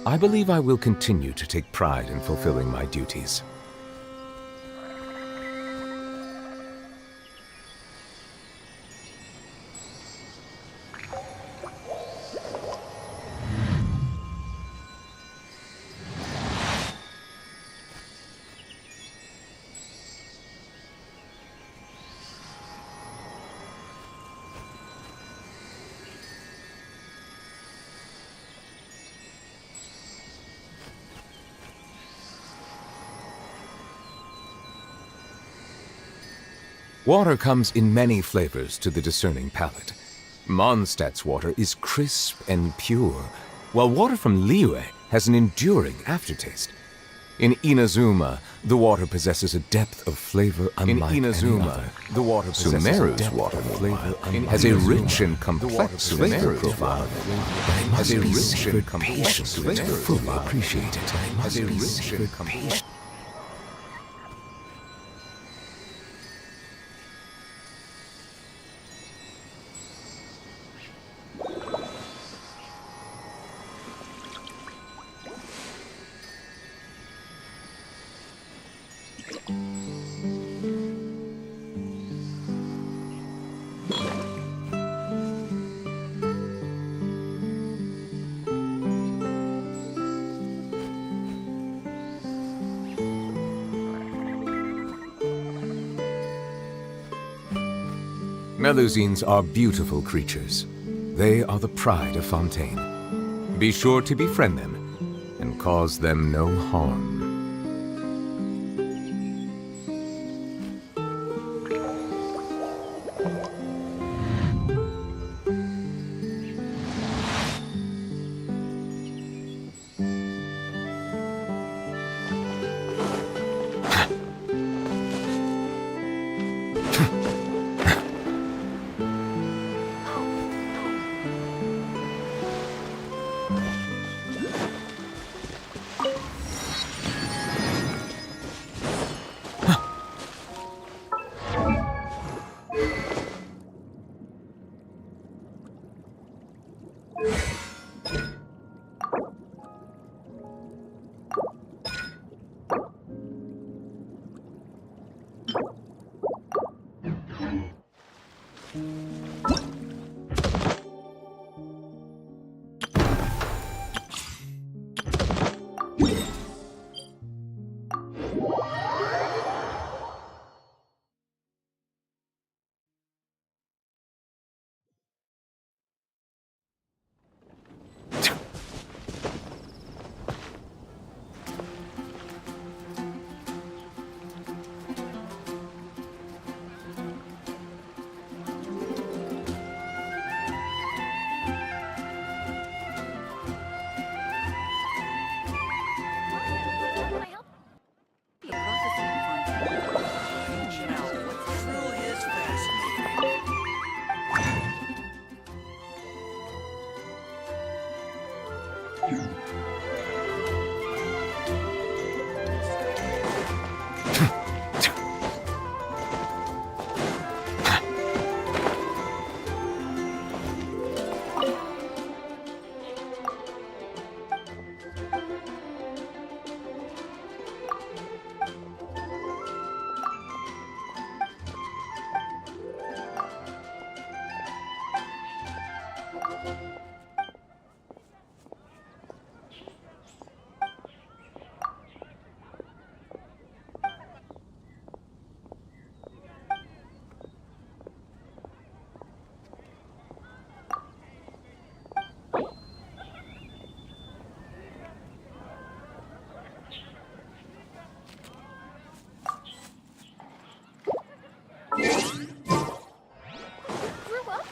I believe I will continue to take pride in fulfilling my duties. Water comes in many flavors to the discerning palate. Mondstadt's water is crisp and pure, while water from Liyue has an enduring aftertaste. In Inazuma, the water possesses a depth of flavor unlike any other. The water Sumeru's water flavor has a rich and complex flavor profile. Has a rich and complex flavor fully appreciate it. Has a rich and complex. Melusines are beautiful creatures. They are the pride of Fontaine. Be sure to befriend them and cause them no harm.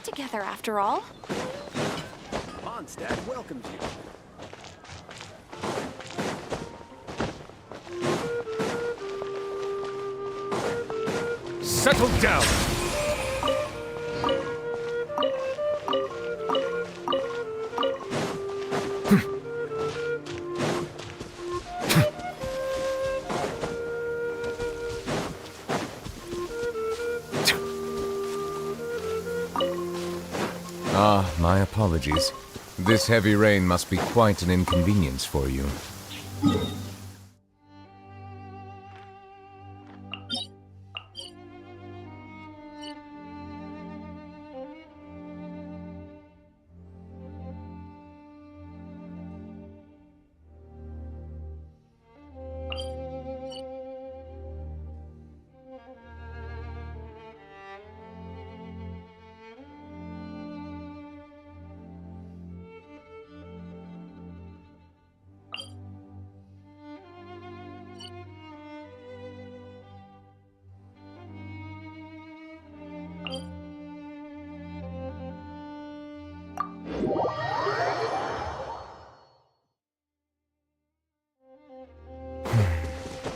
Together, after all. Mondstadt welcomes you. Settle down! My apologies. This heavy rain must be quite an inconvenience for you.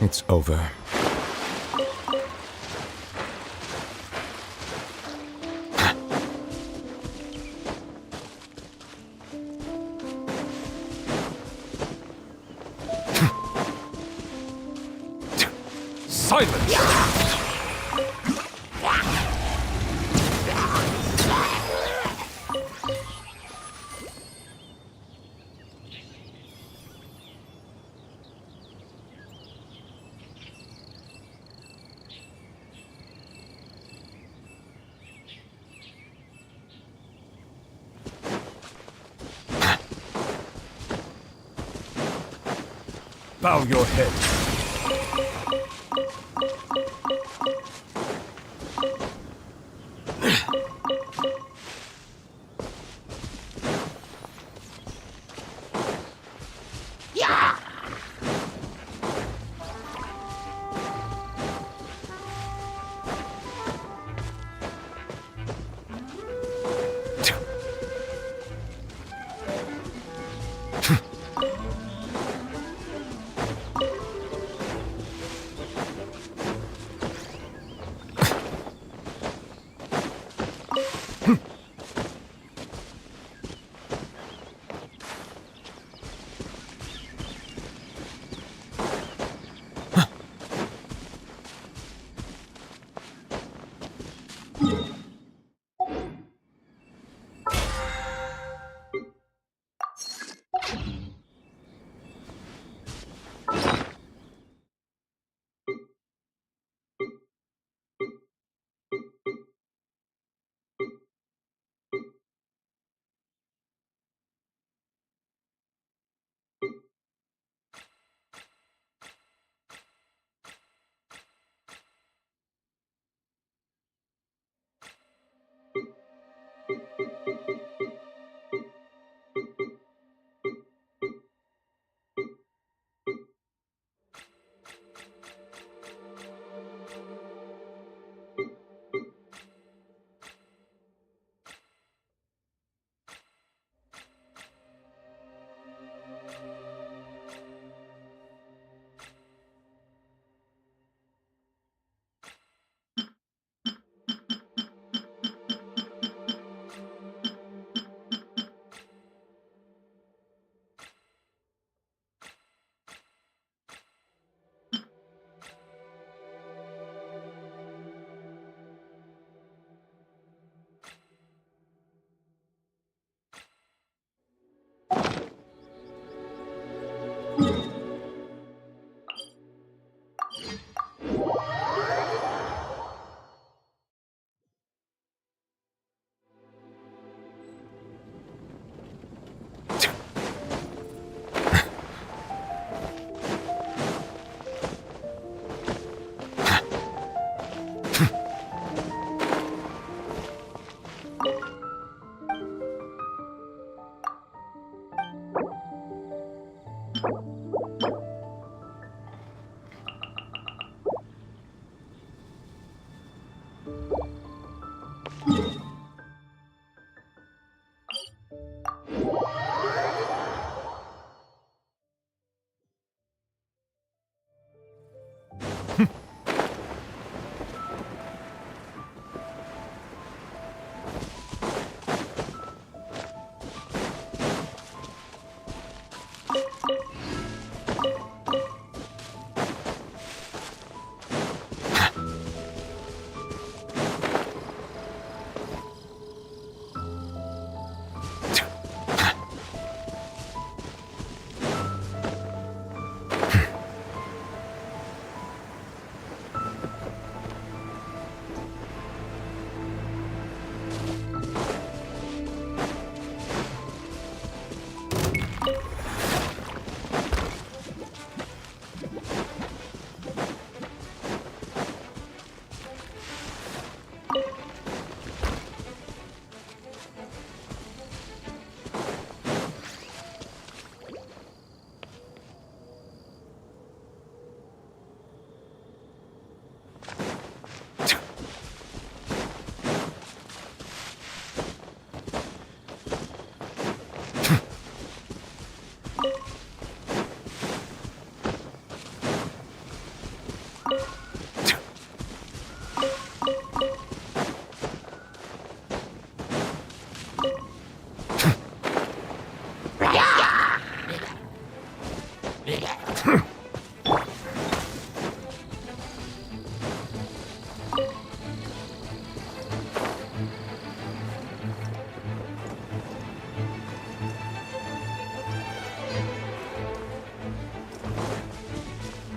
It's over. Silence! Bow your head.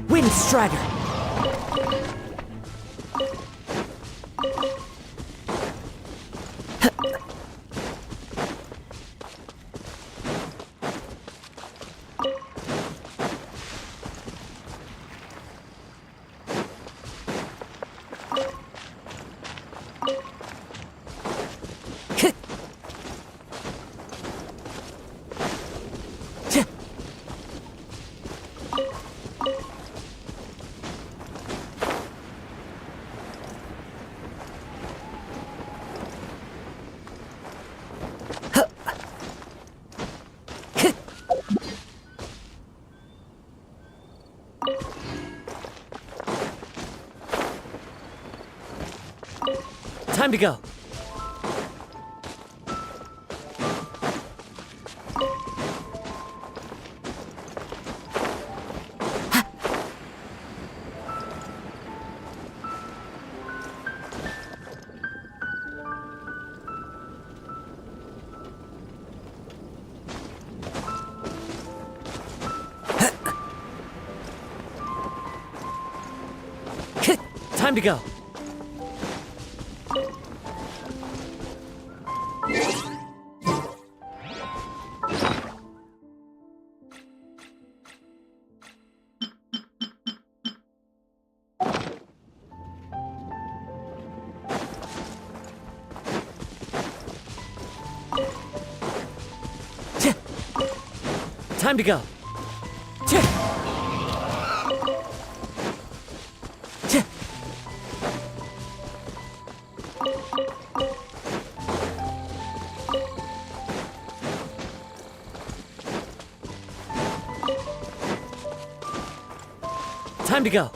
Wind Strider! Time to go. Time to go. Time to go. Time to go.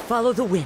Follow the wind.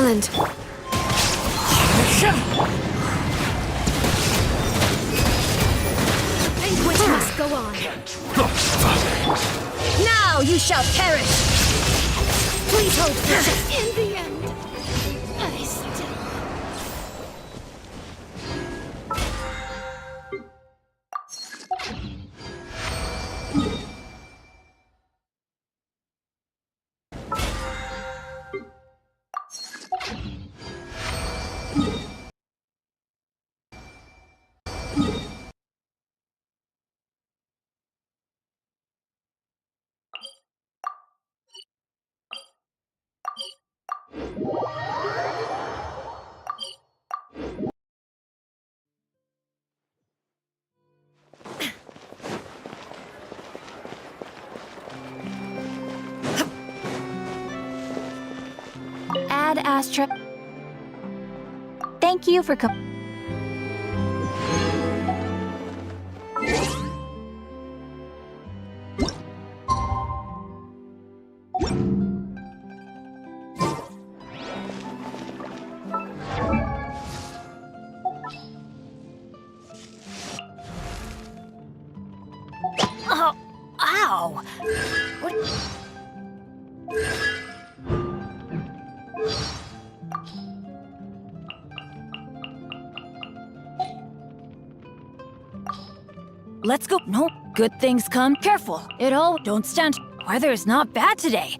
Excellent. Which must go on. Now you shall perish. Please hold firm. In the end, I still... Ad Astra. Thank you for Oh, ow! What? Let's go. No, good things come. Careful. It all don't stand. Weather is not bad today.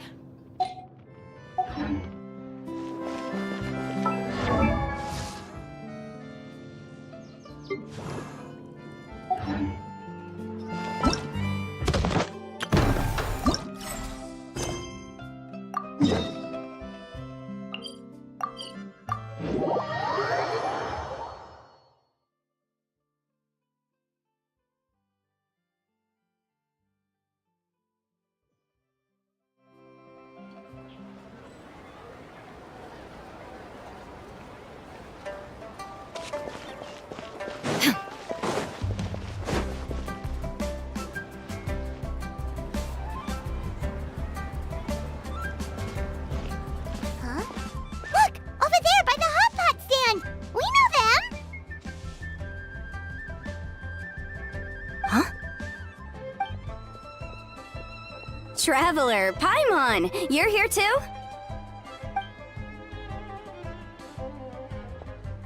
Traveler, Paimon, you're here too?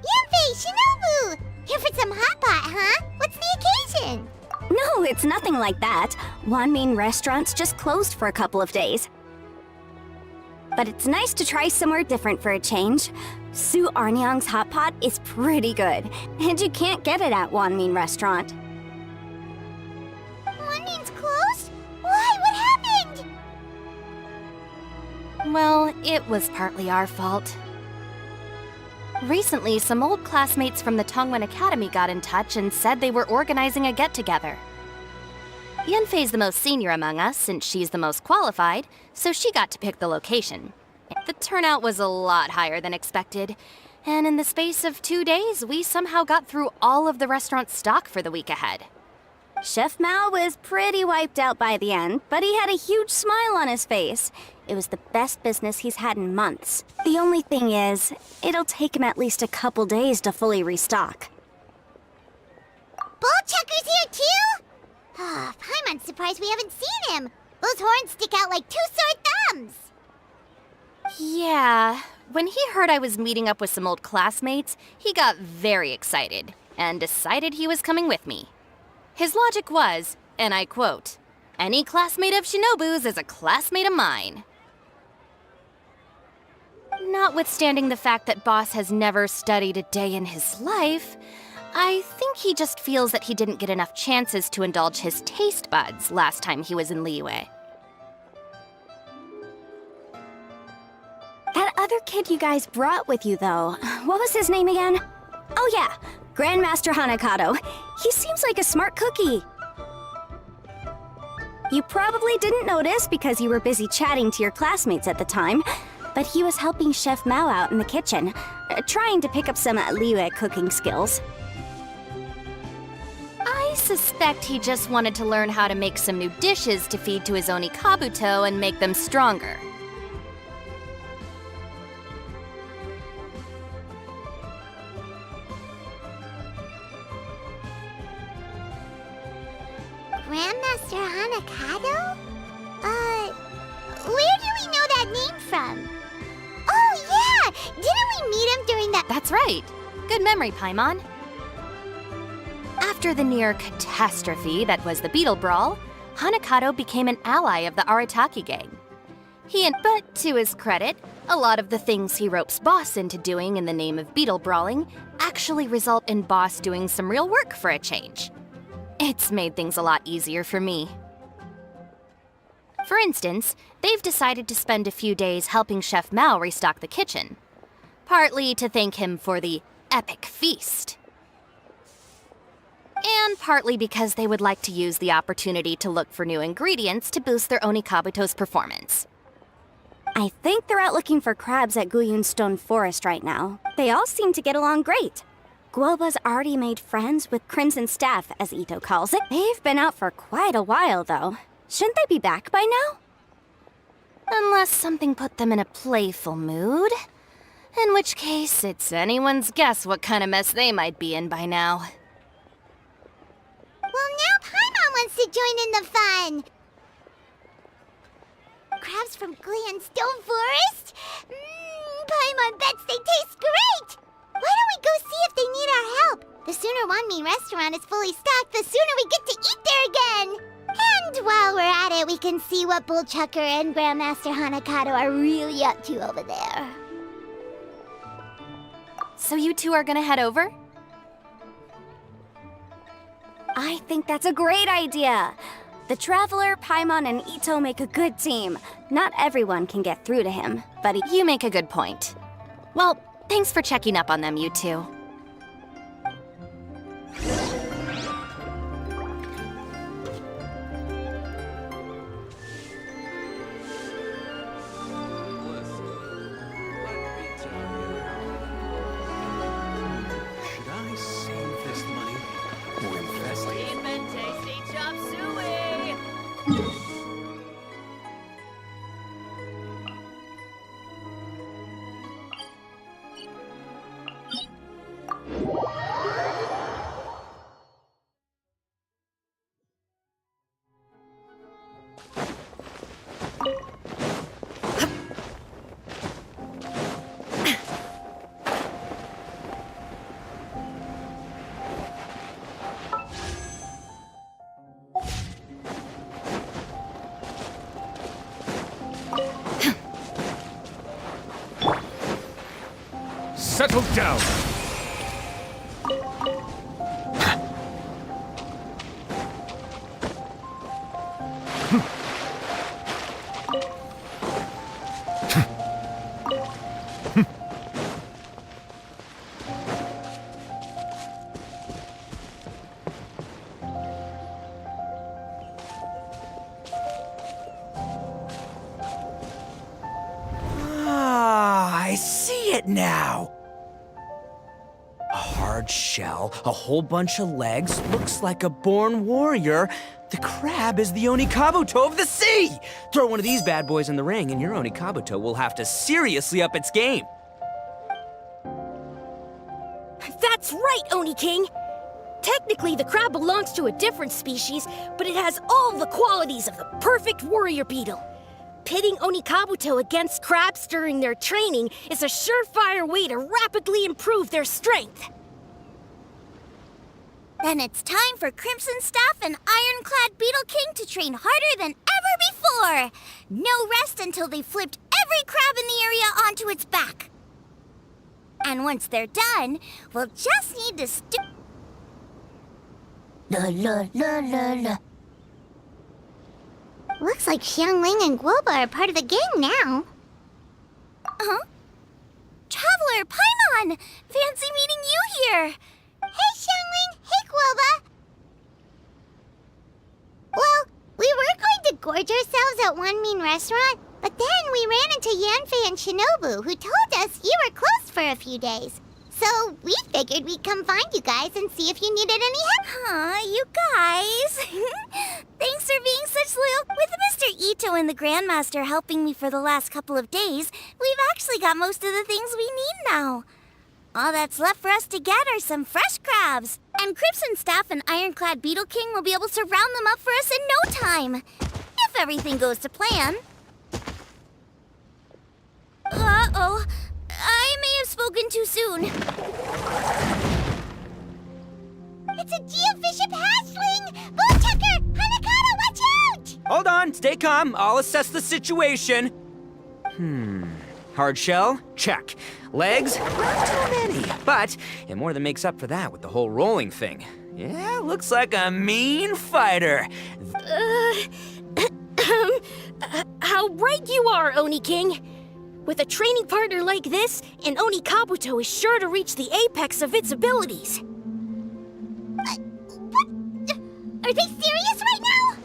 Yanfei, Shinobu! Here for some hot pot, huh? What's the occasion? No, it's nothing like that. Wanmin restaurant's just closed for a couple of days. But it's nice to try somewhere different for a change. Su Arnyang's hot pot is pretty good, and you can't get it at Wanmin restaurant. Wanmin's closed? Why? What happened? Well, it was partly our fault. Recently, some old classmates from the Tongwen Academy got in touch and said they were organizing a get-together. Yanfei's the most senior among us, since she's the most qualified, so she got to pick the location. The turnout was a lot higher than expected, and in the space of 2 days, we somehow got through all of the restaurant's stock for the week ahead. Chef Mao was pretty wiped out by the end, but he had a huge smile on his face. It was the best business he's had in months. The only thing is, it'll take him at least a couple days to fully restock. Bull Checker's here too? Ah, Paimon's surprised we haven't seen him. Those horns stick out like two sore thumbs. Yeah, when he heard I was meeting up with some old classmates, he got very excited and decided he was coming with me. His logic was, and I quote, "Any classmate of Shinobu's is a classmate of mine." Notwithstanding the fact that Boss has never studied a day in his life, I think he just feels that he didn't get enough chances to indulge his taste buds last time he was in Liyue. That other kid you guys brought with you, though, what was his name again? Oh yeah, Grandmaster Hanakato. He seems like a smart cookie. You probably didn't notice because you were busy chatting to your classmates at the time, but he was helping Chef Mao out in the kitchen, trying to pick up some Liyue cooking skills. I suspect he just wanted to learn how to make some new dishes to feed to his Onikabuto and make them stronger. Grandmaster Hanakado? Where do we know that name from? Oh, yeah! Didn't we meet him during that— That's right. Good memory, Paimon. After the near catastrophe that was the Beetle Brawl, Hanakado became an ally of the Arataki gang. But to his credit, a lot of the things he ropes Boss into doing in the name of beetle brawling actually result in Boss doing some real work for a change. It's made things a lot easier for me. For instance, they've decided to spend a few days helping Chef Mao restock the kitchen. Partly to thank him for the epic feast. And partly because they would like to use the opportunity to look for new ingredients to boost their Onikabuto's performance. I think they're out looking for crabs at Guyun Stone Forest right now. They all seem to get along great. Guoba's already made friends with Crimson Staff, as Ito calls it. They've been out for quite a while, though. Shouldn't they be back by now? Unless something put them in a playful mood. In which case, it's anyone's guess what kind of mess they might be in by now. Well, now Paimon wants to join in the fun! Crabs from Guyun Stone Forest? Paimon bets they taste great! Why don't we go see if they need our help? The sooner Wanmin restaurant is fully stocked, the sooner we get to eat there again! And while we're at it, we can see what Bullchucker and Grandmaster Hanakado are really up to over there. So you two are gonna head over? I think that's a great idea. The Traveler, Paimon, and Ito make a good team. Not everyone can get through to him, but You make a good point. Well, thanks for checking up on them, you two. Should I save this money or invest it? Settle down! I see it now. A hard shell, a whole bunch of legs, looks like a born warrior. The crab is the Onikabuto of the sea! Throw one of these bad boys in the ring and your Onikabuto will have to seriously up its game. That's right, Oni King! Technically, the crab belongs to a different species, but it has all the qualities of the perfect warrior beetle. Pitting Onikabuto against crabs during their training is a surefire way to rapidly improve their strength. Then it's time for Crimson Staff and Ironclad Beetle King to train harder than ever before! No rest until they've flipped every crab in the area onto its back. And once they're done, we'll just need to La la la la la. Looks like Xiangling and Guoba are part of the gang now. Huh? Traveler, Paimon! Fancy meeting you here! Hey, Xiangling! Hey, Guoba! Well, we were going to gorge ourselves at Wanmin restaurant, but then we ran into Yanfei and Shinobu, who told us you were closed for a few days. So we figured we'd come find you guys and see if you needed any help. Aw, you guys. Thanks for being such loyal. With Mr. Ito and the Grandmaster helping me for the last couple of days, we've actually got most of the things we need now. All that's left for us to get are some fresh crabs. And Crimson Staff and Ironclad Beetle King will be able to round them up for us in no time. If everything goes to plan. Uh-oh. I may have spoken too soon. It's a Geobishop hatchling! Bowchucker! Hanakata, watch out! Hold on, stay calm. I'll assess the situation. Hard shell? Check. Legs? Not too many. But it more than makes up for that with the whole rolling thing. Yeah, looks like a mean fighter. How right you are, Oni King. With a training partner like this, an Oni Kabuto is sure to reach the apex of its abilities. What? Are they serious right now?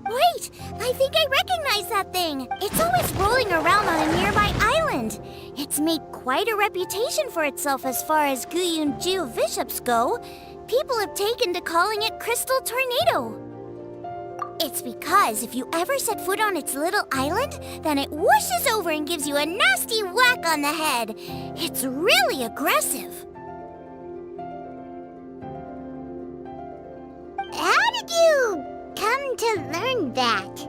Wait, I think I recognize that thing. It's always rolling around on a nearby island. It's made quite a reputation for itself as far as Guyun Geobishops go. People have taken to calling it Crystal Tornado. It's because if you ever set foot on its little island, then it whooshes over and gives you a nasty whack on the head. It's really aggressive. How did you come to learn that?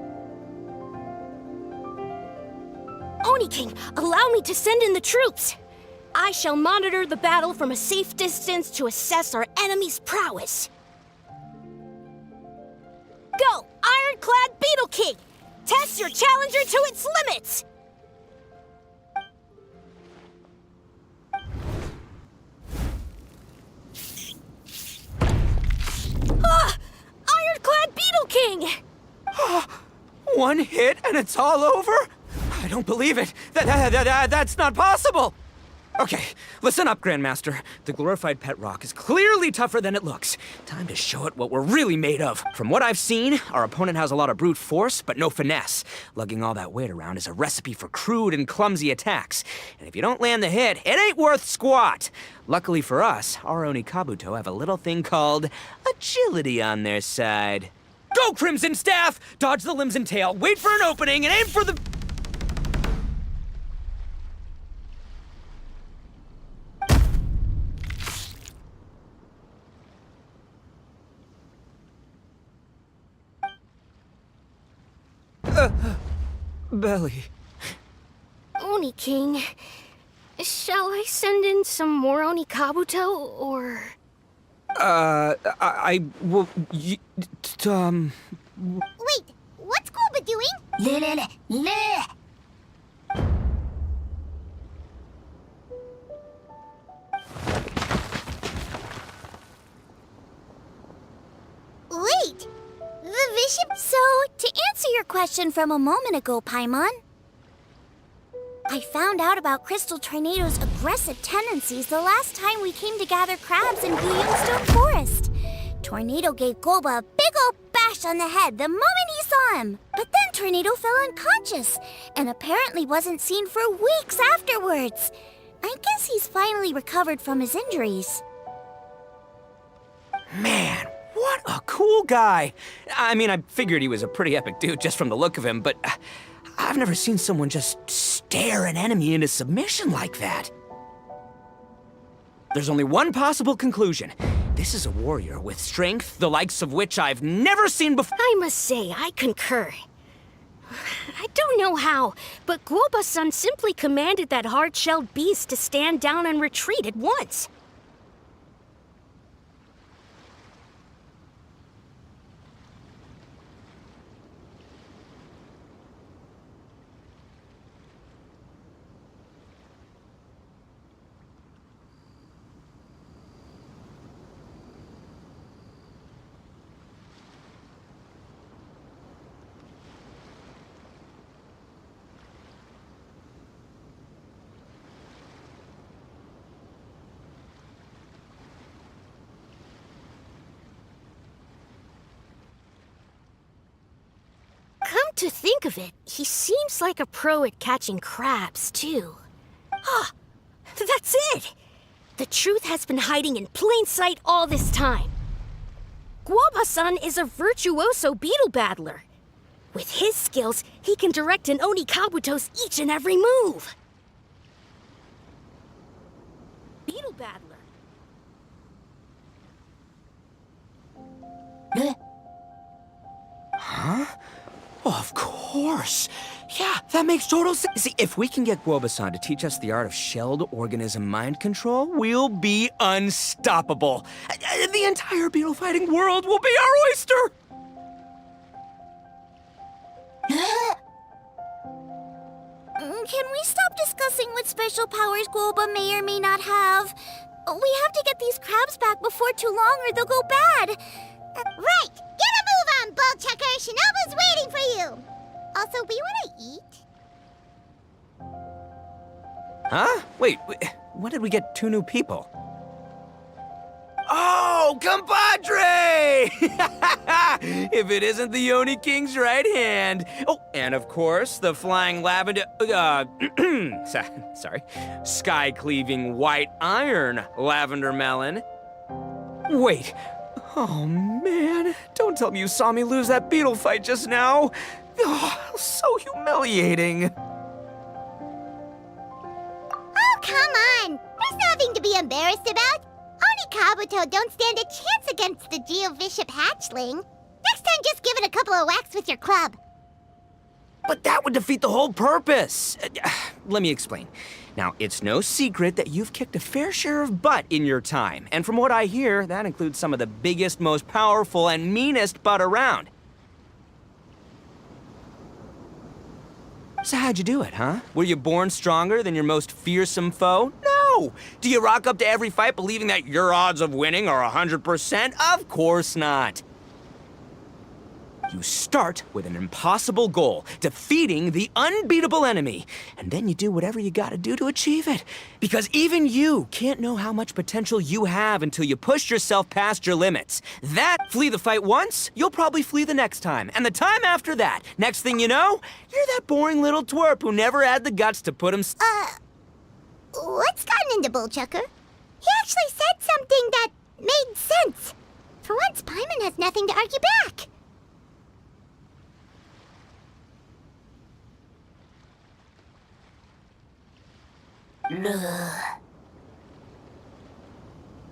Oni King, allow me to send in the troops. I shall monitor the battle from a safe distance to assess our enemy's prowess. Go, Ironclad Beetle King! Test your challenger to its limits! Ah! Ironclad Beetle King! One hit and it's all over? I don't believe it. That's not possible. Okay, listen up, Grandmaster. The glorified pet rock is clearly tougher than it looks. Time to show it what we're really made of. From what I've seen, our opponent has a lot of brute force, but no finesse. Lugging all that weight around is a recipe for crude and clumsy attacks. And if you don't land the hit, it ain't worth squat. Luckily for us, our Oni Kabuto have a little thing called agility on their side. Go, Crimson Staff! Dodge the limbs and tail, wait for an opening, and aim for the... belly. Oni King, shall I send in some more Oni Kabuto, or...? I will... Wait, what's Koba doing? Wait, the bishop... So, to answer your question from a moment ago, Paimon, I found out about Crystal Tornado's aggressive tendencies the last time we came to gather crabs in Guyunstone Forest. Tornado gave Goba a big old bash on the head the moment he saw him. But then Tornado fell unconscious and apparently wasn't seen for weeks afterwards. I guess he's finally recovered from his injuries. Man, what a cool guy. I mean, I figured he was a pretty epic dude just from the look of him, but I've never seen someone just stare an enemy into submission like that. There's only one possible conclusion. This is a warrior with strength, the likes of which I've never seen before. I must say, I concur. I don't know how, but Guoba-san simply commanded that hard-shelled beast to stand down and retreat at once. Come to think of it, he seems like a pro at catching crabs, too. Ah, that's it! The truth has been hiding in plain sight all this time. Guoba-san is a virtuoso beetle battler. With his skills, he can direct an Oni Kabuto's each and every move. Beetle battler. Huh? Oh, of course. Yeah, that makes total sense. See, if we can get Guoba-san to teach us the art of shelled organism mind control, we'll be unstoppable. The entire beetle fighting world will be our oyster! Can we stop discussing what special powers Guoba may or may not have? We have to get these crabs back before too long or they'll go bad. Right! Get a move on, Bullchucker! Shinobu's waiting for you! Also, we want to eat? Huh? Wait, when did we get 2 new people? Oh, compadre! If it isn't the Oni King's right hand. Oh, and of course, the flying lavender, sorry, sky-cleaving white iron lavender melon. Wait, oh man, don't tell me you saw me lose that beetle fight just now. Oh, so humiliating. Oh, come on! There's nothing to be embarrassed about. Oni Kabuto don't stand a chance against the Geovishap hatchling. Next time, just give it a couple of whacks with your club. But that would defeat the whole purpose. Let me explain. Now, it's no secret that you've kicked a fair share of butt in your time. And from what I hear, that includes some of the biggest, most powerful, and meanest butt around. So how'd you do it, huh? Were you born stronger than your most fearsome foe? No! Do you rock up to every fight believing that your odds of winning are 100%? Of course not. You start with an impossible goal, defeating the unbeatable enemy. And then you do whatever you gotta do to achieve it. Because even you can't know how much potential you have until you push yourself past your limits. Flee the fight once, you'll probably flee the next time. And the time after that, next thing you know, you're that boring little twerp who never had the guts to put him... What's gotten into Bullchucker? He actually said something that made sense. For once, Paimon has nothing to argue back.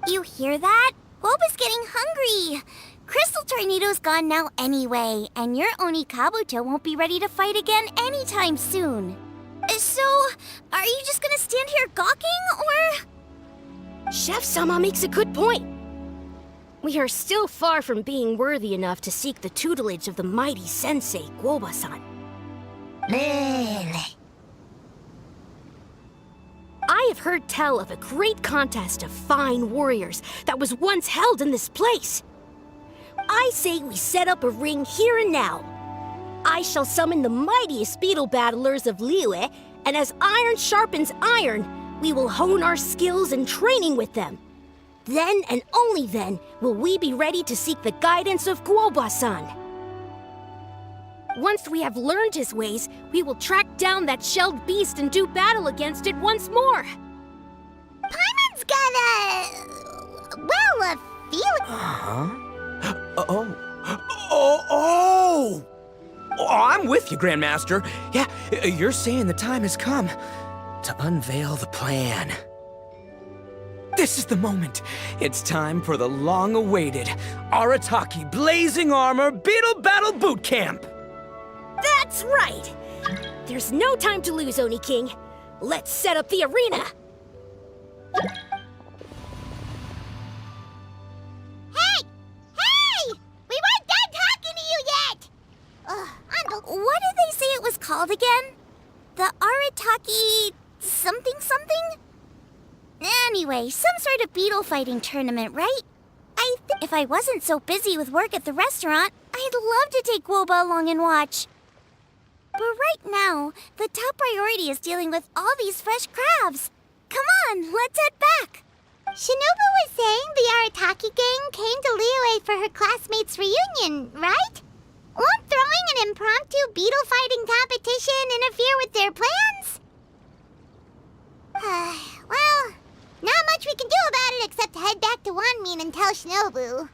You hear that? Guoba's getting hungry. Crystal Tornado's gone now anyway, and your Oni Kabuto won't be ready to fight again anytime soon. So, are you just gonna stand here gawking, or...? Chef-sama makes a good point. We are still far from being worthy enough to seek the tutelage of the mighty sensei, Guoba-san. I have heard tell of a great contest of fine warriors that was once held in this place. I say we set up a ring here and now. I shall summon the mightiest beetle battlers of Liyue, and as iron sharpens iron, we will hone our skills and training with them. Then and only then will we be ready to seek the guidance of Guoba-san. Once we have learned his ways, we will track down that shelled beast and do battle against it once more. Paimon's got a feeling. Huh? Oh, I'm with you, Grandmaster. Yeah, you're saying the time has come to unveil the plan. This is the moment. It's time for the long-awaited Arataki Blazing Armor Beetle Battle Boot Camp. That's right! There's no time to lose, Oni King. Let's set up the arena! Hey! We weren't done talking to you yet! What did they say it was called again? The Arataki something? Anyway, some sort of beetle fighting tournament, right? I think if I wasn't so busy with work at the restaurant, I'd love to take Guoba along and watch. But right now, the top priority is dealing with all these fresh crabs. Come on, let's head back. Shinobu was saying the Arataki gang came to Liyue for her classmates' reunion, right? Won't throwing an impromptu beetle fighting competition interfere with their plans? Well, not much we can do about it except head back to Wanmin and tell Shinobu.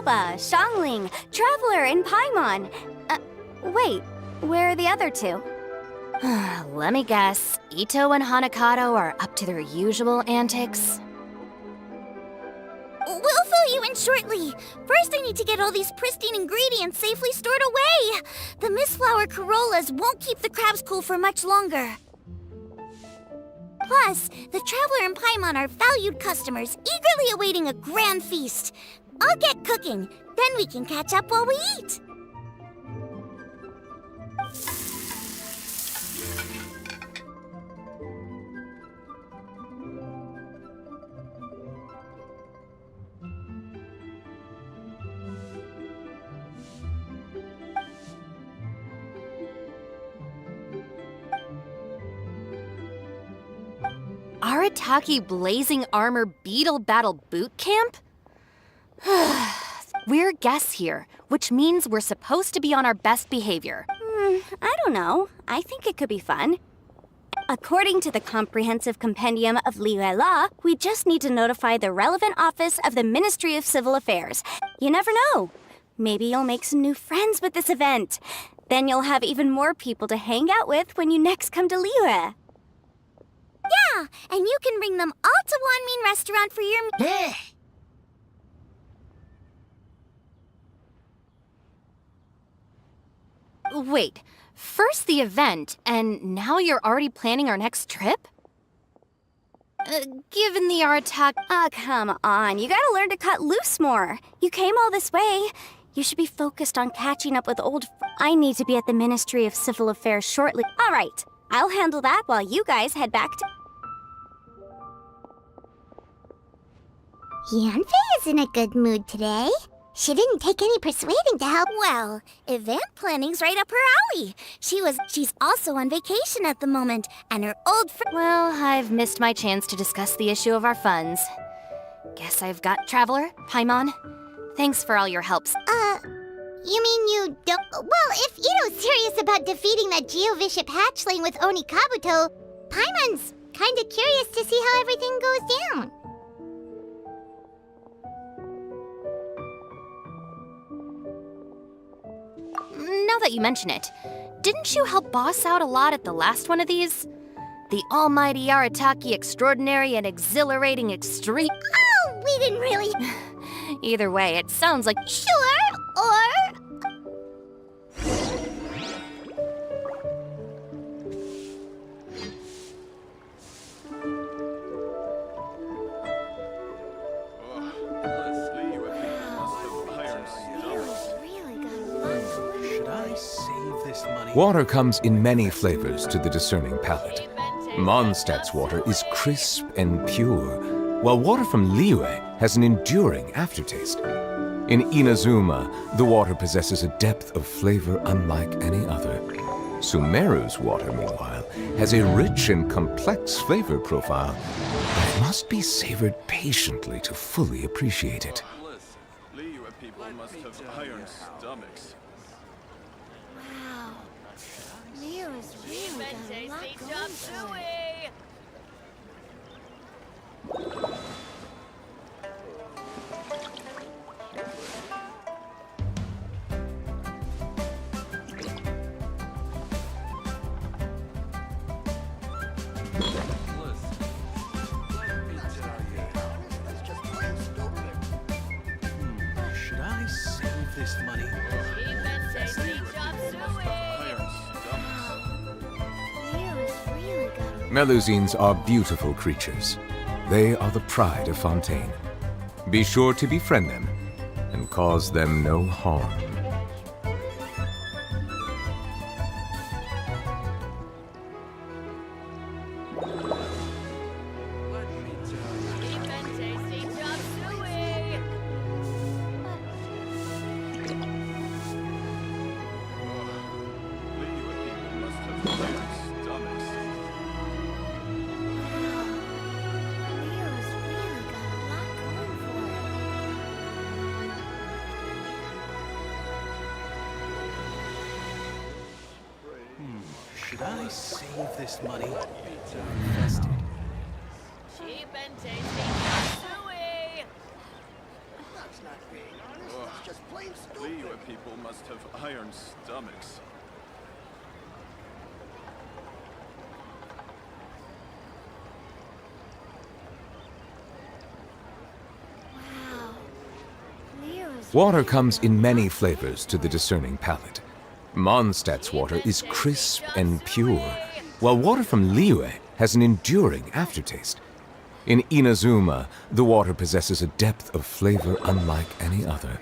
Guoba, Xiangling, Traveler, and Paimon. Wait, where are the other two? Let me guess. Ito and Hanakato are up to their usual antics. We'll fill you in shortly. First, I need to get all these pristine ingredients safely stored away. The Mistflower Corollas won't keep the crabs cool for much longer. Plus, the Traveler and Paimon are valued customers, eagerly awaiting a grand feast. I'll get cooking, then we can catch up while we eat. Arataki Blazing Armor Beetle Battle Boot Camp? We're guests here, which means we're supposed to be on our best behavior. I don't know. I think it could be fun. According to the Comprehensive Compendium of Liyue Law, we just need to notify the relevant office of the Ministry of Civil Affairs. You never know. Maybe you'll make some new friends with this event. Then you'll have even more people to hang out with when you next come to Liyue. Yeah, and you can bring them all to Wanmin Restaurant for your... Wait, first the event, and now you're already planning our next trip? Given the Arataki... Come on. You gotta learn to cut loose more. You came all this way. You should be focused on catching up with old... I need to be at the Ministry of Civil Affairs shortly. All right. I'll handle that while you guys head back to... Yanfei is in a good mood today. She didn't take any persuading to help. Well, event planning's right up her alley. She's also on vacation at the moment, and her old friend... Well, I've missed my chance to discuss the issue of our funds. Guess I've got Traveler, Paimon. Thanks for all your helps. You mean you don't... Well, if Ito's serious about defeating that Geovishap hatchling with Oni Kabuto, Paimon's kinda curious to see how everything goes down. Now that you mention it, didn't you help boss out a lot at the last one of these? The almighty Arataki extraordinary and exhilarating extreme... Oh, we didn't really... Either way, it sounds like... Sure, or... Water comes in many flavors to the discerning palate. Mondstadt's water is crisp and pure, while water from Liyue has an enduring aftertaste. In Inazuma, the water possesses a depth of flavor unlike any other. Sumeru's water, meanwhile, has a rich and complex flavor profile, but it must be savored patiently to fully appreciate it. Liyue people must have iron stomachs. Leo's really got a lot going for it. Should I save this money? Melusines are beautiful creatures. They are the pride of Fontaine. Be sure to befriend them and cause them no harm. Should I save this money or invest it? Cheap and tasty chop suey. Liyue people must have iron stomachs. Water comes in many flavors to the discerning palate. Mondstadt's water is crisp and pure, while water from Liyue has an enduring aftertaste. In Inazuma, the water possesses a depth of flavor unlike any other.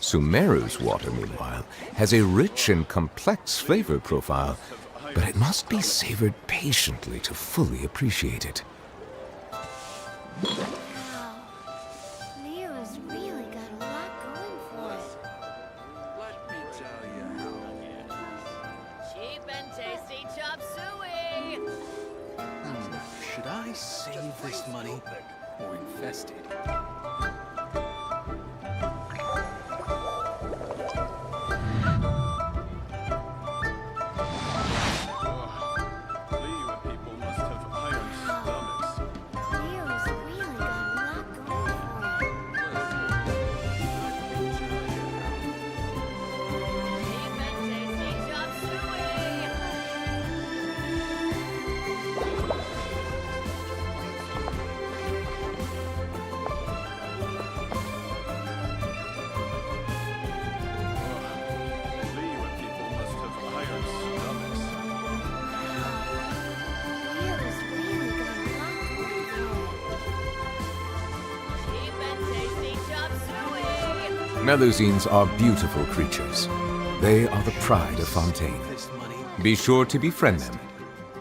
Sumeru's water, meanwhile, has a rich and complex flavor profile, but it must be savored patiently to fully appreciate it. Leo's really got a lot going for it. Let me tell you how. Cheap and tasty chop suey! Should I save this money or invest it? Liyue people must have iron stomachs. Leo's really got a lot going for it. Cheap and tasty chop suey! Liyue people must have iron stomachs. Leo's really got a lot going for it. Cheap and tasty chop suey! Melusines are beautiful creatures. They are the pride of Fontaine. This money. Be sure to befriend them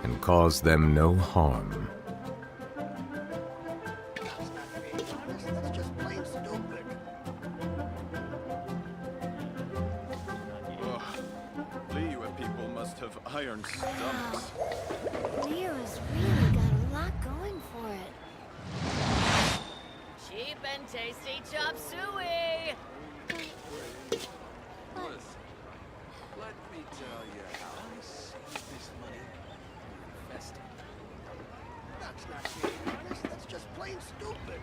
and cause them no harm. Liyue people must have iron stomachs. Leo's really got a lot going for it. Cheap and tasty chop suey! Let me tell you how I save this money or invest it. That's not being honest. That's just plain stupid.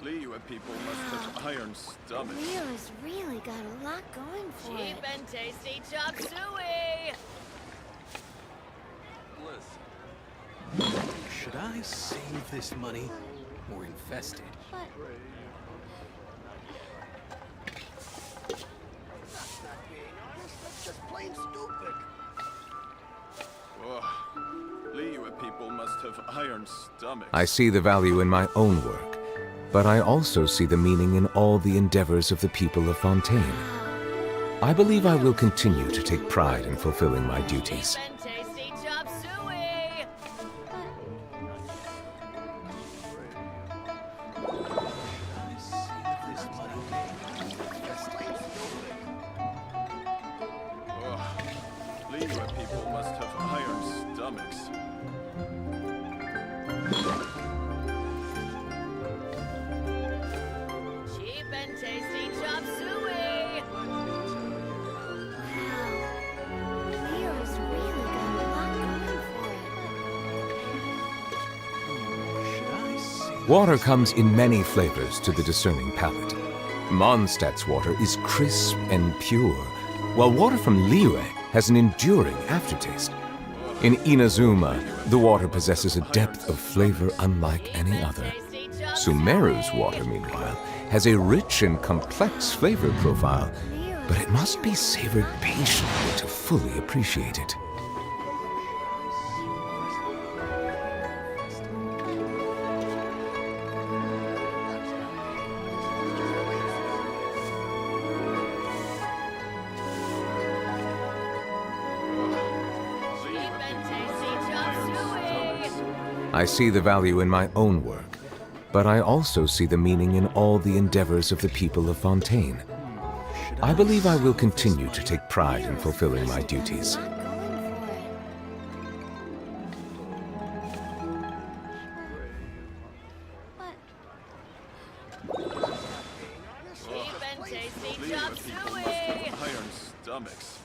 Liyue people must have iron stomachs. Leo's really got a lot going for it. Cheap and tasty chop suey! Should I save this money or invest it? That's not being honest. That's just plain stupid. Liyue people must have iron stomachs. I see the value in my own work, but I also see the meaning in all the endeavors of the people of Fontaine. I believe I will continue to take pride in fulfilling my duties. Cheap and tasty chop suey! I save this money or invest it? Liyue people must have iron stomachs. Cheap and tasty chop suey! Leo's really got a lot going for it. Should I save Water comes in many flavors to the discerning palate. Mondstadt's water is crisp and pure, while water from Liyue has an enduring aftertaste. In Inazuma, the water possesses a depth of flavor unlike any other. Sumeru's water, meanwhile, has a rich and complex flavor profile, but it must be savored patiently to fully appreciate it. Cheap and tasty chop suey! I see the value in my own work, but I also see the meaning in all the endeavors of the people of Fontaine. I believe I will continue to take pride in fulfilling my duties. Going for it. Cheap and tasty Liyue chop people must suey! have iron stomachs.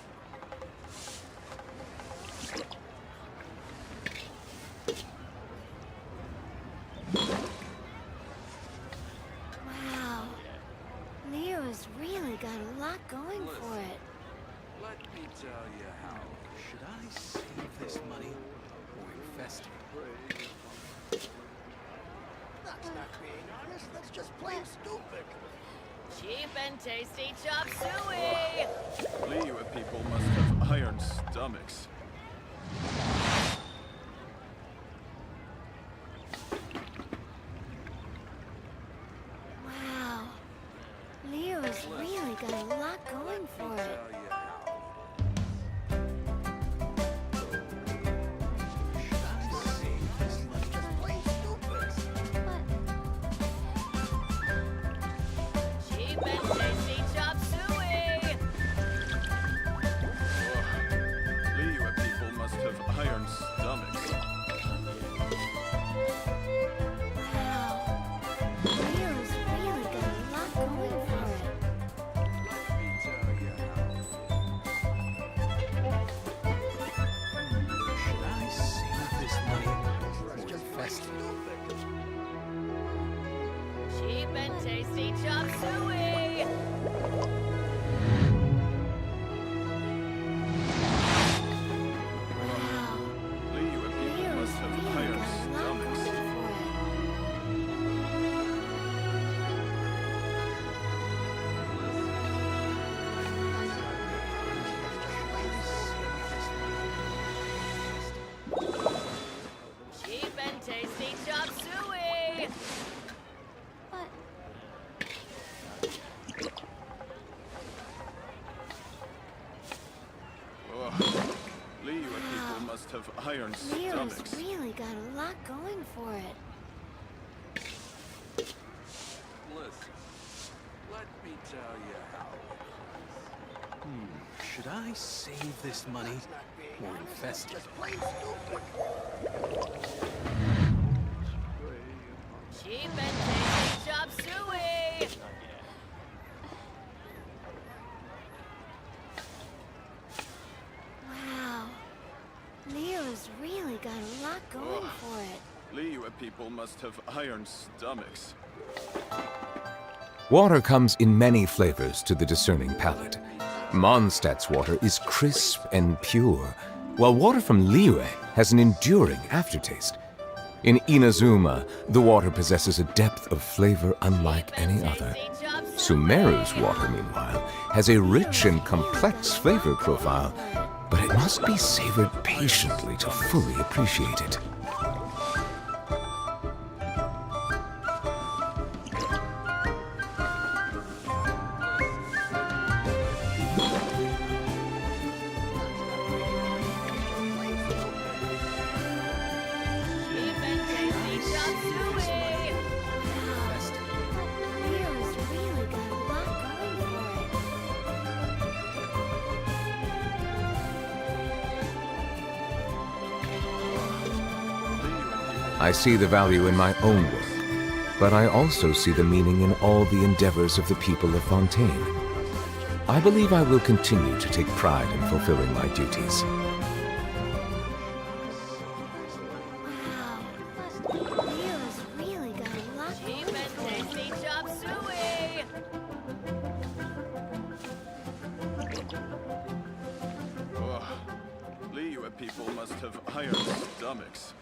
Cheap and tasty chop suey! Liyue people must have iron stomachs. Wow. Leo's really got a lot going for it. Cheap and tasty chop suey! Liyue people must have iron stomachs. Wow. Leo's really got a lot going for it. Let me tell you Should I save this money or invest it? Cheap and tasty chop suey! Wow. Liyue people Leo's must have really iron got a lot stomachs. going for it. Cheap and tasty chop suey! Liyue people must have iron Leo's stomachs. really got a lot going for it. Listen, let me tell you how. Should I save this money or invest it? Cheap and tasty chop suey! Wow. Leo's really got a lot going for it. Liyue people must have iron stomachs. Water comes in many flavors to the discerning palate. Mondstadt's water is crisp and pure, while water from Liyue has an enduring aftertaste. In Inazuma, the water possesses a depth of flavor unlike any other. Sumeru's water, meanwhile, has a rich and complex flavor profile, but it must be savored patiently to fully appreciate it. Cheap and tasty chop suey! Leo's really got a lot going for it. I see the value in my own work, but I also see the meaning in all the endeavors of the people of Fontaine. I believe I will continue to take pride in fulfilling my duties. Wow. Leo's really got a lot going for it. Cheap and tasty chop suey! Liyue people must have iron stomachs.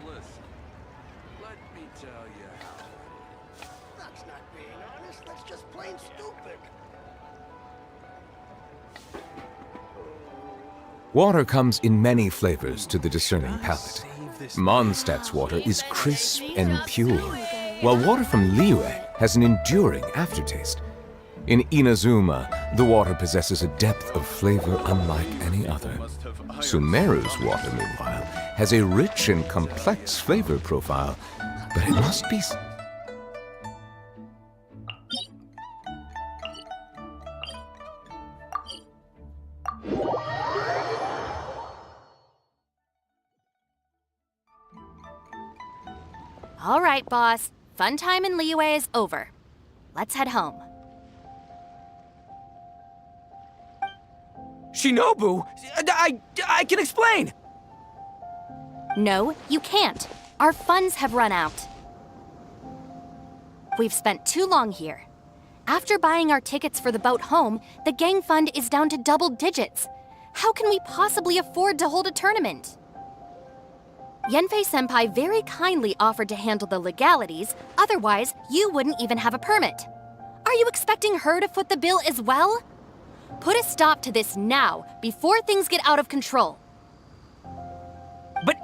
Listen, let me tell you how. That's not being honest, that's just plain stupid. Water comes in many flavors to the discerning palate. Mondstadt's water is crisp and pure, while water from Liyue has an enduring aftertaste. In Inazuma, the water possesses a depth of flavor unlike any other. Sumeru's water, meanwhile, has a rich and complex flavor profile, but it must be... All right, boss. Fun time in Liyue is over. Let's head home. Shinobu, I can explain. No, you can't. Our funds have run out. We've spent too long here. After buying our tickets for the boat home, the gang fund is down to double digits. How can we possibly afford to hold a tournament? Yenfei-senpai very kindly offered to handle the legalities, otherwise you wouldn't even have a permit. Are you expecting her to foot the bill as well? Put a stop to this now, before things get out of control. But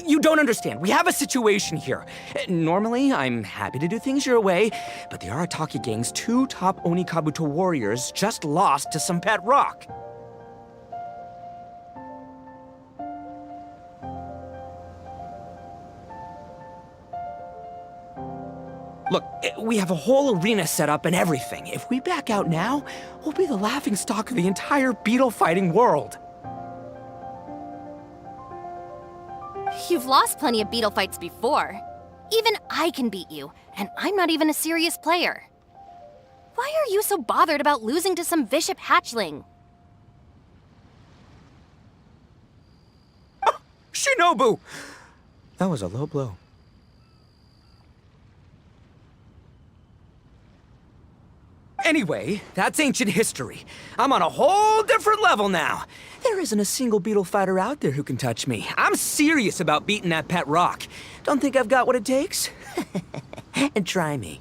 you don't understand. We have a situation here. Normally, I'm happy to do things your way, but the Arataki gang's 2 top Onikabuto warriors just lost to some pet rock. Look, we have a whole arena set up and everything. If we back out now, we'll be the laughingstock of the entire beetle fighting world. You've lost plenty of beetle fights before. Even I can beat you, and I'm not even a serious player. Why are you so bothered about losing to some bishop hatchling? Shinobu! That was a low blow. Anyway, that's ancient history. I'm on a whole different level now. There isn't a single beetle fighter out there who can touch me. I'm serious about beating that pet rock. Don't think I've got what it takes? And try me.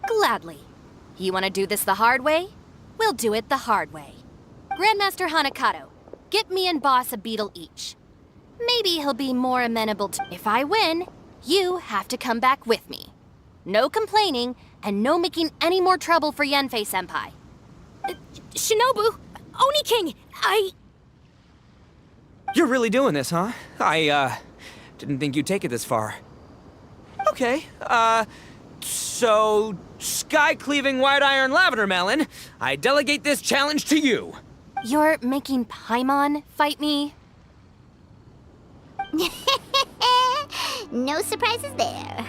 Gladly. You want to do this the hard way? We'll do it the hard way. Grandmaster Hanakato, get me and Boss a beetle each. Maybe he'll be more amenable to... If I win, you have to come back with me. No complaining, and no making any more trouble for Yenfei-senpai. Shinobu, Oni King, You're really doing this, huh? I didn't think you'd take it this far. Okay, so... Sky-cleaving white iron lavender melon, I delegate this challenge to you. You're making Paimon fight me? No surprises there.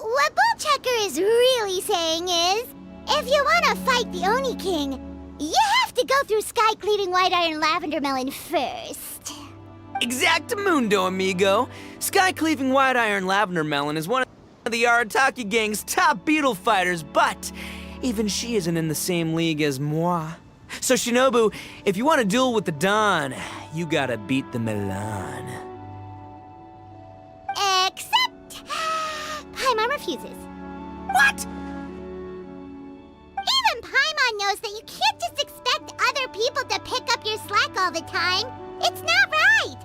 What Bullchucker is really saying is, if you want to fight the Oni King, you have to go through Sky-cleaving white iron lavender melon first. Exactamundo, amigo. Sky-cleaving white iron lavender melon is one of the Arataki gang's top beetle fighters, but even she isn't in the same league as moi. So Shinobu, if you want to duel with the Don, you gotta beat the Milan. Except... Paimon refuses. What? Even Paimon knows that you can't just expect other people to pick up your slack all the time. It's not right.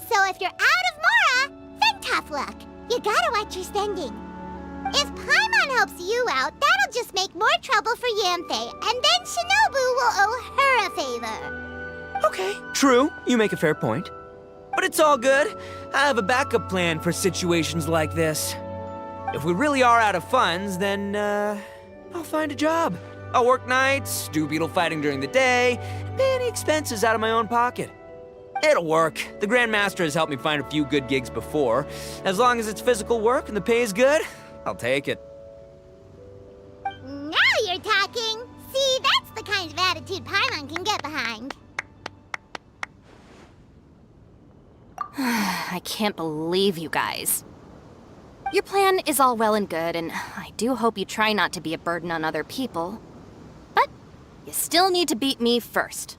So if you're out of Mora, then tough luck. You gotta watch your spending. If Paimon helps you out, that'll just make more trouble for Yanfei, and then Shinobu will owe her a favor. Okay, true. You make a fair point. But it's all good. I have a backup plan for situations like this. If we really are out of funds, then, I'll find a job. I'll work nights, do beetle fighting during the day, and pay any expenses out of my own pocket. It'll work. The Grandmaster has helped me find a few good gigs before. As long as it's physical work and the pay is good, I'll take it. Now you're talking. See, that's the kind of attitude Paimon can get behind. I can't believe you guys. Your plan is all well and good, and I do hope you try not to be a burden on other people. But you still need to beat me first.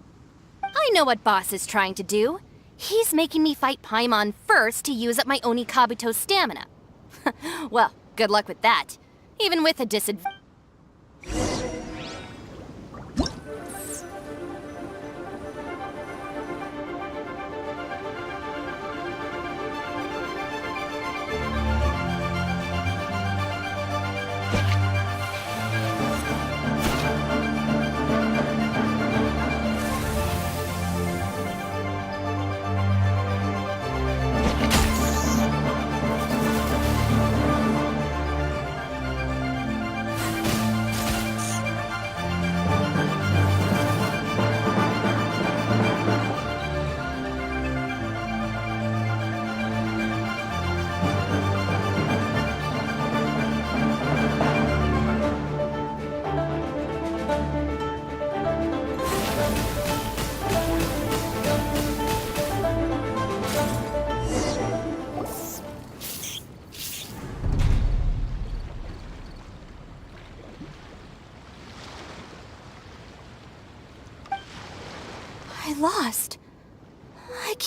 I know what Boss is trying to do. He's making me fight Paimon first to use up my Oni Kabuto stamina. Well, good luck with that. Even with a disadvantage.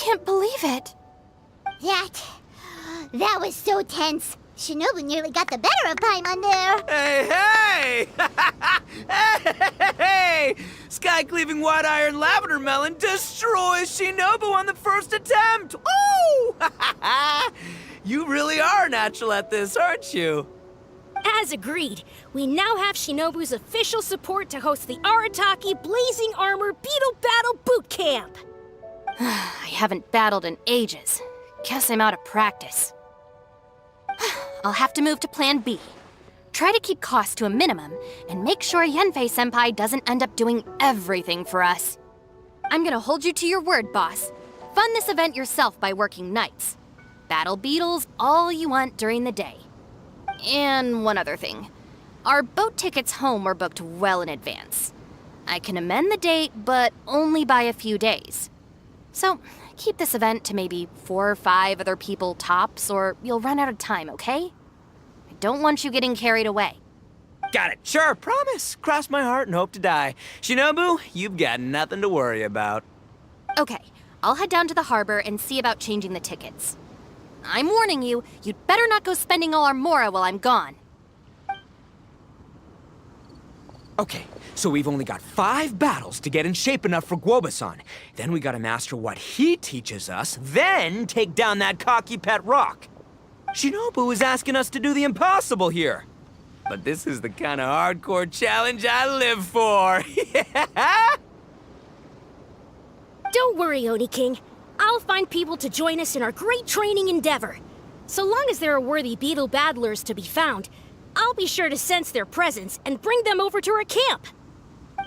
can't believe it. That was so tense. Shinobu nearly got the better of Paimon there. Hey, hey! Hey! Sky-cleaving white iron lavender melon destroys Shinobu on the first attempt! Ooh! You really are natural at this, aren't you? As agreed, we now have Shinobu's official support to host the Arataki Blazing Armor Beetle Battle Boot Camp. I haven't battled in ages. Guess I'm out of practice. I'll have to move to Plan B. Try to keep costs to a minimum, and make sure Yanfei-senpai doesn't end up doing everything for us. I'm gonna hold you to your word, boss. Fund this event yourself by working nights. Battle beetles all you want during the day. And one other thing. Our boat tickets home were booked well in advance. I can amend the date, but only by a few days. So, keep this event to maybe 4 or 5 other people tops, or you'll run out of time, okay? I don't want you getting carried away. Got it. Sure, promise. Cross my heart and hope to die. Shinobu, you've got nothing to worry about. Okay, I'll head down to the harbor and see about changing the tickets. I'm warning you, you'd better not go spending all our mora while I'm gone. Okay, so we've only got 5 battles to get in shape enough for Guoba-san. Then we gotta master what he teaches us, then take down that cocky pet rock. Shinobu is asking us to do the impossible here. But this is the kind of hardcore challenge I live for. Yeah! Don't worry, Oni King. I'll find people to join us in our great training endeavor. So long as there are worthy beetle battlers to be found, I'll be sure to sense their presence and bring them over to our camp.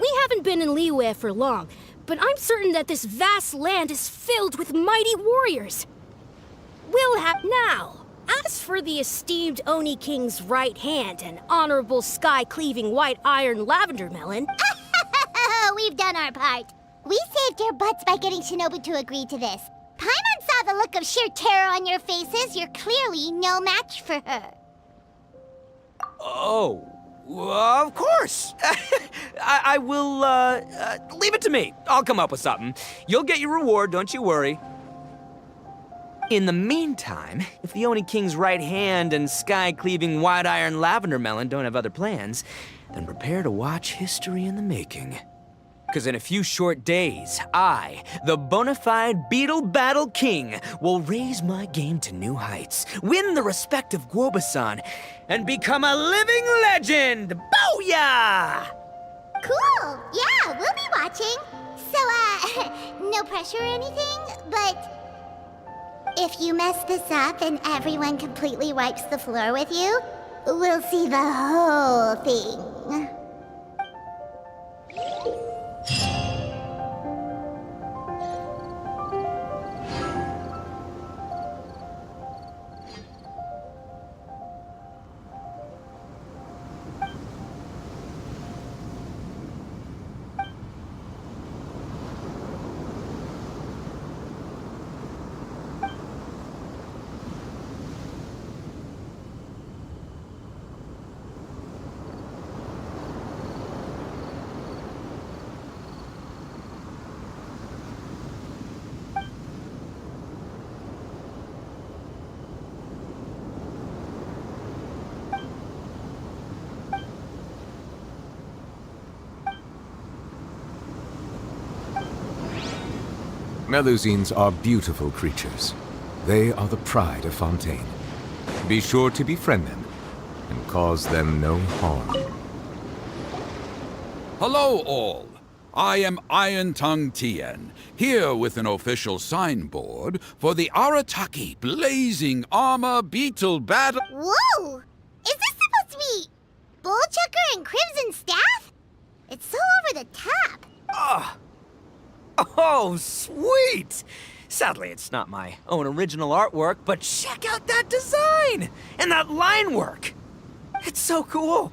We haven't been in Liyue for long, but I'm certain that this vast land is filled with mighty warriors. We'll have now. As for the esteemed Oni King's right hand and honorable sky-cleaving white iron lavender melon... We've done our part. We saved your butts by getting Shinobu to agree to this. Paimon saw the look of sheer terror on your faces. You're clearly no match for her. Oh, of course. I will, leave it to me. I'll come up with something. You'll get your reward, don't you worry. In the meantime, if the Oni King's right hand and sky-cleaving white iron lavender melon don't have other plans, then prepare to watch history in the making. Because in a few short days, I, the bona fide Beetle Battle King, will raise my game to new heights, win the respect of Guoba-san, and become a living legend! Booyah! Cool. Yeah, we'll be watching. So, no pressure or anything, but if you mess this up and everyone completely wipes the floor with you, we'll see the whole thing. Melusines are beautiful creatures. They are the pride of Fontaine. Be sure to befriend them and cause them no harm. Hello, all. I am Iron Tongue Tien, here with an official signboard for the Arataki Blazing Armor Beetle Battle. Whoa! Is this supposed to be Bullchucker and Crimson Staff? It's so over the top. Oh, sweet! Sadly, it's not my own original artwork, but check out that design! And that line work! It's so cool!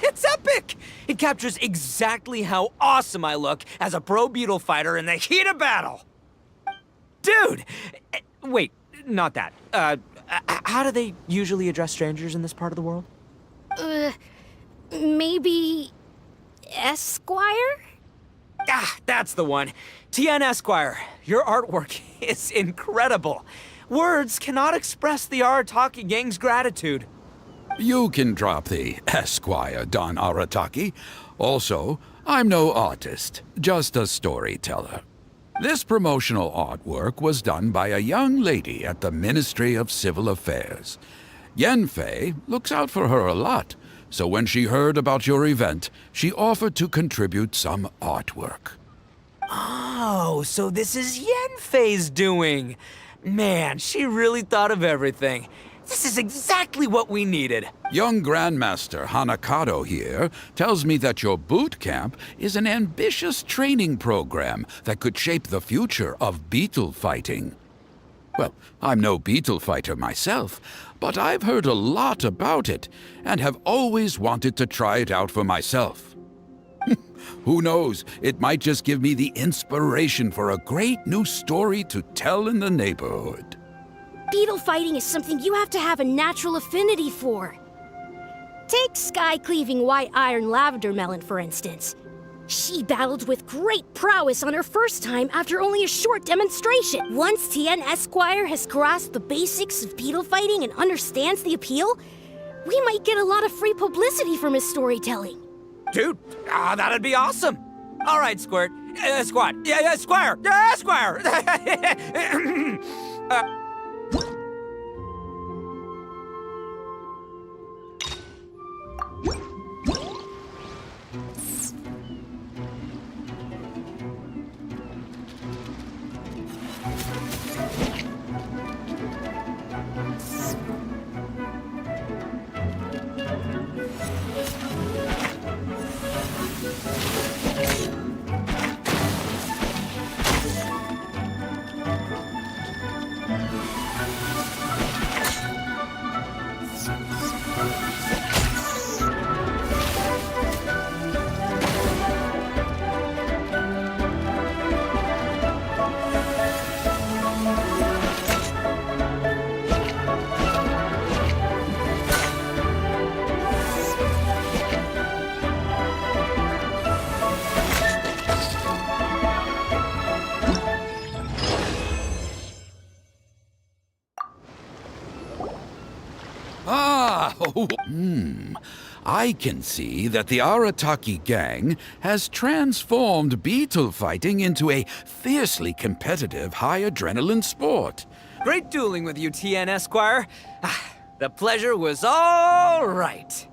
It's epic! It captures exactly how awesome I look as a pro beetle fighter in the heat of battle! Dude! Wait, not that. How do they usually address strangers in this part of the world? Maybe... Esquire? Ah, that's the one. Tien Esquire, your artwork is incredible. Words cannot express the Arataki gang's gratitude. You can drop the Esquire, Don Arataki. Also, I'm no artist, just a storyteller. This promotional artwork was done by a young lady at the Ministry of Civil Affairs. Yenfei looks out for her a lot, so when she heard about your event, she offered to contribute some artwork. Oh, so this is Yenfei's doing. Man, she really thought of everything. This is exactly what we needed. Young Grandmaster Hanakado here tells me that your boot camp is an ambitious training program that could shape the future of beetle fighting. Well, I'm no beetle fighter myself, but I've heard a lot about it and have always wanted to try it out for myself. Who knows, it might just give me the inspiration for a great new story to tell in the neighborhood. Beetle fighting is something you have to have a natural affinity for. Take sky-cleaving white iron lavender melon, for instance. She battled with great prowess on her first time after only a short demonstration. Once Tien Esquire has grasped the basics of beetle fighting and understands the appeal, we might get a lot of free publicity from his storytelling. Dude, that'd be awesome. All right, Squirt. Squad. Yeah, Squire. Yeah, Squire. I can see that the Arataki gang has transformed beetle fighting into a fiercely competitive high-adrenaline sport. Great dueling with you, Tien Esquire. The pleasure was all right.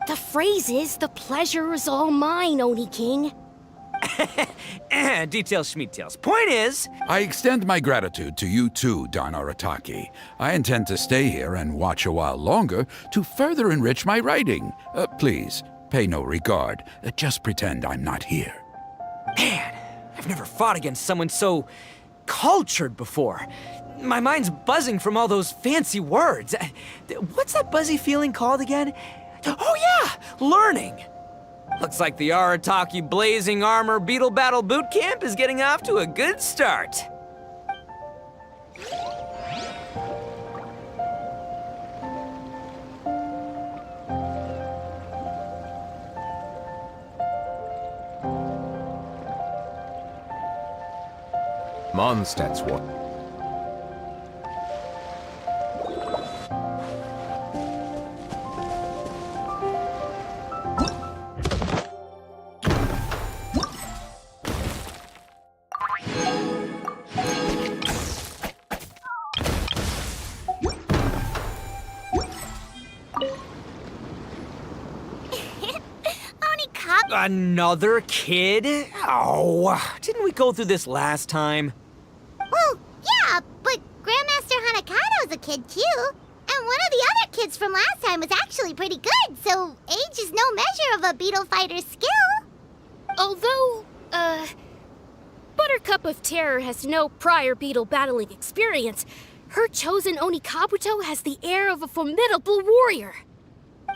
The phrase is, the pleasure is all mine, Oni King. Details, schmeetails. Point is... I extend my gratitude to you too, Don Arataki. I intend to stay here and watch a while longer to further enrich my writing. Please, pay no regard. Just pretend I'm not here. Man, I've never fought against someone so cultured before. My mind's buzzing from all those fancy words. What's that buzzy feeling called again? Oh yeah, learning. Looks like the Arataki Blazing Armor Beetle Battle Boot Camp is getting off to a good start. Mondstadt's water. Another kid? Oh, didn't we go through this last time? Well, yeah, but Grandmaster Hanakado's a kid too. And one of the other kids from last time was actually pretty good, so age is no measure of a beetle fighter's skill. Although, Buttercup of Terror has no prior beetle battling experience, her chosen Oni Kabuto has the air of a formidable warrior.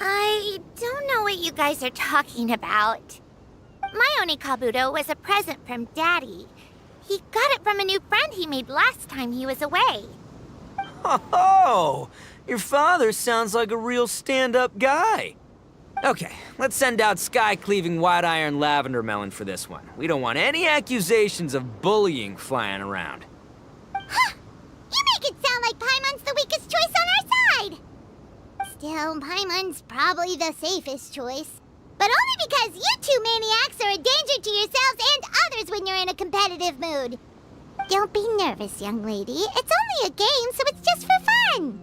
I don't know what you guys are talking about. My Oni Kabuto was a present from Daddy. He got it from a new friend he made last time he was away. Oh, your father sounds like a real stand-up guy. Okay, let's send out sky-cleaving white iron lavender melon for this one. We don't want any accusations of bullying flying around. Huh! You make it sound like Paimon's the weakest choice on our side! Still, Paimon's probably the safest choice. But only because you two maniacs are a danger to yourselves and others when you're in a competitive mood. Don't be nervous, young lady. It's only a game, so it's just for fun.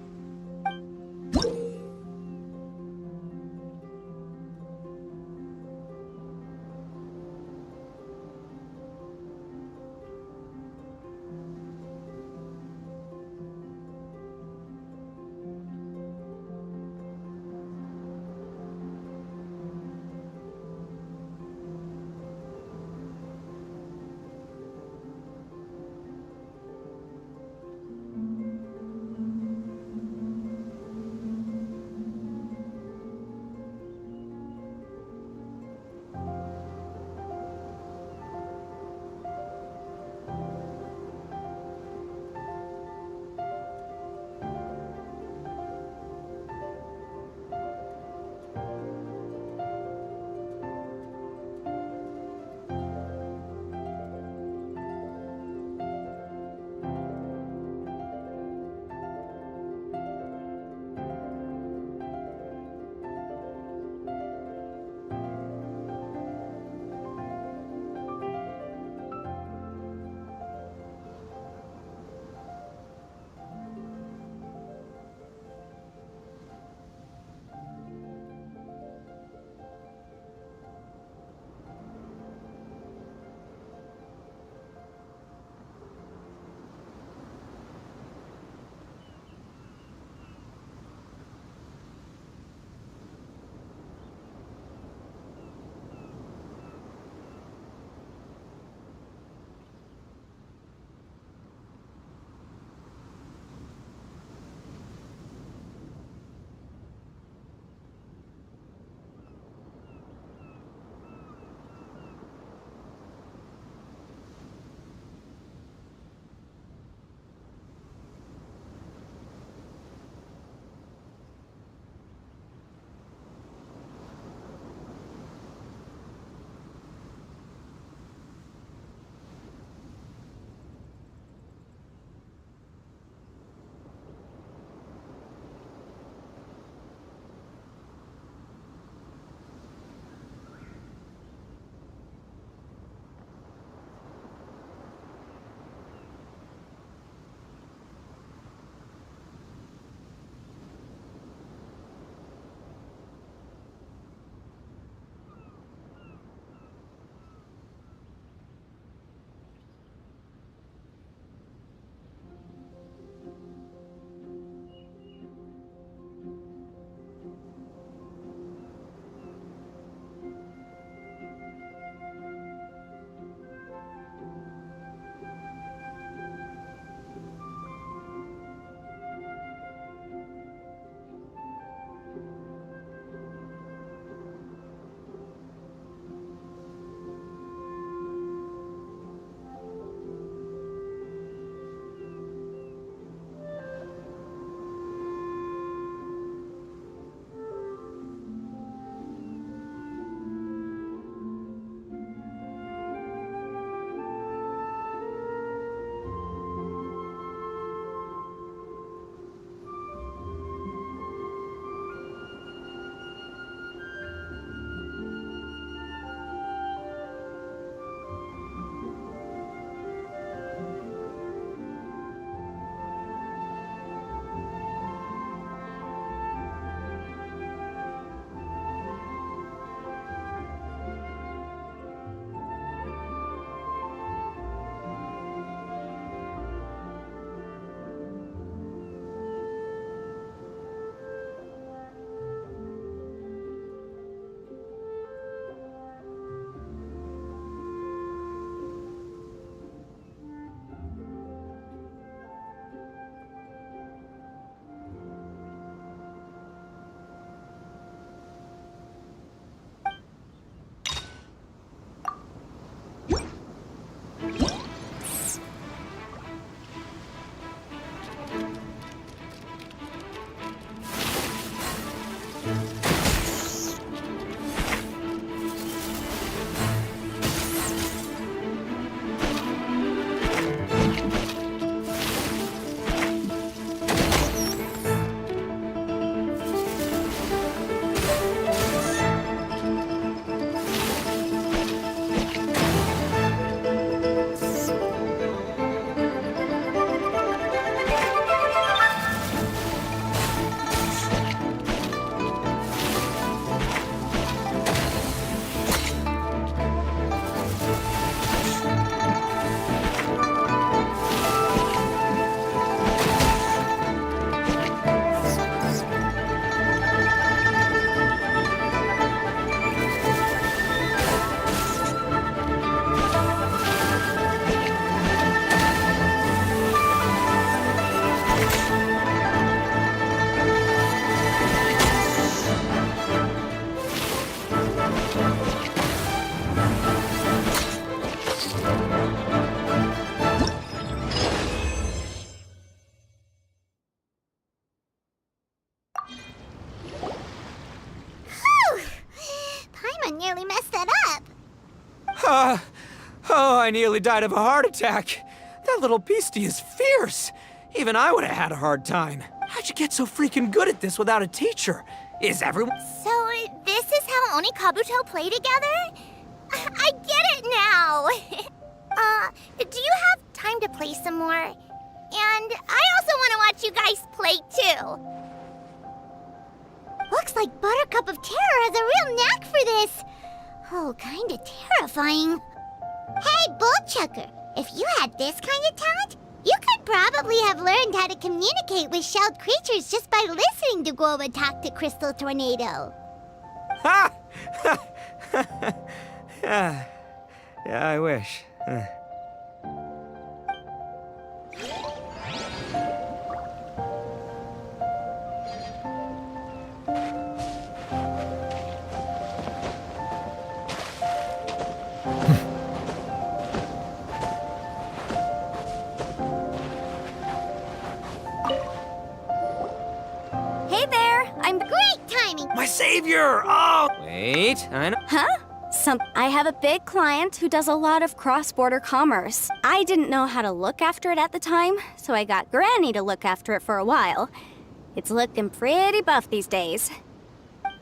nearly messed that up. Oh, I nearly died of a heart attack. That little beastie is fierce. Even I would have had a hard time. How'd you get so freaking good at this without a teacher? Is everyone... So, this is how Oni Kabuto play together? I get it now! Do you have time to play some more? And I also want to watch you guys play, too. Looks like Buttercup of Terror has a real knack for this. Oh, kinda terrifying. Hey, Bullchucker, if you had this kind of talent, you could probably have learned how to communicate with shelled creatures just by listening to Guoba talk to Crystal Tornado. Ha! Yeah, I wish. Hey there, I'm Great timing! My savior! Oh! Wait, I know. Huh? I have a big client who does a lot of cross-border commerce. I didn't know how to look after it at the time, so I got Granny to look after it for a while. It's looking pretty buff these days.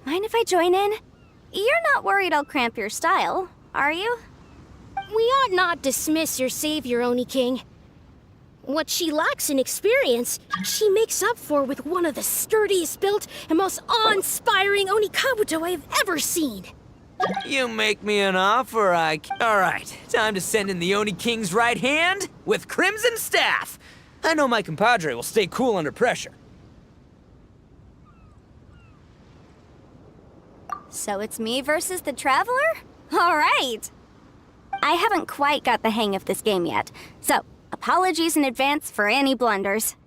Mind if I join in? You're not worried I'll cramp your style, are you? We ought not dismiss your savior, Oni King. What she lacks in experience, she makes up for with one of the sturdiest built and most awe-inspiring Oni Kabuto I have ever seen. You make me an offer, Alright, time to send in the Oni King's right hand with Crimson Staff. I know my compadre will stay cool under pressure. So it's me versus the Traveler? All right! I haven't quite got the hang of this game yet, so apologies in advance for any blunders.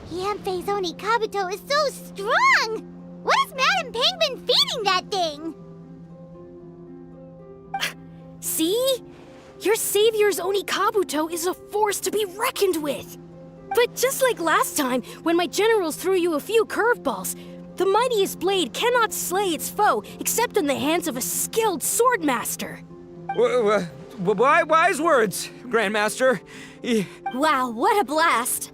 Yanfei's Oni Kabuto is so strong! What is Madame Penguin feeding that thing? See? Your savior's Oni Kabuto is a force to be reckoned with. But just like last time, when my generals threw you a few curveballs, the mightiest blade cannot slay its foe except in the hands of a skilled swordmaster. Wise words, Grandmaster. Wow, what a blast!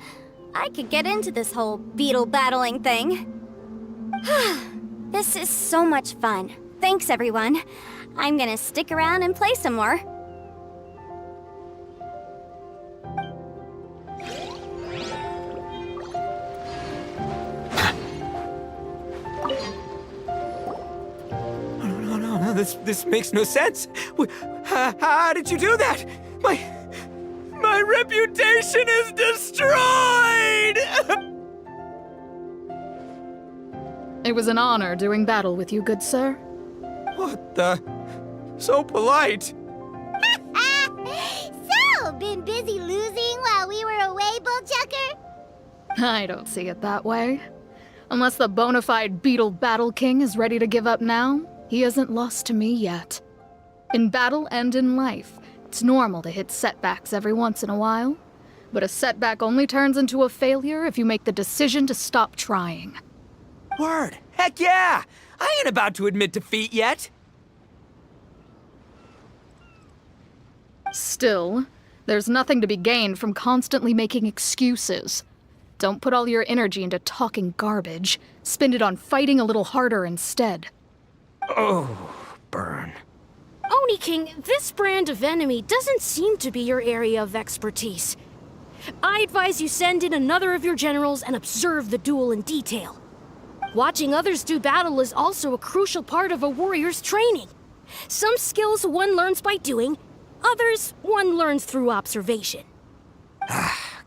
I could get into this whole beetle battling thing. This is so much fun. Thanks, everyone. I'm gonna stick around and play some more. No, this makes no sense. How did you do that? My reputation is destroyed! It was an honor doing battle with you, good sir. What the? So polite. So, been busy losing Chucker? I don't see it that way. Unless the bona fide Beetle Battle King is ready to give up now, he hasn't lost to me yet. In battle and in life, it's normal to hit setbacks every once in a while. But a setback only turns into a failure if you make the decision to stop trying. Word. Heck yeah! I ain't about to admit defeat yet. Still, there's nothing to be gained from constantly making excuses. Don't put all your energy into talking garbage. Spend it on fighting a little harder instead. Oh, burn. Oni King, this brand of enemy doesn't seem to be your area of expertise. I advise you send in another of your generals and observe the duel in detail. Watching others do battle is also a crucial part of a warrior's training. Some skills one learns by doing, others one learns through observation.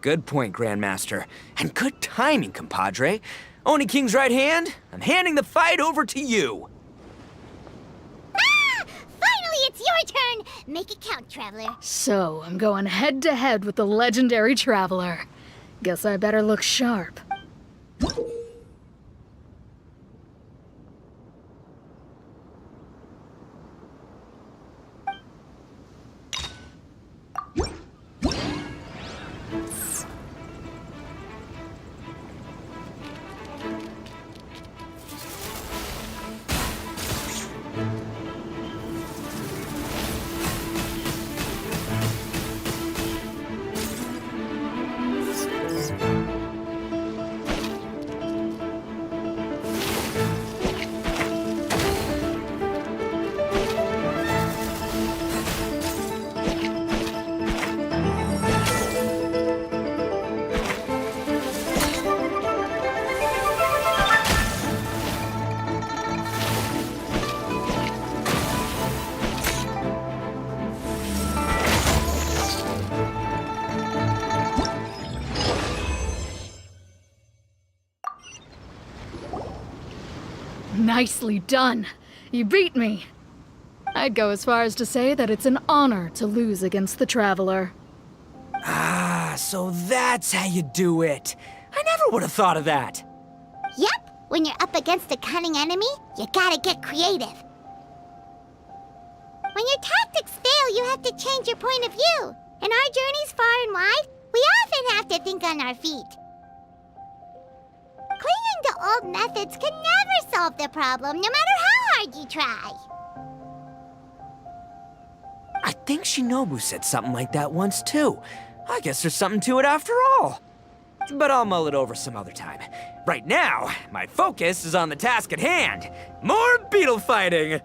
Good point, Grandmaster. And good timing, compadre. Oni King's right hand, I'm handing the fight over to you. Ah! Finally, it's your turn! Make it count, Traveler. So, I'm going head to head with the legendary Traveler. Guess I better look sharp. Nicely done. You beat me. I'd go as far as to say that it's an honor to lose against the Traveler. Ah, so that's how you do it. I never would have thought of that. Yep, when you're up against a cunning enemy, you gotta get creative. When your tactics fail, you have to change your point of view. In our journeys far and wide, we often have to think on our feet. Clinging to old methods can never solve the problem, no matter how hard you try. I think Shinobu said something like that once, too. I guess there's something to it after all. But I'll mull it over some other time. Right now, my focus is on the task at hand. More beetle fighting!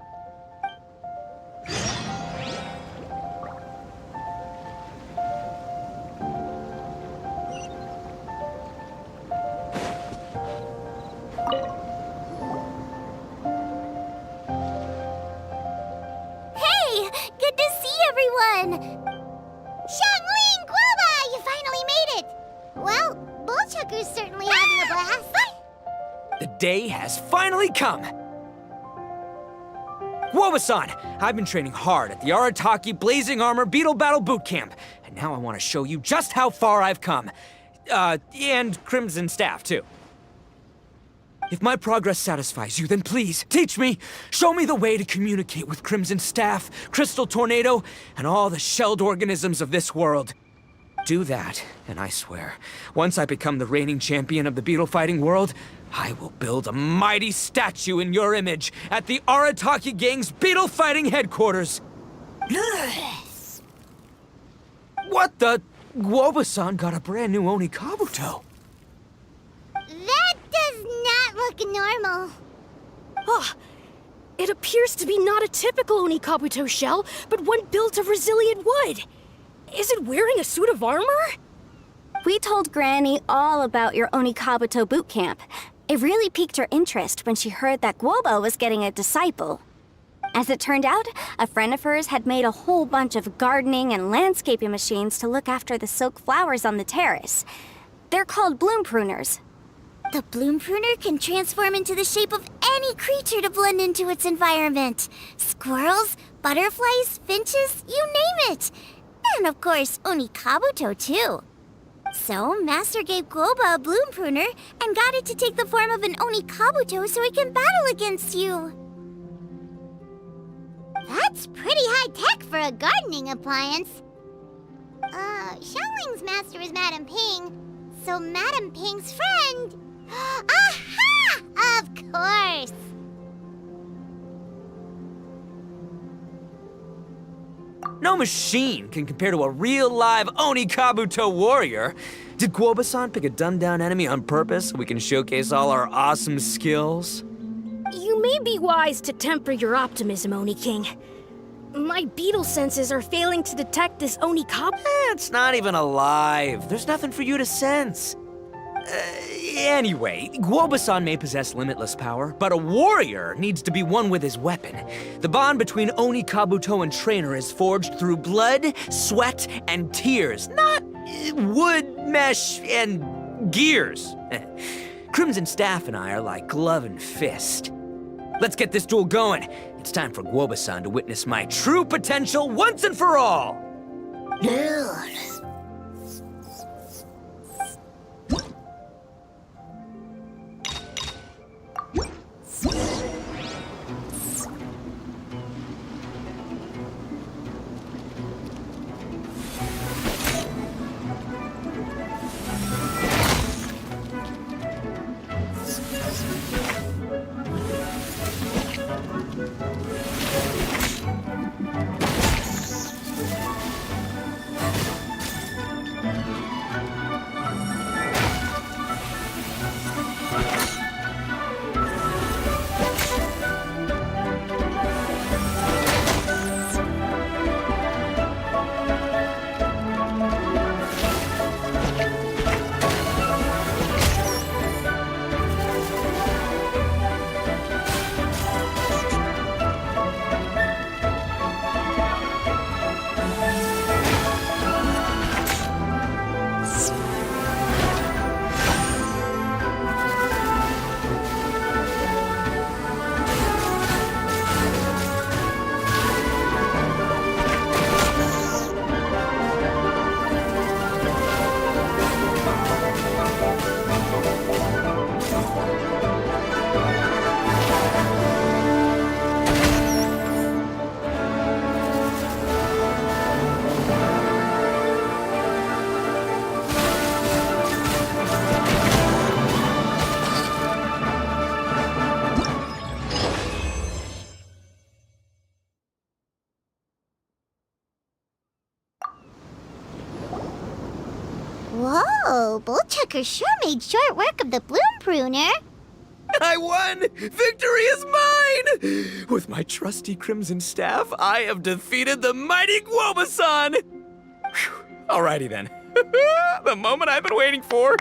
Hey, good to see everyone! Xiangling Guoba, you finally made it! Well, Bullchucker's certainly having a blast. The day has finally come! Woba-san, I've been training hard at the Arataki Blazing Armor Beetle Battle Boot Camp, and now I want to show you just how far I've come. And Crimson Staff, too. If my progress satisfies you, then please, teach me! Show me the way to communicate with Crimson Staff, Crystal Tornado, and all the shelled organisms of this world. Do that, and I swear, once I become the reigning champion of the beetle fighting world, I will build a mighty statue in your image at the Arataki Gang's beetle fighting headquarters. What the? Woba-san got a brand new Oni Kabuto. That does not look normal. Oh, it appears to be not a typical Oni Kabuto shell, but one built of resilient wood. Is it wearing a suit of armor? We told Granny all about your Onikabuto boot camp. It really piqued her interest when she heard that Guoba was getting a disciple. As it turned out, a friend of hers had made a whole bunch of gardening and landscaping machines to look after the silk flowers on the terrace. They're called bloom pruners. The bloom pruner can transform into the shape of any creature to blend into its environment. Squirrels, butterflies, finches, you name it. And of course, Onikabuto too. So, Master gave Guoba a bloom pruner and got it to take the form of an Oni Kabuto so it can battle against you. That's pretty high-tech for a gardening appliance. Xiaoling's master is Madame Ping, so Madame Ping's friend... Aha! Of course! No machine can compare to a real live Oni Kabuto warrior. Did Guoba-san pick a dumbed-down enemy on purpose so we can showcase all our awesome skills? You may be wise to temper your optimism, Oni King. My beetle senses are failing to detect this Oni Kabuto. It's not even alive. There's nothing for you to sense. Anyway, Guoba-san may possess limitless power, but a warrior needs to be one with his weapon. The bond between Oni Kabuto and trainer is forged through blood, sweat, and tears, not wood, mesh, and gears. Crimson Staff and I are like glove and fist. Let's get this duel going. It's time for Guoba-san to witness my true potential once and for all. Whoa, Bullchucker sure made short work of the bloom pruner. I won! Victory is mine! With my trusty Crimson Staff, I have defeated the mighty Guoba-san! Alrighty then. The moment I've been waiting for.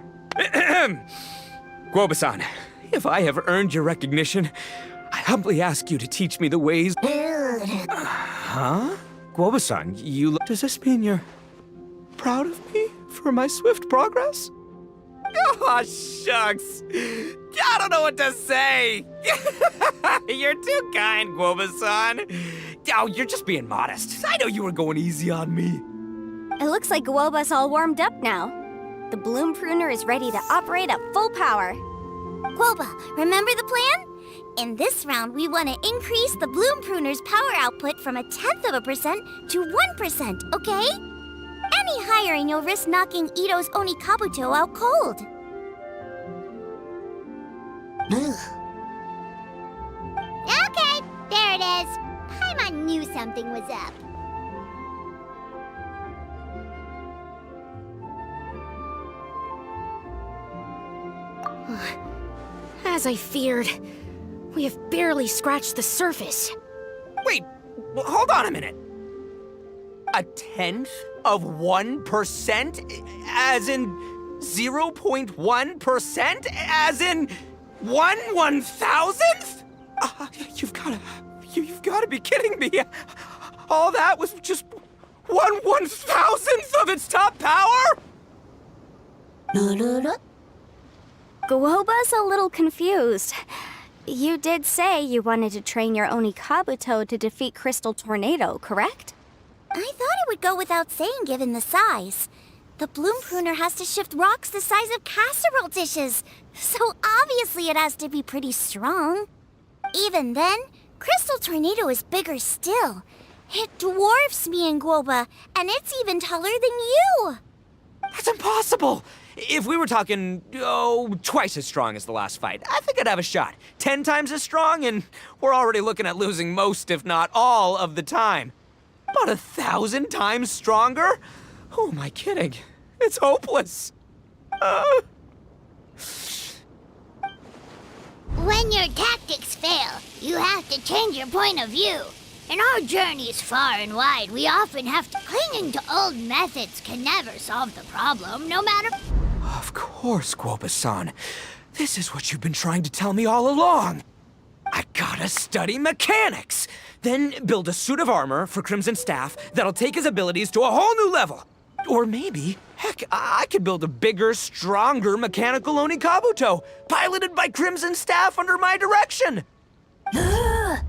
Guoba-san, if I have earned your recognition, I humbly ask you to teach me the ways... Huh? Guoba-san, you look... Does this mean you're proud of me for my swift progress? Oh, shucks. I don't know what to say. You're too kind, Guoba-san. Oh, you're just being modest. I know you were going easy on me. It looks like Guoba's all warmed up now. The bloom pruner is ready to operate at full power. Guoba, remember the plan? In this round, we want to increase the bloom pruner's power output from 0.1% to 1%, okay? Any higher and you'll risk knocking Ito's Oni Kabuto out cold. Okay, there it is. Paimon knew something was up. As I feared, we have barely scratched the surface. Wait, hold on a minute. 1/10 of 1%? As in 0.1%? As in 1/1000th? You've gotta be kidding me. All that was just 1/1000th of its top power? Guoba's a little confused. You did say you wanted to train your Oni Kabuto to defeat Crystal Tornado, correct? I thought it would go without saying given the size. The bloom pruner has to shift rocks the size of casserole dishes, so obviously it has to be pretty strong. Even then, Crystal Tornado is bigger still. It dwarfs me and Guoba, and it's even taller than you! That's impossible! If we were talking, twice as strong as the last fight, I think I'd have a shot. 10 times as strong, and we're already looking at losing most, if not all, of the time. About 1,000 times stronger? Who am I kidding? It's hopeless. When your tactics fail, you have to change your point of view. In our journeys far and wide, we often have to clinging to old methods can never solve the problem, no matter... Of course, Guoba-san. This is what you've been trying to tell me all along. I gotta study mechanics, then build a suit of armor for Crimson Staff that'll take his abilities to a whole new level. Or maybe, heck, I could build a bigger, stronger mechanical Onikabuto, piloted by Crimson Staff under my direction. An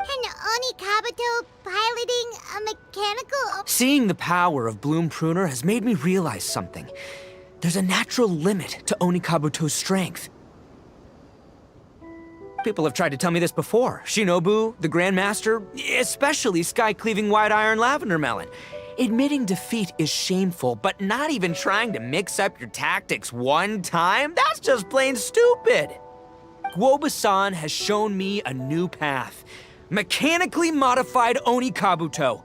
Onikabuto piloting a mechanical... Seeing the power of Bloom Pruner has made me realize something. There's a natural limit to Onikabuto's strength. People have tried to tell me this before. Shinobu, the Grandmaster, especially Sky-Cleaving White Iron Lavender Melon. Admitting defeat is shameful, but not even trying to mix up your tactics one time? That's just plain stupid! Guoba-san has shown me a new path. Mechanically modified Onikabuto.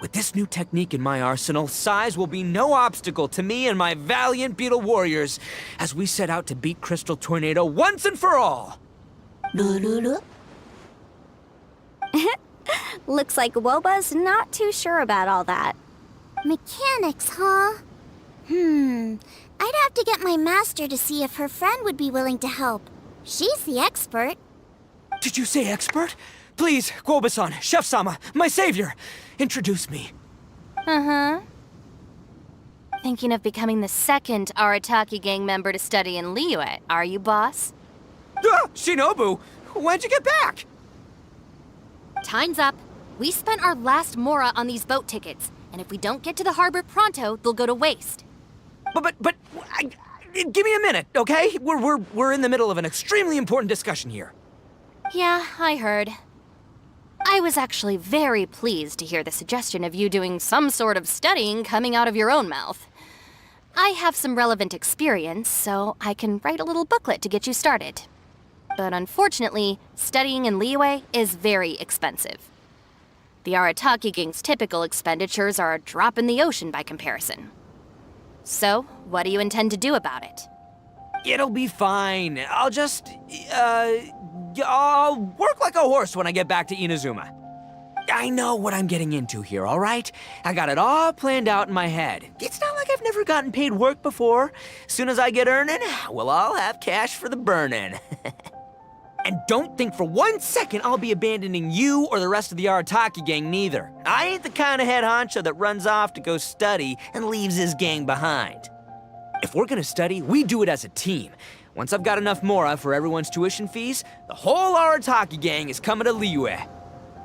With this new technique in my arsenal, size will be no obstacle to me and my valiant beetle warriors as we set out to beat Crystal Tornado once and for all. Looks like Woba's not too sure about all that. Mechanics, huh? I'd have to get my master to see if her friend would be willing to help. She's the expert. Did you say expert? Please, Guoba-san, Chef-sama, my savior, introduce me. Uh-huh. Thinking of becoming the second Arataki gang member to study in Liyue, are you, boss? Shinobu, when'd you get back? Time's up. We spent our last mora on these boat tickets, and if we don't get to the harbor pronto, they'll go to waste. Give me a minute, okay? We're in the middle of an extremely important discussion here. Yeah, I heard. I was actually very pleased to hear the suggestion of you doing some sort of studying coming out of your own mouth. I have some relevant experience, so I can write a little booklet to get you started. But unfortunately, studying in Liyue is very expensive. The Arataki gang's typical expenditures are a drop in the ocean by comparison. So, what do you intend to do about it? It'll be fine. I'll just, I'll work like a horse when I get back to Inazuma. I know what I'm getting into here, all right? I got it all planned out in my head. It's not like I've never gotten paid work before. Soon as I get earning, we'll all have cash for the burning. And don't think for 1 second I'll be abandoning you or the rest of the Arataki gang neither. I ain't the kind of head honcho that runs off to go study and leaves his gang behind. If we're gonna study, we do it as a team. Once I've got enough mora for everyone's tuition fees, the whole Arataki gang is coming to Liyue.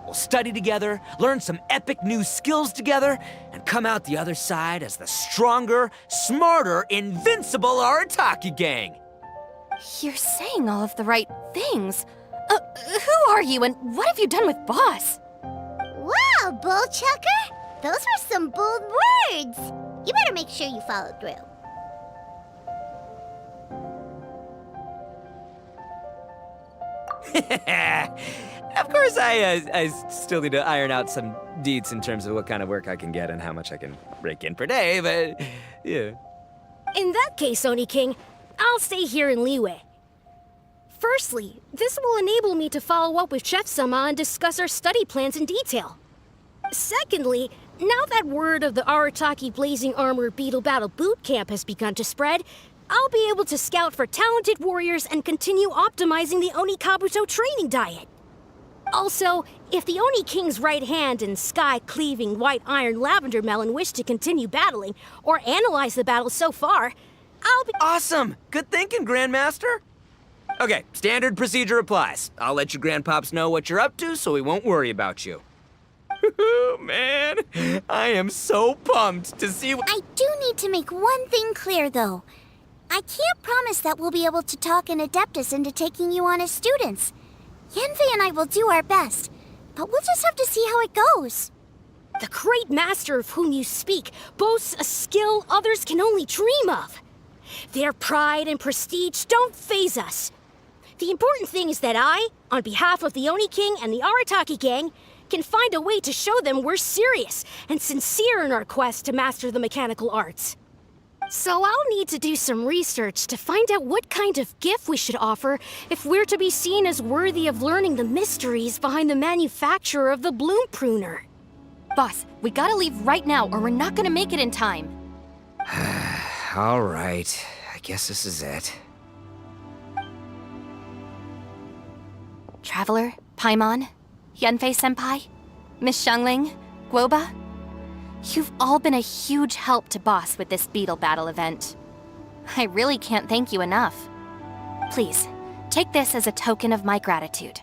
We'll study together, learn some epic new skills together, and come out the other side as the stronger, smarter, invincible Arataki gang. You're saying all of the right things. Who are you and what have you done with Boss? Wow, Bullchucker! Those were some bold words! You better make sure you follow through. Of course, I still need to iron out some deets in terms of what kind of work I can get and how much I can rake in per day, but yeah. In that case, Oni King, I'll stay here in Liyue. Firstly, this will enable me to follow up with Chef-sama and discuss our study plans in detail. Secondly, now that word of the Arataki Blazing Armor Beetle Battle Boot Camp has begun to spread, I'll be able to scout for talented warriors and continue optimizing the Onikabuto training diet. Also, if the Oni King's right hand and Sky-Cleaving White Iron Lavender Melon wish to continue battling or analyze the battle so far, I'll be— Awesome! Good thinking, Grandmaster! Okay, standard procedure applies. I'll let you grandpops know what you're up to so we won't worry about you. man, I am so pumped to see what... I do need to make one thing clear, though. I can't promise that we'll be able to talk an Adeptus into taking you on as students. Yenfei and I will do our best, but we'll just have to see how it goes. The great master of whom you speak boasts a skill others can only dream of. Their pride and prestige don't faze us. The important thing is that I, on behalf of the Oni King and the Arataki gang, can find a way to show them we're serious and sincere in our quest to master the mechanical arts. So I'll need to do some research to find out what kind of gift we should offer if we're to be seen as worthy of learning the mysteries behind the manufacture of the bloom pruner. Boss, we gotta leave right now or we're not gonna make it in time. All right, I guess this is it. Traveler, Paimon, Yanfei-senpai, Miss Xiangling, Guoba, you've all been a huge help to Boss with this beetle battle event. I really can't thank you enough. Please, take this as a token of my gratitude.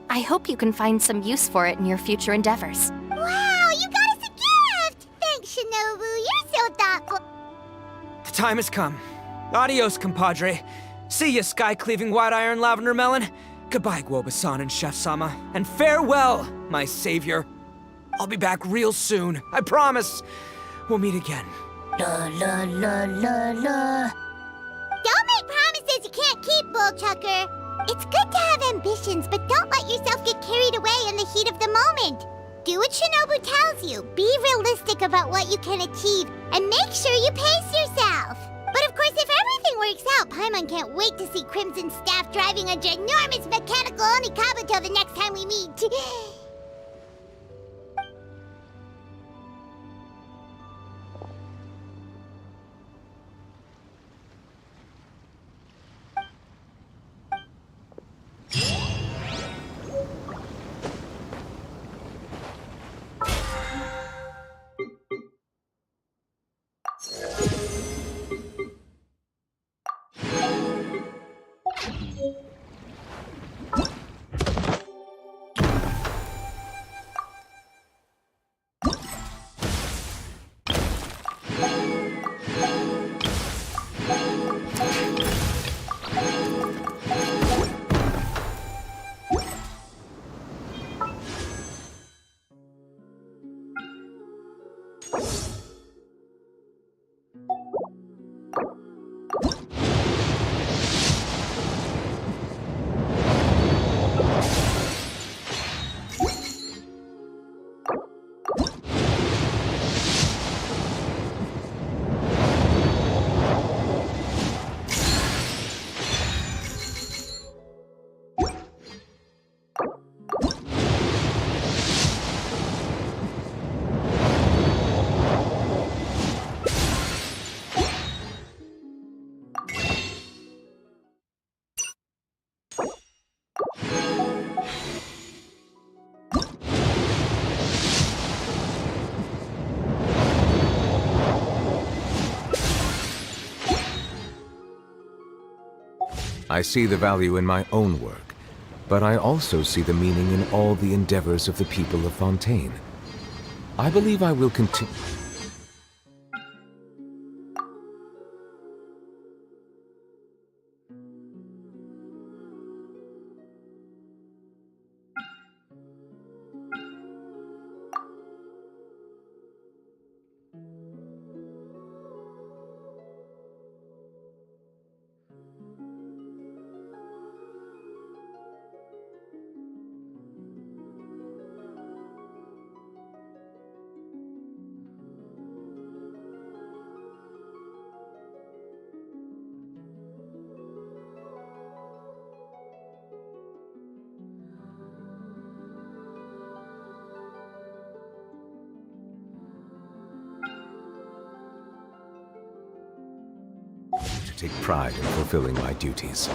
I hope you can find some use for it in your future endeavors. Wow, you got us a gift! Thanks, Shinobu. You're so thoughtful. The time has come. Adios, compadre. See ya, sky-cleaving white-iron lavender melon. Goodbye, Guoba-san and Chef-sama. And farewell, my savior. I'll be back real soon, I promise. We'll meet again. La la la la la. Don't make promises you can't keep, Bullchucker. It's good to have ambitions, but don't let yourself get carried away in the heat of the moment. Do what Shinobu tells you. Be realistic about what you can achieve, and make sure you pace yourself. But of course, if everything works out, Paimon can't wait to see Crimson Staff driving a ginormous mechanical Onikabuto the next time we meet. I see the value in my own work, but I also see the meaning in all the endeavors of the people of Fontaine. I believe I will continue. Take pride in fulfilling my duties.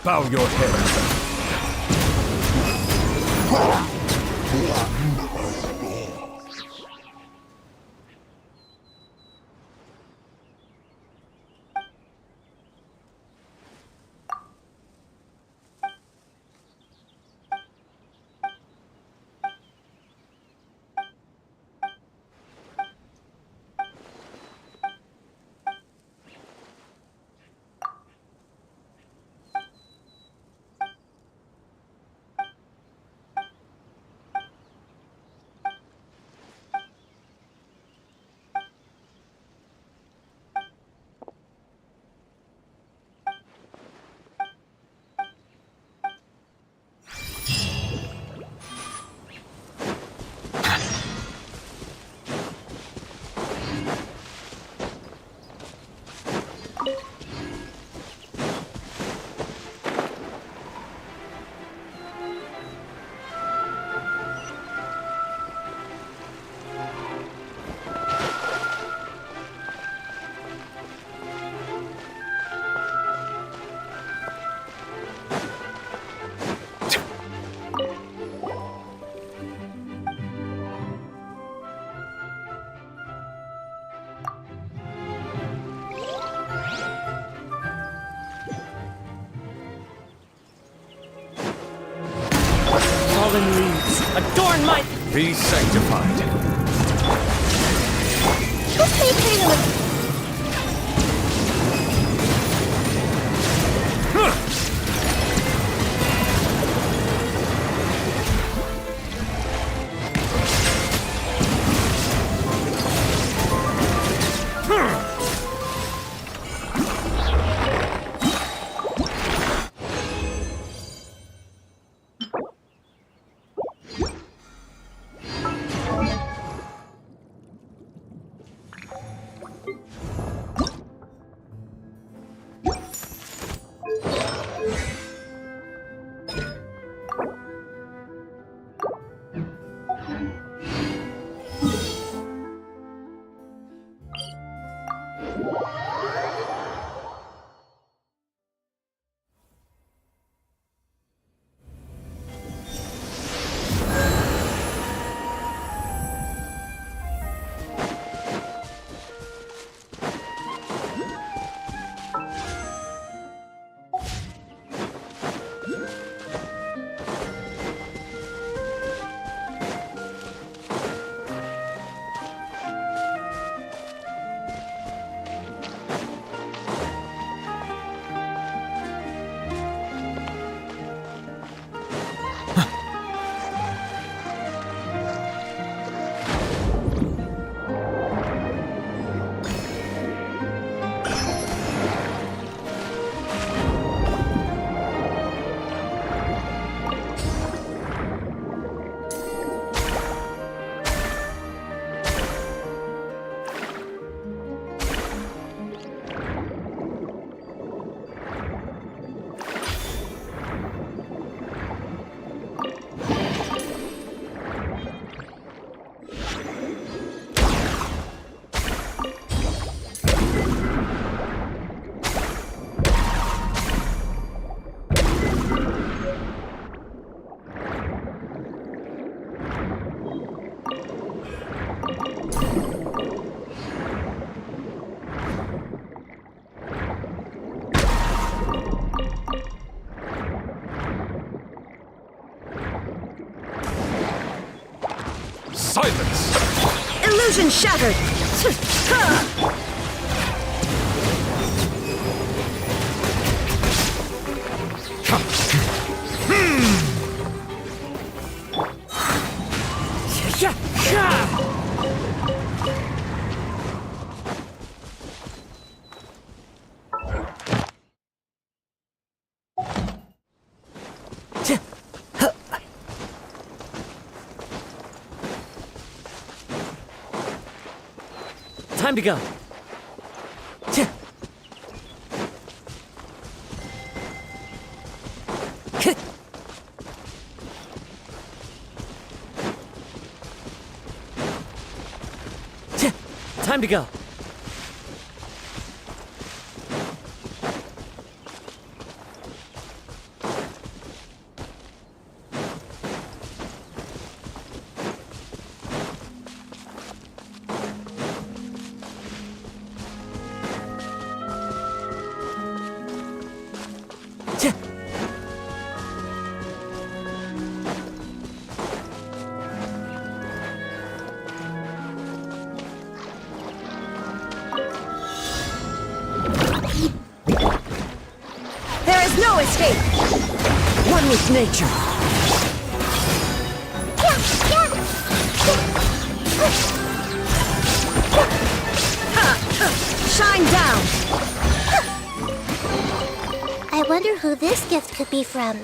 Bow your head. Fallen leaves, adorn my... Be sanctified. This may kind of Illusion shattered! Time to go. Time to go. There is no escape! One with nature. Shine down! I wonder who this gift could be from.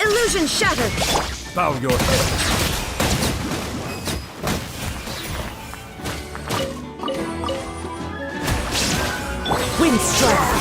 Illusion shattered! Bow your head. Wind strike!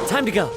Time to go.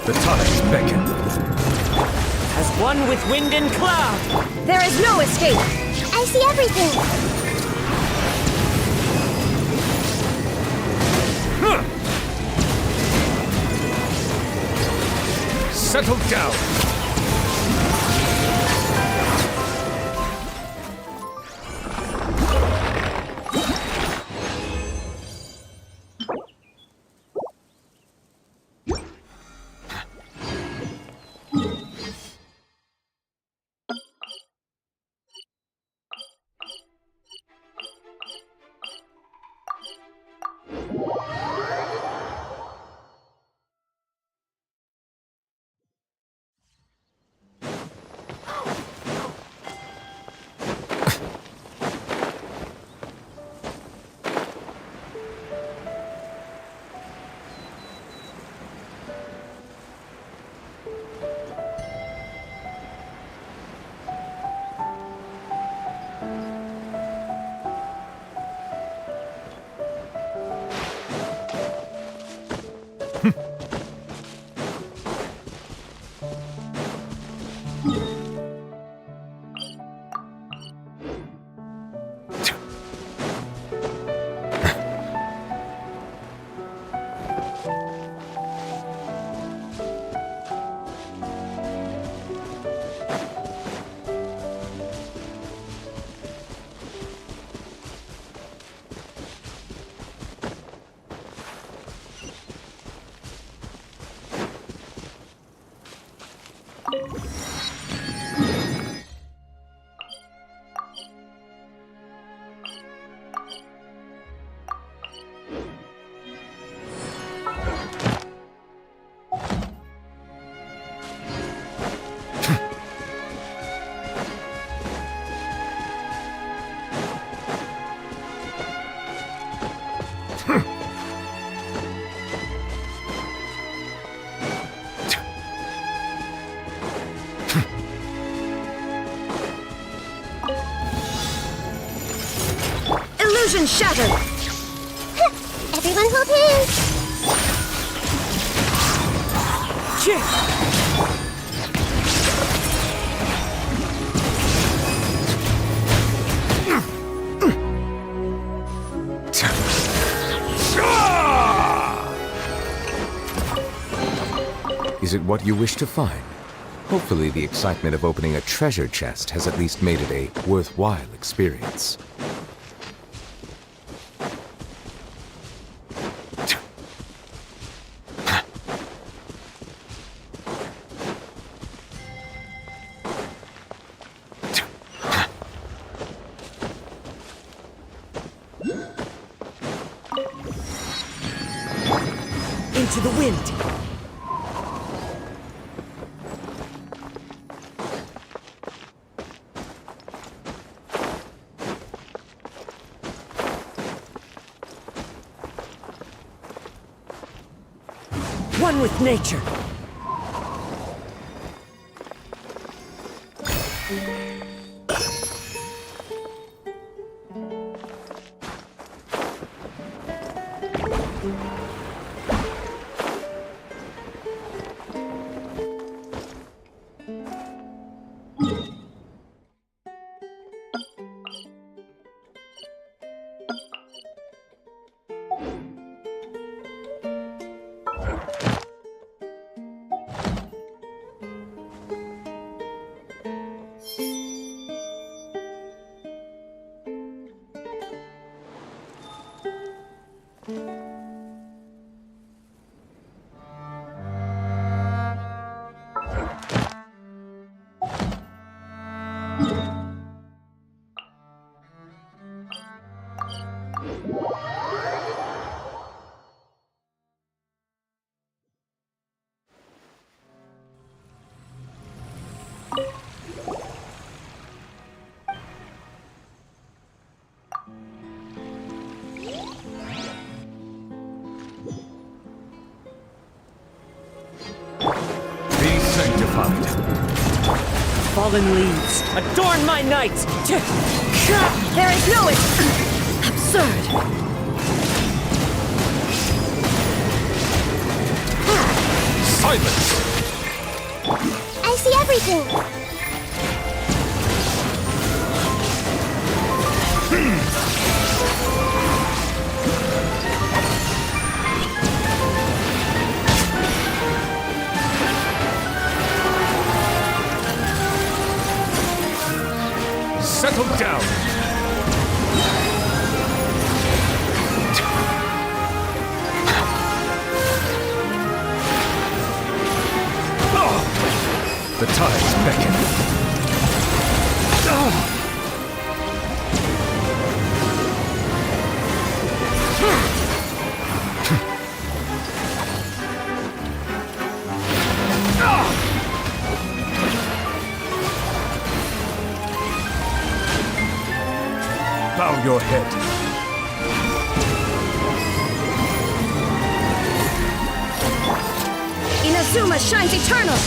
The tides beckon. As one with wind and cloud. There is no escape! I see everything! Settle down. Illusion shattered! Everyone hold hands! Is it what you wish to find? Hopefully the excitement of opening a treasure chest has at least made it a worthwhile experience. Into the wind! One with nature! Be sanctified. Fallen leaves, adorn my night! There is no absurd! Silence! I see everything! Settle down! The tides beckon. Bow your head. Inazuma shines eternal!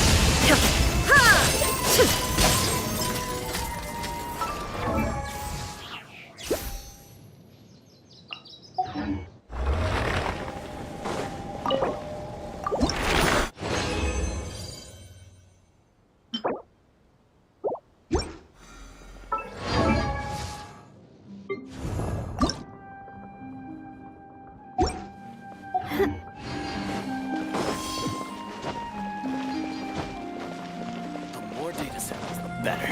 The more data samples, the better.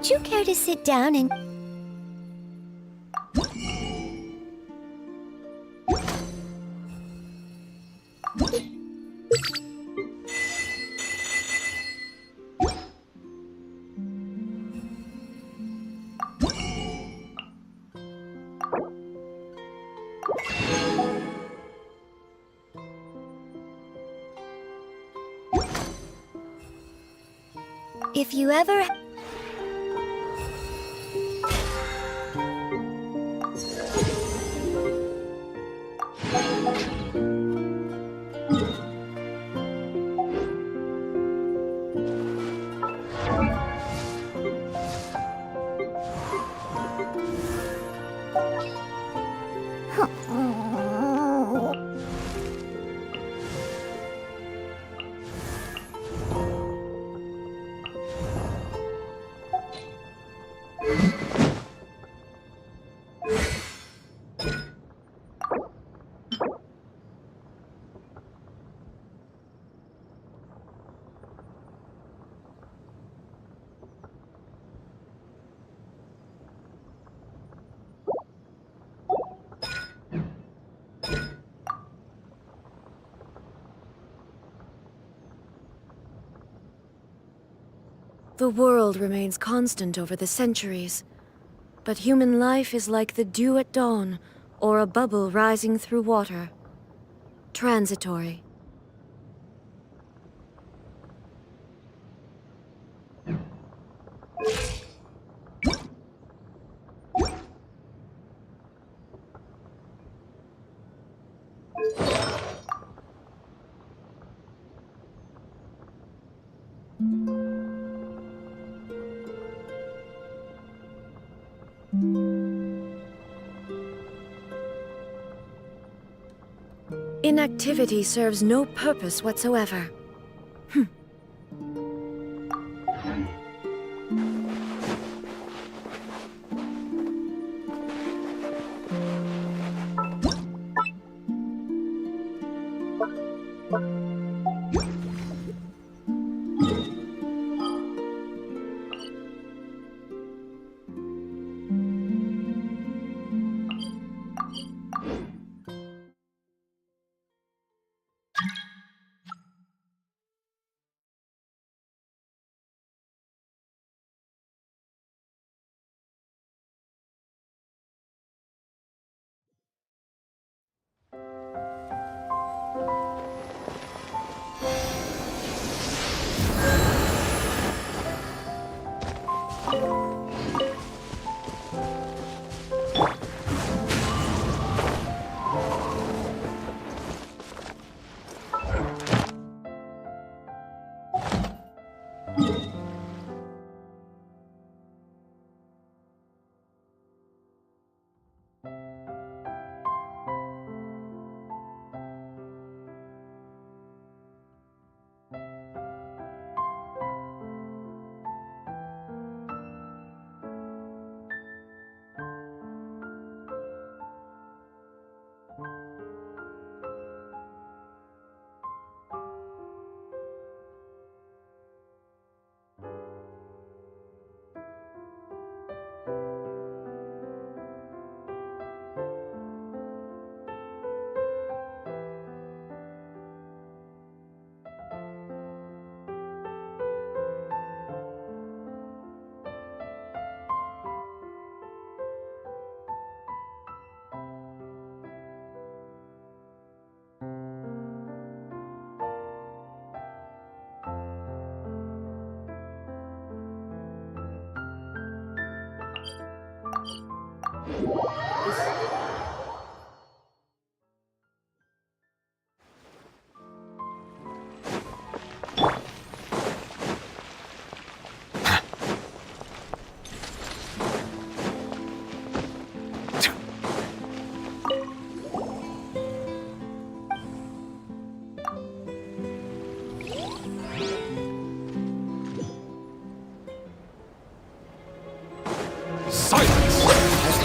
would you care to sit down and... If you ever... The world remains constant over the centuries, but human life is like the dew at dawn, or a bubble rising through water. Transitory. Inactivity serves no purpose whatsoever.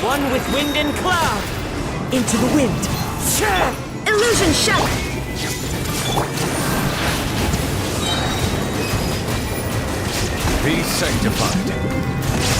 One with wind and cloud! Into the wind. Illusion shell! Be sanctified.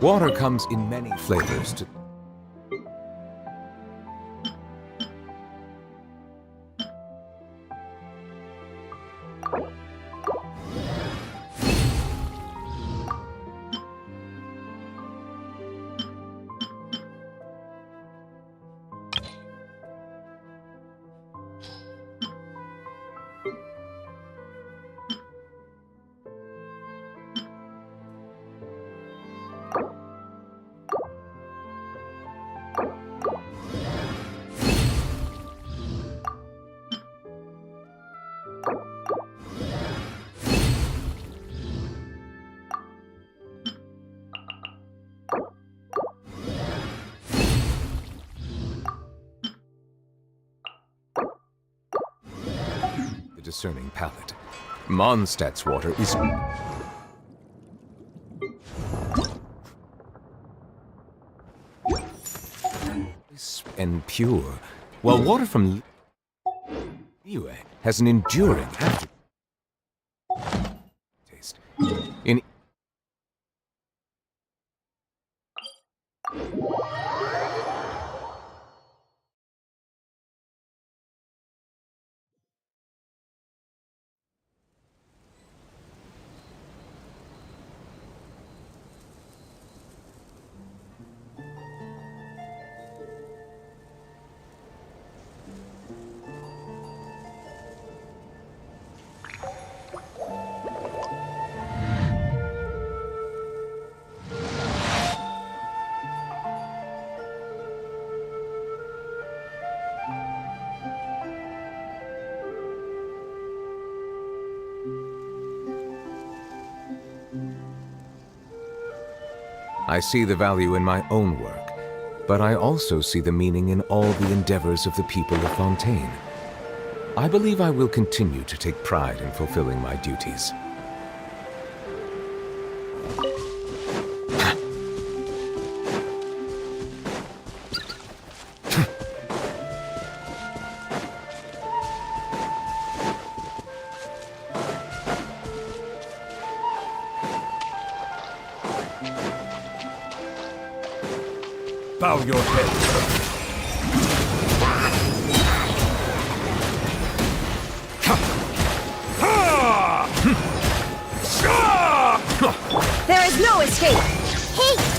Water comes in many flavors to... the discerning palate. Mondstadt's water is... crisp and pure, while water from Liyue has an enduring aftertaste. In I see the value in my own work, but I also see the meaning in all the endeavors of the people of Fontaine. I believe I will continue to take pride in fulfilling my duties. Bow your head. There is no escape! Hey!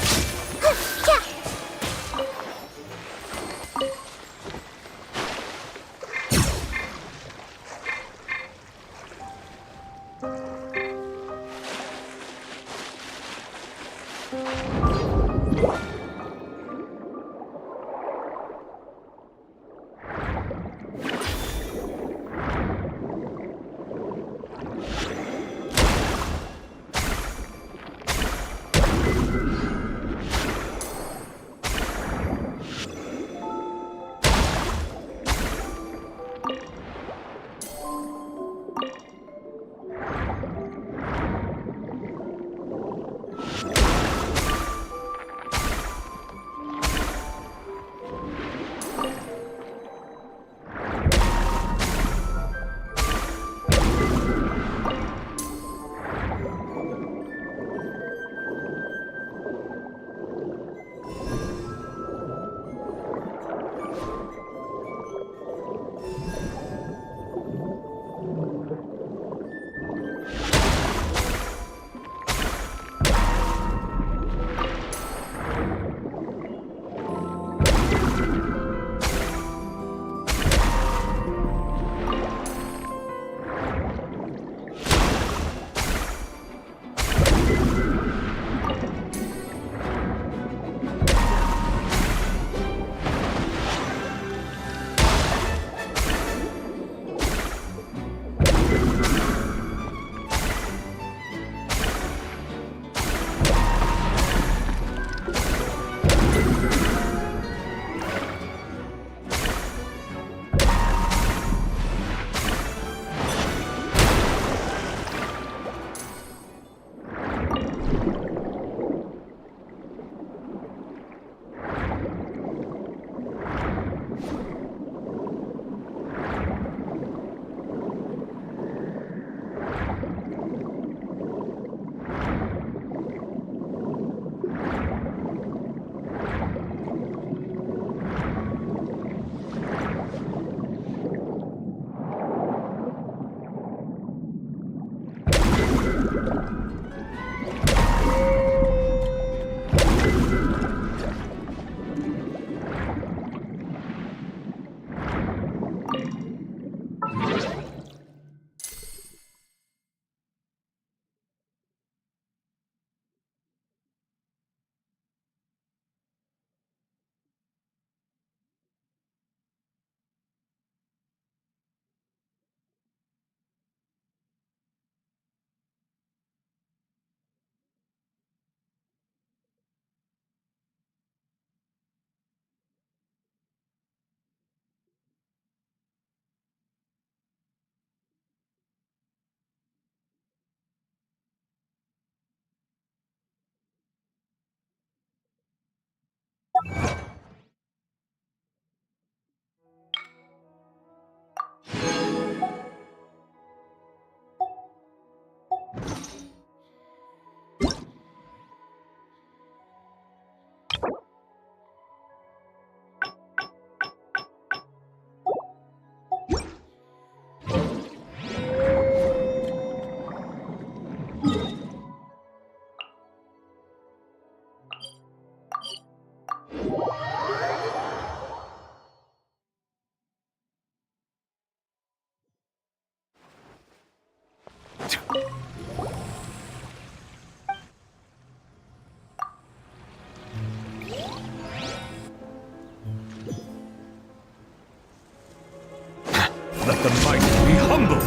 the mighty be humbled.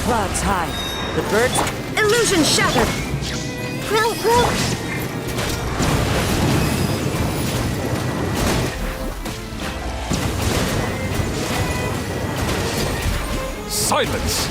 Clouds high. The birds. Illusion shattered. Bro. Silence!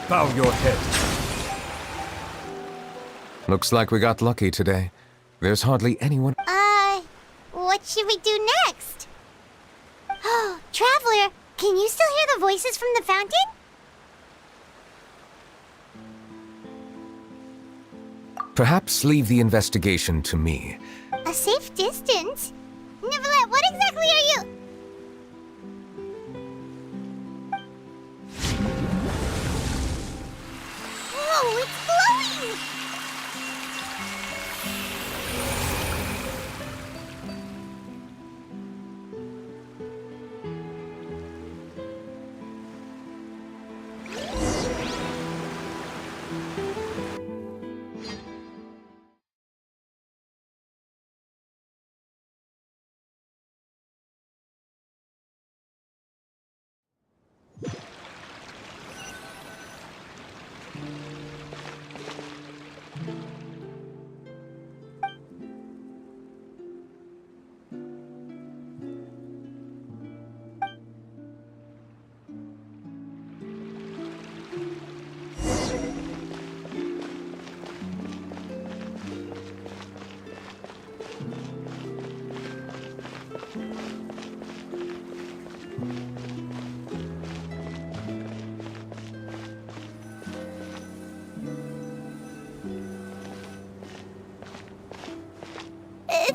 Bow your head. Looks like we got lucky today. There's hardly anyone. What should we do next? Oh, Traveler, can you still hear the voices from the fountain? Perhaps leave the investigation to me. A safe distance? Nicolette, what exactly are you? Whoa, it's glowing!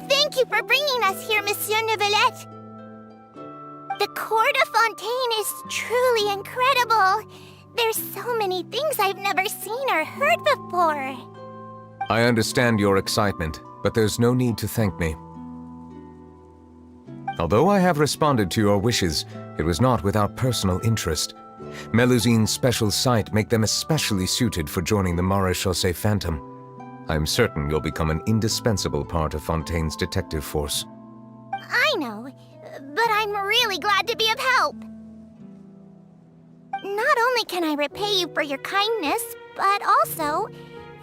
Thank you for bringing us here, Monsieur Neuvillette. The Cour de Fontaine is truly incredible. There's so many things I've never seen or heard before. I understand your excitement, but there's no need to thank me. Although I have responded to your wishes, it was not without personal interest. Melusine's special sight make them especially suited for joining the Maréchaussée Phantom. I'm certain you'll become an indispensable part of Fontaine's detective force. I know, but I'm really glad to be of help. Not only can I repay you for your kindness, but also,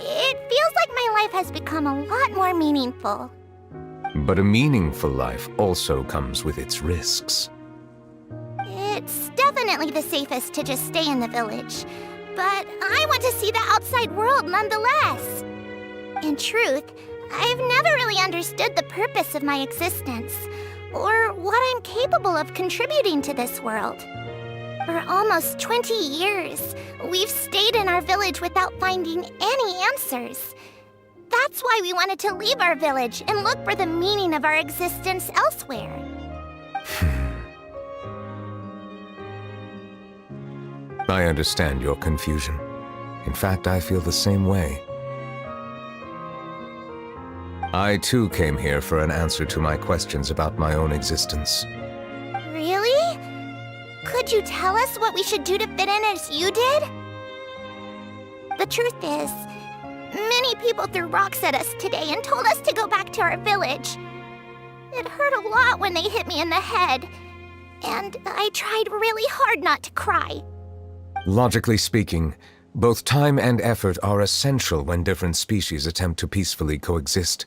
it feels like my life has become a lot more meaningful. But a meaningful life also comes with its risks. It's definitely the safest to just stay in the village, but I want to see the outside world nonetheless. In truth, I've never really understood the purpose of my existence, or what I'm capable of contributing to this world. For almost 20 years, we've stayed in our village without finding any answers. That's why we wanted to leave our village and look for the meaning of our existence elsewhere. I understand your confusion. In fact, I feel the same way. I too came here for an answer to my questions about my own existence. Really? Could you tell us what we should do to fit in as you did? The truth is, many people threw rocks at us today and told us to go back to our village. It hurt a lot when they hit me in the head, and I tried really hard not to cry. Logically speaking, both time and effort are essential when different species attempt to peacefully coexist.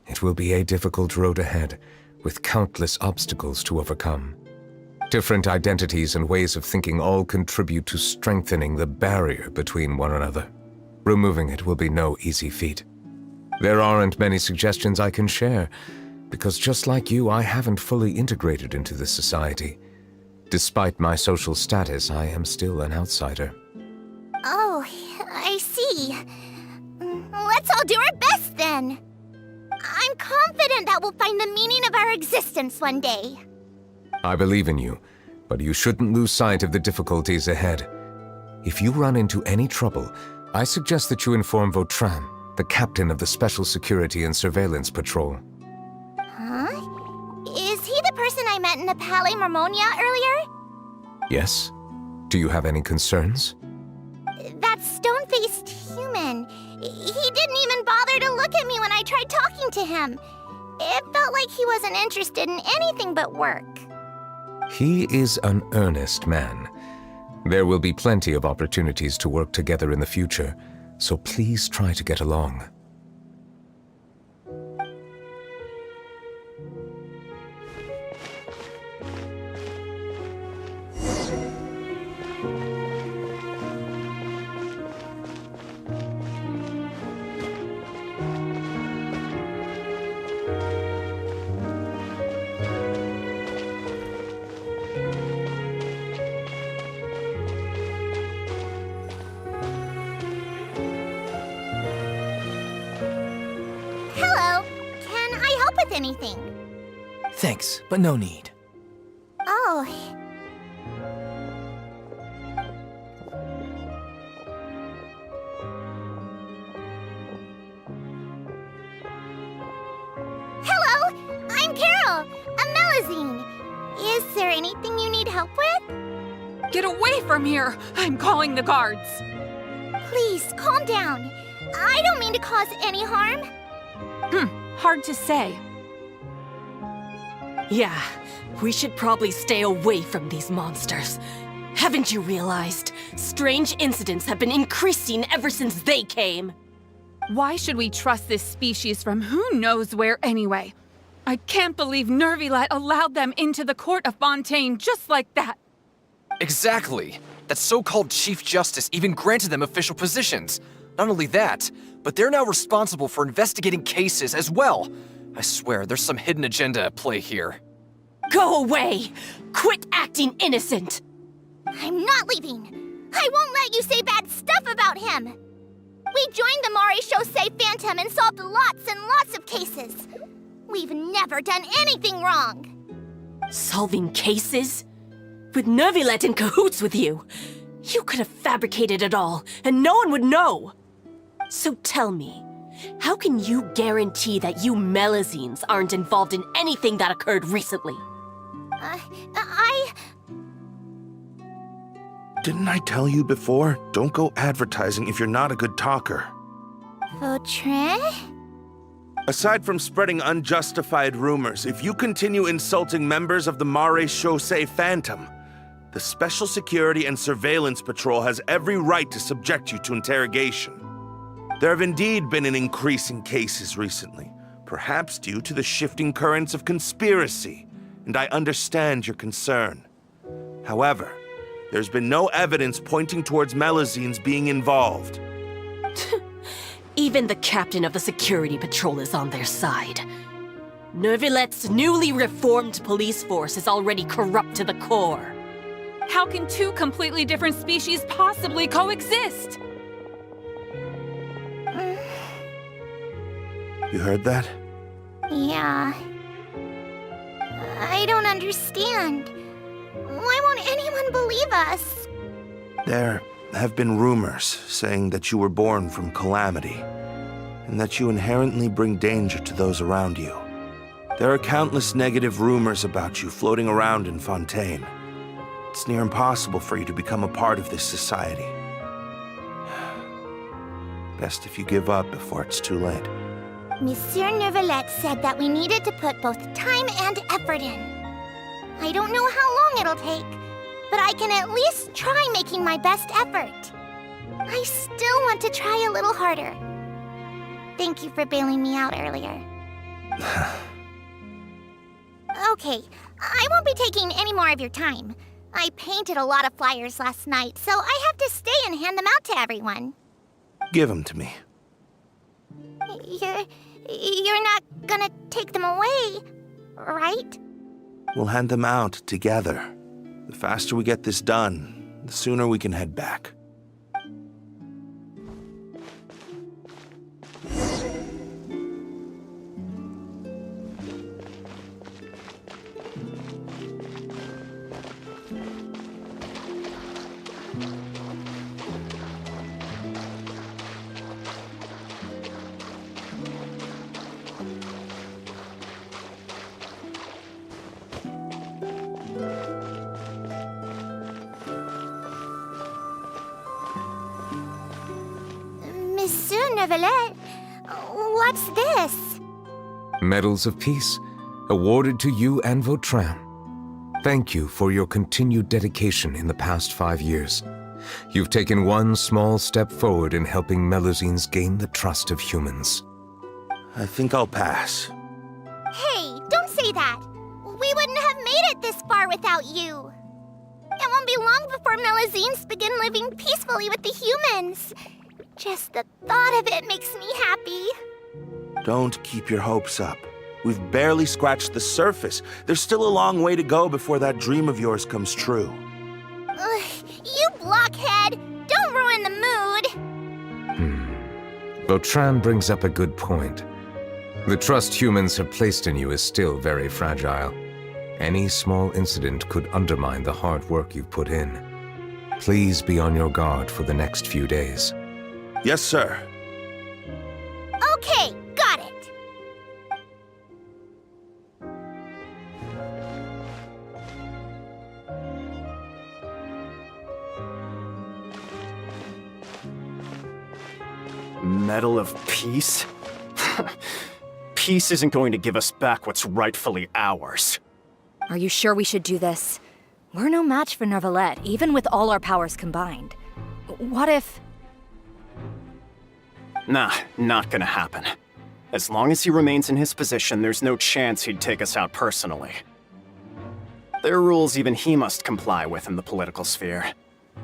It will be a difficult road ahead, with countless obstacles to overcome. Different identities and ways of thinking all contribute to strengthening the barrier between one another. Removing it will be no easy feat. There aren't many suggestions I can share, because just like you, I haven't fully integrated into this society. Despite my social status, I am still an outsider. Oh, I see. Let's all do our best then. I'm confident that we'll find the meaning of our existence one day. I believe in you, but you shouldn't lose sight of the difficulties ahead. If you run into any trouble, I suggest that you inform Vautrin, the captain of the Special Security and Surveillance Patrol. Huh? Is he the person I met in the Palais Marmonia earlier? Yes? Do you have any concerns? That stone-faced human. He didn't even bother to look at me when I tried talking to him. It felt like he wasn't interested in anything but work. He is an earnest man. There will be plenty of opportunities to work together in the future, so please try to get along. Hello. Can I help with anything? Thanks, but no need. Oh. Hello, I'm Carol, a Melazine. Is there anything you need help with? Get away from here! I'm calling the guards! Please, calm down. I don't mean to cause any harm. Hard to say. Yeah, we should probably stay away from these monsters. Haven't you realized? Strange incidents have been increasing ever since they came. Why should we trust this species from who knows where anyway? I can't believe Nervilet allowed them into the court of Fontaine just like that. Exactly. That so-called Chief Justice even granted them official positions. Not only that, but they're now responsible for investigating cases as well. I swear, there's some hidden agenda at play here. Go away! Quit acting innocent! I'm not leaving. I won't let you say bad stuff about him. We joined the Mare Chaussee Phantom and solved lots and lots of cases. We've never done anything wrong. Solving cases? With Nervilet in cahoots with you? You could have fabricated it all, and no one would know. So tell me, how can you guarantee that you Melazines aren't involved in anything that occurred recently? Didn't I tell you before? Don't go advertising if you're not a good talker. Vautrin? Aside from spreading unjustified rumors, if you continue insulting members of the Mare Chaussee Phantom, the Special Security and Surveillance Patrol has every right to subject you to interrogation. There have indeed been an increase in cases recently, perhaps due to the shifting currents of conspiracy, and I understand your concern. However, there's been no evidence pointing towards Melazines being involved. Even the captain of the security patrol is on their side. Nervilet's newly reformed police force is already corrupt to the core. How can two completely different species possibly coexist? You heard that? Yeah. I don't understand. Why won't anyone believe us? There have been rumors saying that you were born from calamity, and that you inherently bring danger to those around you. There are countless negative rumors about you floating around in Fontaine. It's near impossible for you to become a part of this society. Best if you give up before it's too late. Monsieur Nervilet said that we needed to put both time and effort in. I don't know how long it'll take, but I can at least try making my best effort. I still want to try a little harder. Thank you for bailing me out earlier. Okay, I won't be taking any more of your time. I painted a lot of flyers last night, so I have to stay and hand them out to everyone. Give them to me. You're not gonna take them away, right? We'll hand them out together. The faster we get this done, the sooner we can head back. Monsieur Neuvillette, what's this? Medals of Peace, awarded to you and Vautrin. Thank you for your continued dedication in the past 5 years. You've taken one small step forward in helping Melusines gain the trust of humans. I think I'll pass. Hey, don't say that. We wouldn't have made it this far without you. It won't be long before Melusines begin living peacefully with the humans. Just the thought of it makes me happy. Don't keep your hopes up. We've barely scratched the surface. There's still a long way to go before that dream of yours comes true. You blockhead! Don't ruin the mood! Vautrin brings up a good point. The trust humans have placed in you is still very fragile. Any small incident could undermine the hard work you've put in. Please be on your guard for the next few days. Yes, sir. Okay, got it. Medal of Peace? Peace isn't going to give us back what's rightfully ours. Are you sure we should do this? We're no match for Neuvillette, even with all our powers combined. What if... Nah, not gonna happen. As long as he remains in his position, there's no chance he'd take us out personally. There are rules even he must comply with in the political sphere,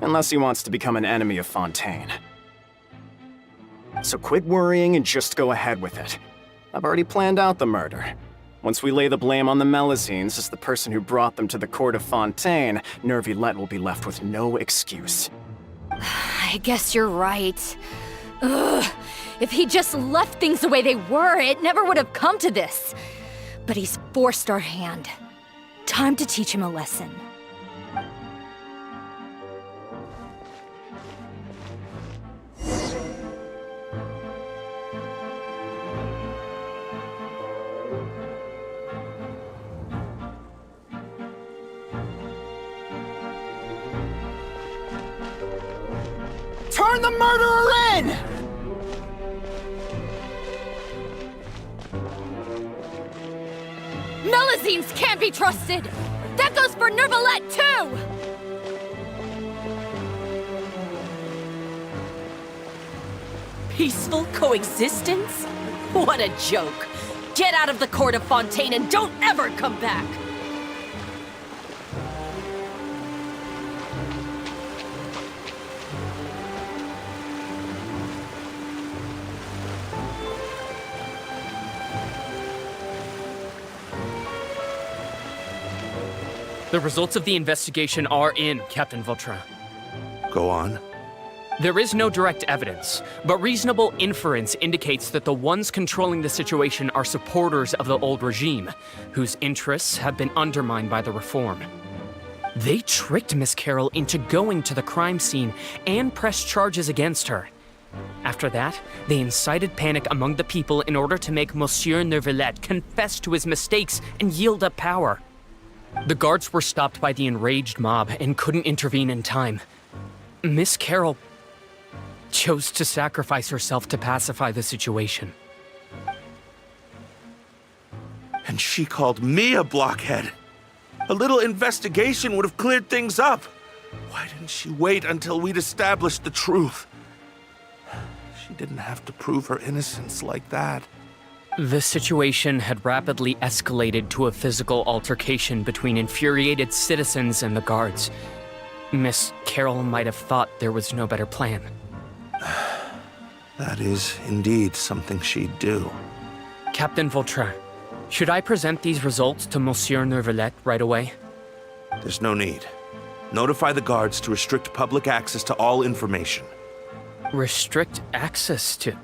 unless he wants to become an enemy of Fontaine. So quit worrying and just go ahead with it. I've already planned out the murder. Once we lay the blame on the Melusines as the person who brought them to the court of Fontaine, Neuvillette will be left with no excuse. I guess you're right. Ugh. If he just left things the way they were, it never would have come to this. But he's forced our hand. Time to teach him a lesson. Turn the murderer in! Melusines can't be trusted! That goes for Neuvillette, too! Peaceful coexistence? What a joke! Get out of the court of Fontaine and don't ever come back! The results of the investigation are in, Captain Vautrin. Go on. There is no direct evidence, but reasonable inference indicates that the ones controlling the situation are supporters of the old regime, whose interests have been undermined by the reform. They tricked Miss Carroll into going to the crime scene and pressed charges against her. After that, they incited panic among the people in order to make Monsieur Neuvillette confess to his mistakes and yield up power. The guards were stopped by the enraged mob and couldn't intervene in time. Miss Carroll chose to sacrifice herself to pacify the situation. And she called me a blockhead. A little investigation would have cleared things up. Why didn't she wait until we'd established the truth? She didn't have to prove her innocence like that. The situation had rapidly escalated to a physical altercation between infuriated citizens and the guards. Miss Carroll might have thought there was no better plan. That is indeed something she'd do. Captain Vautrin, should I present these results to Monsieur Neuvillette right away? There's no need. Notify the guards to restrict public access to all information. Restrict access to...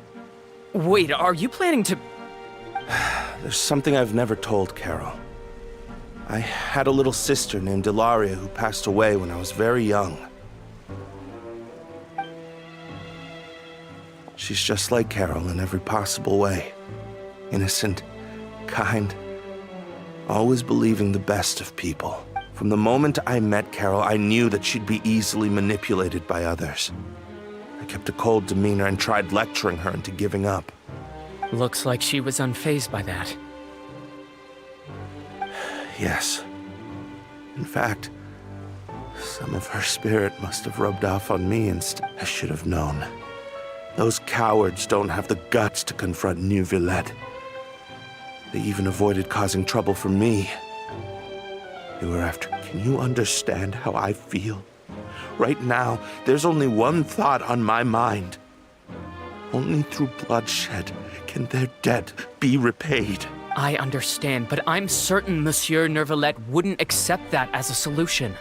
Wait, are you planning to... There's something I've never told Carol. I had a little sister named Ilaria who passed away when I was very young. She's just like Carol in every possible way. Innocent, kind, always believing the best of people. From the moment I met Carol, I knew that she'd be easily manipulated by others. I kept a cold demeanor and tried lecturing her into giving up. Looks like she was unfazed by that. Yes. In fact, some of her spirit must have rubbed off on me instead. I should have known. Those cowards don't have the guts to confront Neuvillette. They even avoided causing trouble for me. They were after... Can you understand how I feel? Right now, there's only one thought on my mind. Only through bloodshed can their debt be repaid. I understand, but I'm certain Monsieur Neuvillette wouldn't accept that as a solution.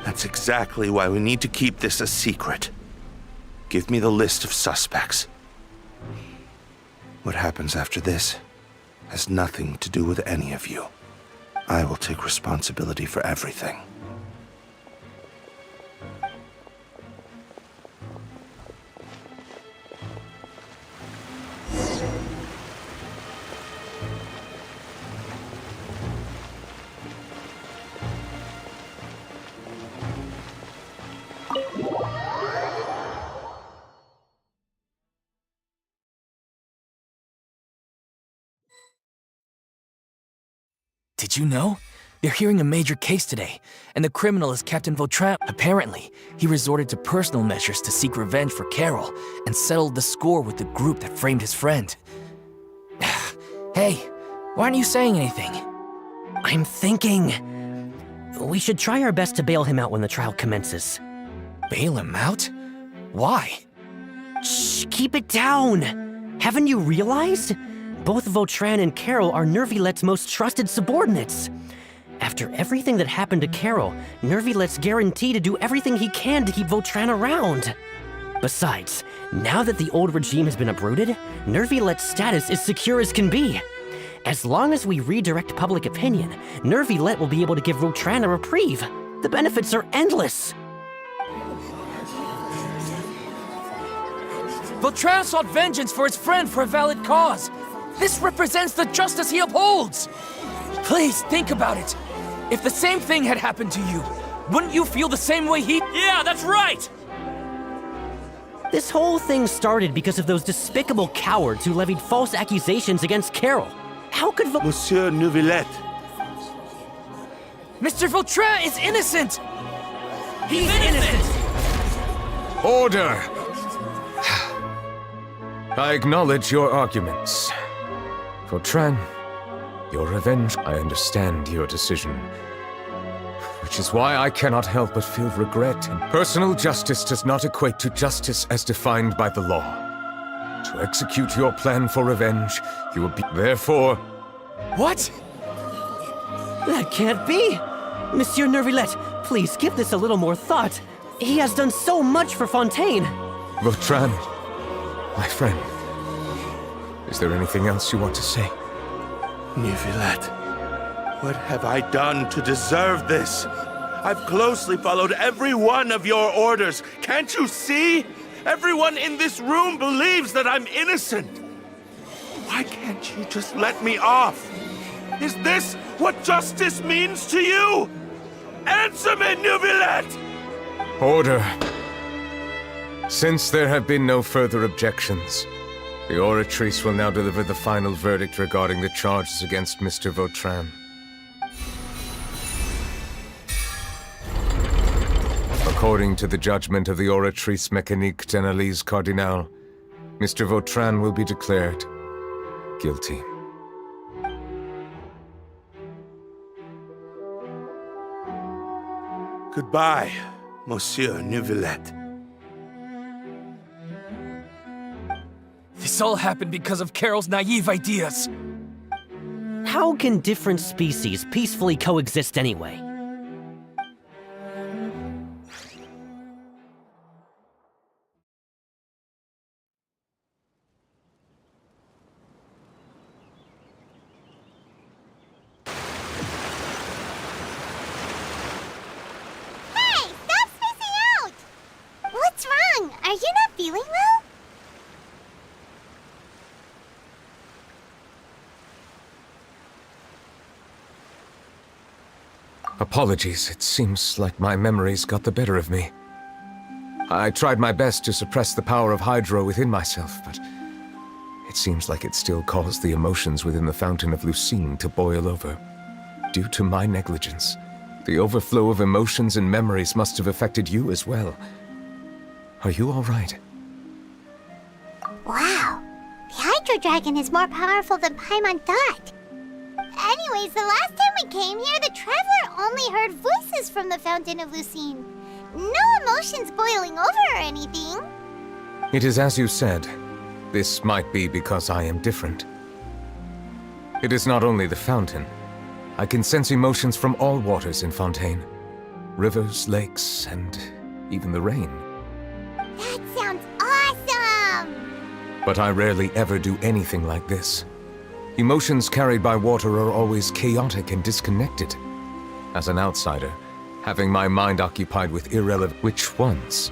That's exactly why we need to keep this a secret. Give me the list of suspects. What happens after this has nothing to do with any of you. I will take responsibility for everything. Did you know? They're hearing a major case today, and the criminal is Captain Vautrin. Apparently, he resorted to personal measures to seek revenge for Carol and settled the score with the group that framed his friend. Hey, why aren't you saying anything? I'm thinking... we should try our best to bail him out when the trial commences. Bail him out? Why? Shh, keep it down! Haven't you realized? Both Vautrin and Carol are Nervillette's most trusted subordinates. After everything that happened to Carol, Nervillette's guaranteed to do everything he can to keep Vautrin around. Besides, now that the old regime has been uprooted, Nervillette's status is secure as can be. As long as we redirect public opinion, Neuvillette will be able to give Vautrin a reprieve. The benefits are endless. Vautrin sought vengeance for his friend for a valid cause. This represents the justice he upholds! Please, think about it. If the same thing had happened to you, wouldn't you feel the same way he... Yeah, that's right! This whole thing started because of those despicable cowards who levied false accusations against Carol. How could Monsieur Neuvillette. Mr. Vautrin is innocent! He's innocent! Order! I acknowledge your arguments. Vautrin, your revenge, I understand your decision. Which is why I cannot help but feel regret. And personal justice does not equate to justice as defined by the law. To execute your plan for revenge, you will be... Therefore... What? That can't be! Monsieur Neuvillette, please give this a little more thought. He has done so much for Fontaine. Vautrin, my friend, is there anything else you want to say? Neuvillette, what have I done to deserve this? I've closely followed every one of your orders. Can't you see? Everyone in this room believes that I'm innocent. Why can't you just let me off? Is this what justice means to you? Answer me, Neuvillette! Order. Since there have been no further objections, the Oratrice will now deliver the final verdict regarding the charges against Mr. Vautrin. According to the judgment of the Oratrice Mécanique d'Analyse Cardinal, Mr. Vautrin will be declared guilty. Goodbye, Monsieur Neuvillette. This all happened because of Carol's naive ideas. How can different species peacefully coexist anyway? Hey, stop spacing out! What's wrong? Are you not feeling well? Apologies, it seems like my memories got the better of me. I tried my best to suppress the power of Hydro within myself, but it seems like it still caused the emotions within the Fountain of Lucine to boil over. Due to my negligence, the overflow of emotions and memories must have affected you as well. Are you all right? Wow, the Hydro Dragon is more powerful than Paimon thought. Anyways, the last time we came here, the Traveler only heard voices from the Fountain of Lucine. No emotions boiling over or anything. It is as you said. This might be because I am different. It is not only the fountain. I can sense emotions from all waters in Fontaine. Rivers, lakes, and even the rain. That sounds awesome! But I rarely ever do anything like this. Emotions carried by water are always chaotic and disconnected. As an outsider, having my mind occupied with irrelevant... Which ones?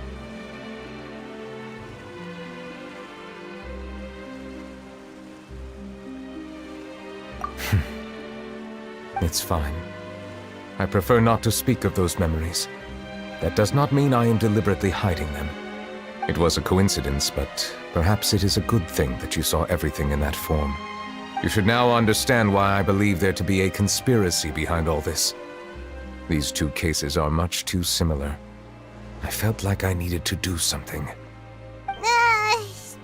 It's fine. I prefer not to speak of those memories. That does not mean I am deliberately hiding them. It was a coincidence, but perhaps it is a good thing that you saw everything in that form. You should now understand why I believe there to be a conspiracy behind all this. These two cases are much too similar. I felt like I needed to do something. Paimon's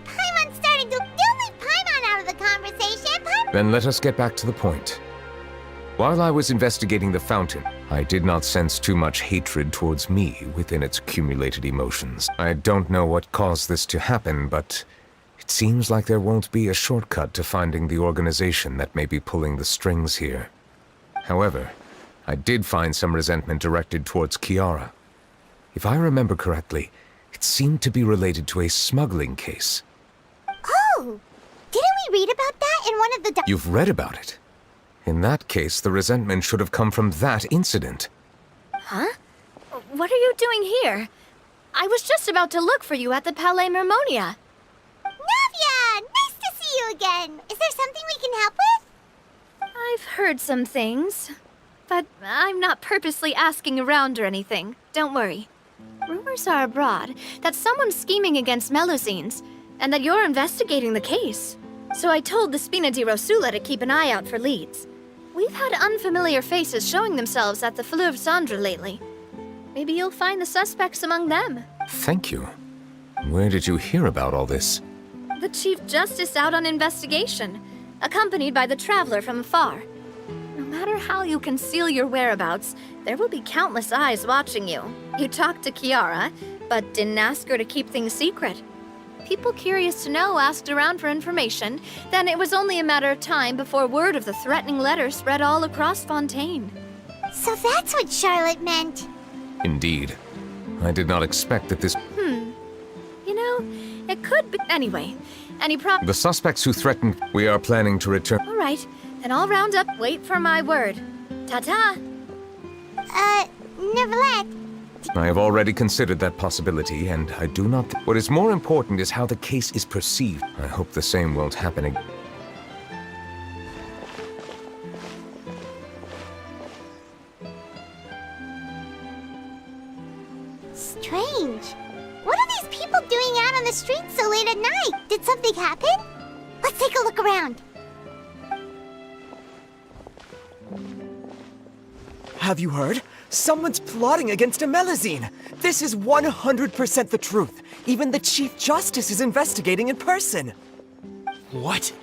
starting to... Don't leave Paimon out of the conversation! Then let us get back to the point. While I was investigating the fountain, I did not sense too much hatred towards me within its accumulated emotions. I don't know what caused this to happen, but it seems like there won't be a shortcut to finding the organization that may be pulling the strings here. However, I did find some resentment directed towards Kiara. If I remember correctly, it seemed to be related to a smuggling case. Oh! Didn't we read about that in one of the... You've read about it? In that case, the resentment should have come from that incident. Huh? What are you doing here? I was just about to look for you at the Palais Mermonia. Navia! Nice to see you again! Is there something we can help with? I've heard some things, but I'm not purposely asking around or anything. Don't worry. Rumors are abroad that someone's scheming against Melusines, and that you're investigating the case. So I told the Spina di Rosula to keep an eye out for leads. We've had unfamiliar faces showing themselves at the Fleuve Cendre lately. Maybe you'll find the suspects among them. Thank you. Where did you hear about all this? The Chief Justice out on investigation, accompanied by the Traveler from afar. No matter how you conceal your whereabouts, there will be countless eyes watching you. You talked to Kiara, but didn't ask her to keep things secret. People curious to know asked around for information, then it was only a matter of time before word of the threatening letter spread all across Fontaine. So that's what Charlotte meant. Indeed. I did not expect that this... You know, it could be... Anyway, The suspects who threatened... We are planning to return... All right, then I'll round up. Wait for my word. Ta-ta! Neuvillette. I have already considered that possibility, and I do not... What is more important is how the case is perceived. I hope the same won't happen again. Strange. What are these people doing out on the streets so late at night? Did something happen? Let's take a look around. Have you heard? Someone's plotting against Amelazine! This is 100% the truth! Even the Chief Justice is investigating in person! What?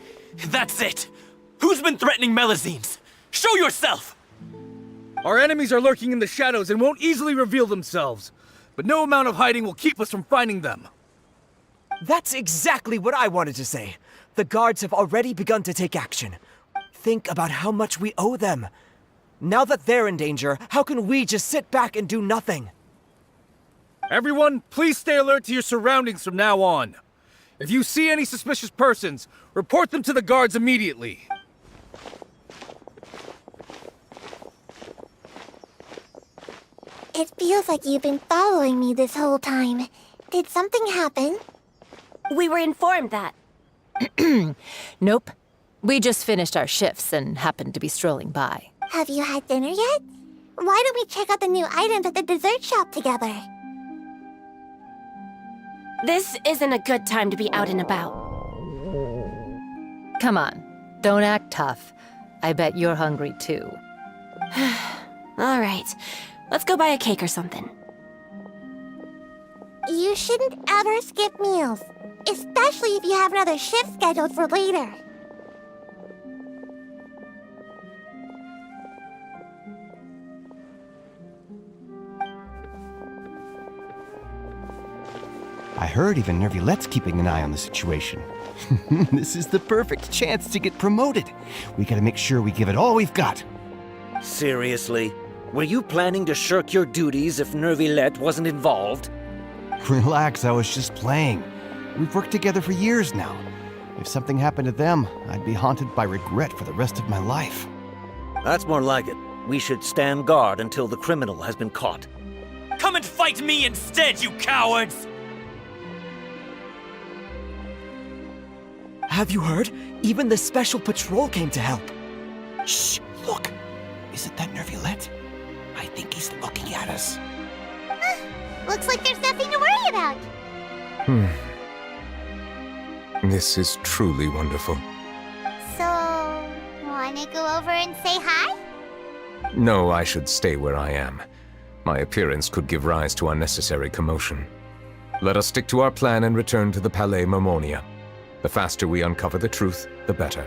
That's it! Who's been threatening Melazines? Show yourself! Our enemies are lurking in the shadows and won't easily reveal themselves. But no amount of hiding will keep us from finding them. That's exactly what I wanted to say. The guards have already begun to take action. Think about how much we owe them. Now that they're in danger, how can we just sit back and do nothing? Everyone, please stay alert to your surroundings from now on. If you see any suspicious persons, report them to the guards immediately. It feels like you've been following me this whole time. Did something happen? We were informed that. Nope. We just finished our shifts and happened to be strolling by. Have you had dinner yet? Why don't we check out the new items at the dessert shop together? This isn't a good time to be out and about. Come on, don't act tough. I bet you're hungry too. All right, let's go buy a cake or something. You shouldn't ever skip meals, especially if you have another shift scheduled for later. I heard even Nervulette's keeping an eye on the situation. This is the perfect chance to get promoted. We gotta make sure we give it all we've got. Seriously? Were you planning to shirk your duties if Nervulette wasn't involved? Relax, I was just playing. We've worked together for years now. If something happened to them, I'd be haunted by regret for the rest of my life. That's more like it. We should stand guard until the criminal has been caught. Come and fight me instead, you cowards! Have you heard? Even the Special Patrol came to help. Shh, look. Isn't that Nervulette? I think he's looking at us. Looks like there's nothing to worry about. This is truly wonderful. So, wanna go over and say hi? No, I should stay where I am. My appearance could give rise to unnecessary commotion. Let us stick to our plan and return to the Palais Mermonia. The faster we uncover the truth, the better.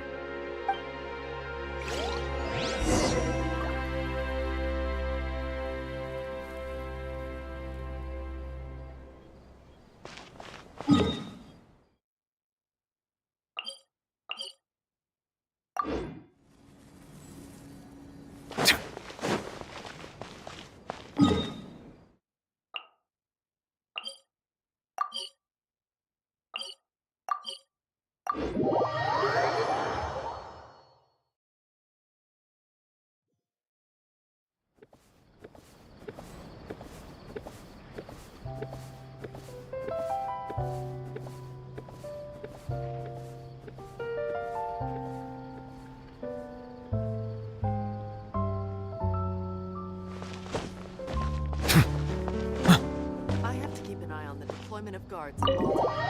Of guards at all times.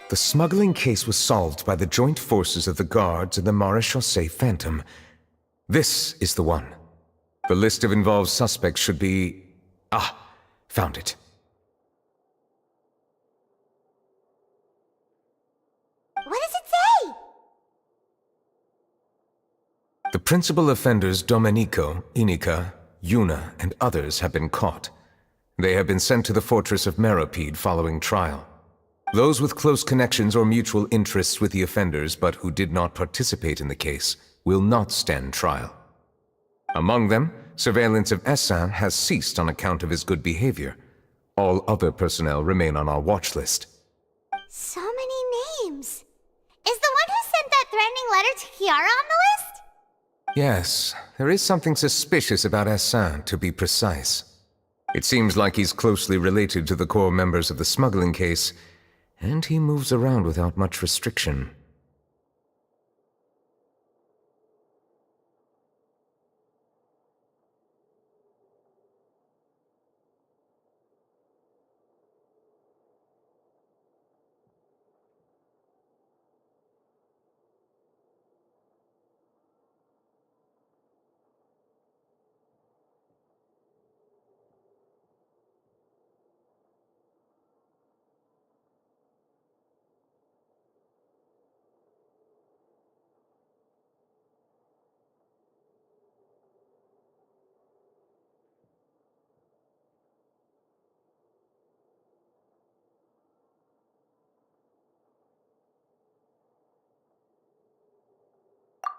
The smuggling case was solved by the joint forces of the guards and the Maréchaussée Phantom. This is the one. The list of involved suspects should be... Ah, found it. What does it say? The principal offenders Domenico, Inica, Yuna, and others have been caught. They have been sent to the fortress of Meropide following trial. Those with close connections or mutual interests with the offenders but who did not participate in the case will not stand trial. Among them, surveillance of Essin has ceased on account of his good behavior. All other personnel remain on our watch list. So many names. Is the one who sent that threatening letter to Kiara on the list? Yes, there is something suspicious about Hassan, to be precise. It seems like he's closely related to the core members of the smuggling case, and he moves around without much restriction.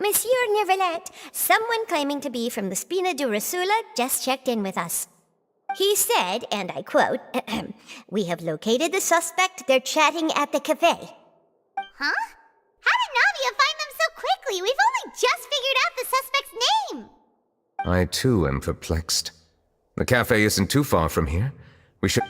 Monsieur Neverlet, someone claiming to be from the Spina de Rasula just checked in with us. He said, and I quote, "We have located the suspect. They're chatting at the cafe." Huh? How did Navia find them so quickly? We've only just figured out the suspect's name. I too am perplexed. The cafe isn't too far from here. We should...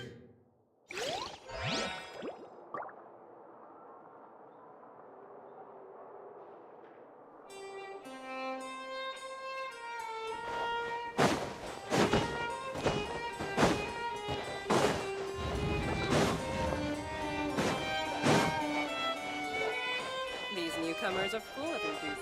These newcomers are full of enthusiasm.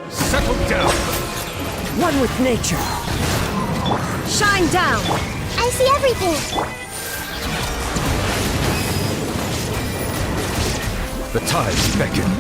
Settle down! One with nature. Shine down! I see everything. The tides beckon.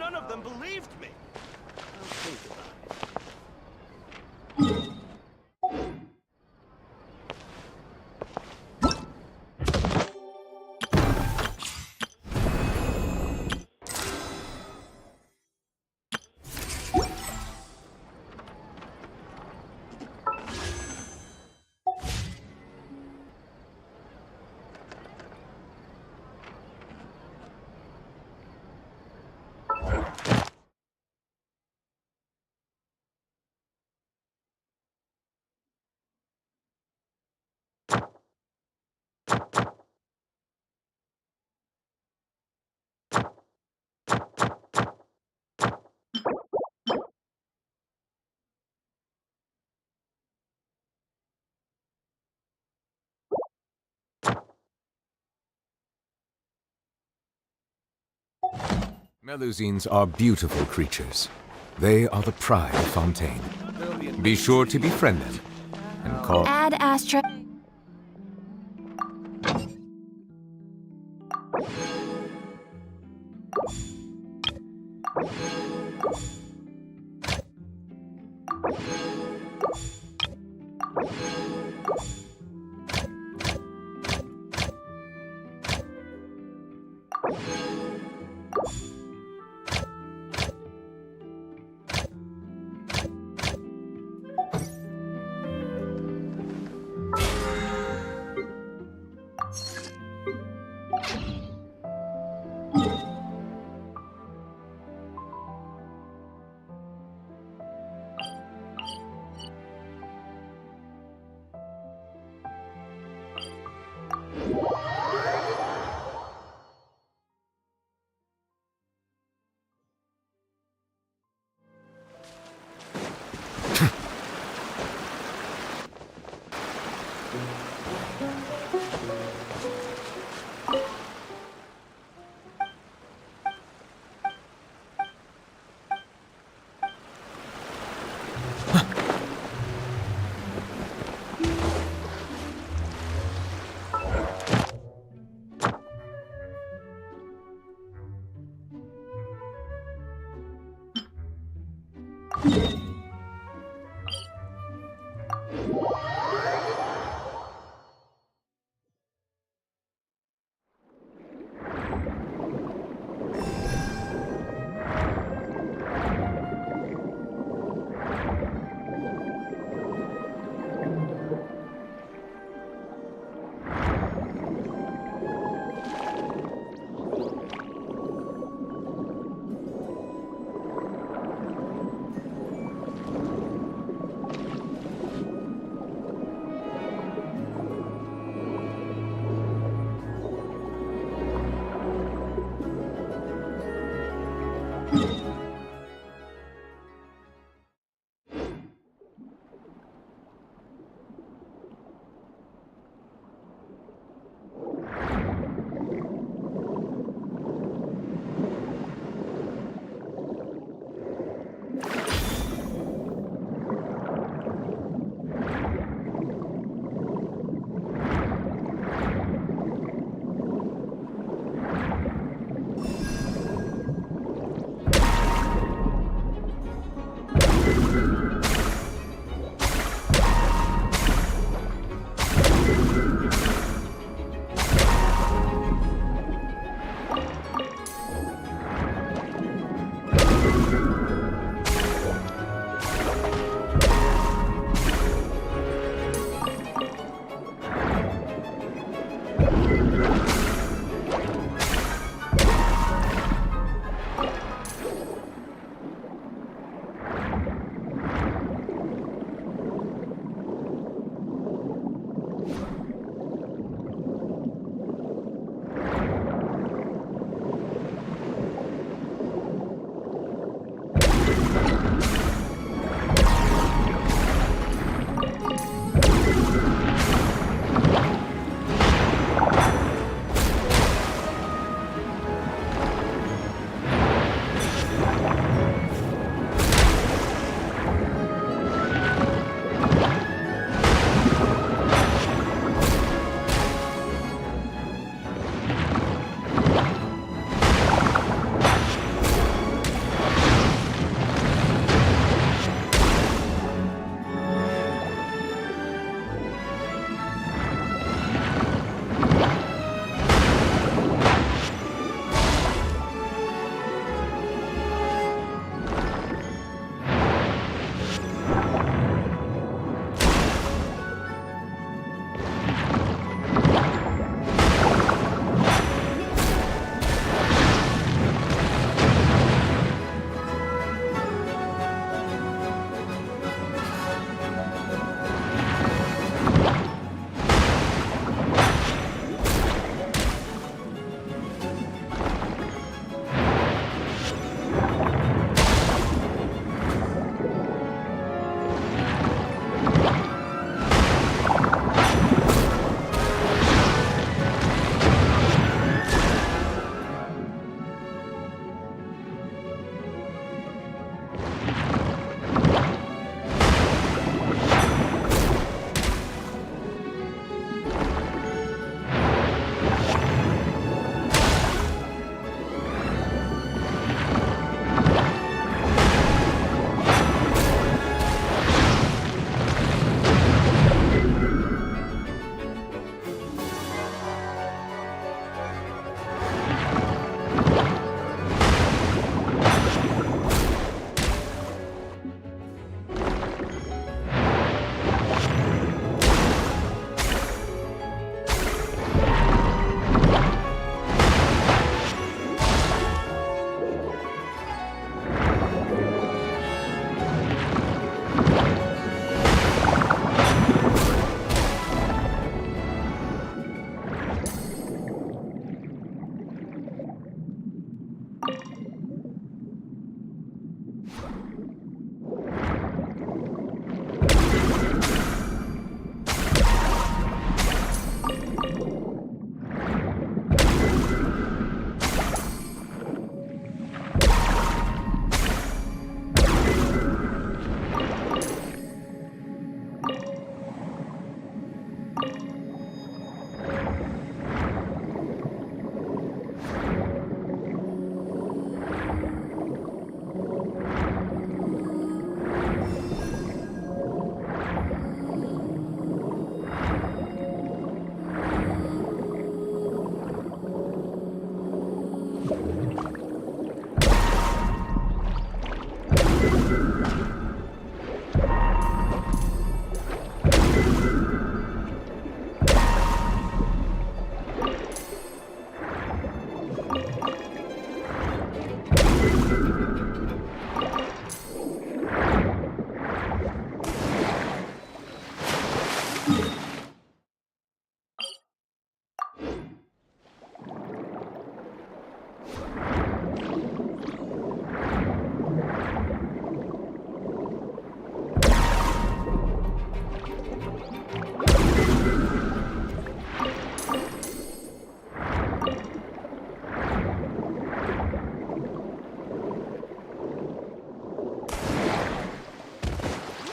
none of them believed me. I'll think about it. Melusines are beautiful creatures. They are the pride of Fontaine. Be sure to befriend them and call... Add Astra...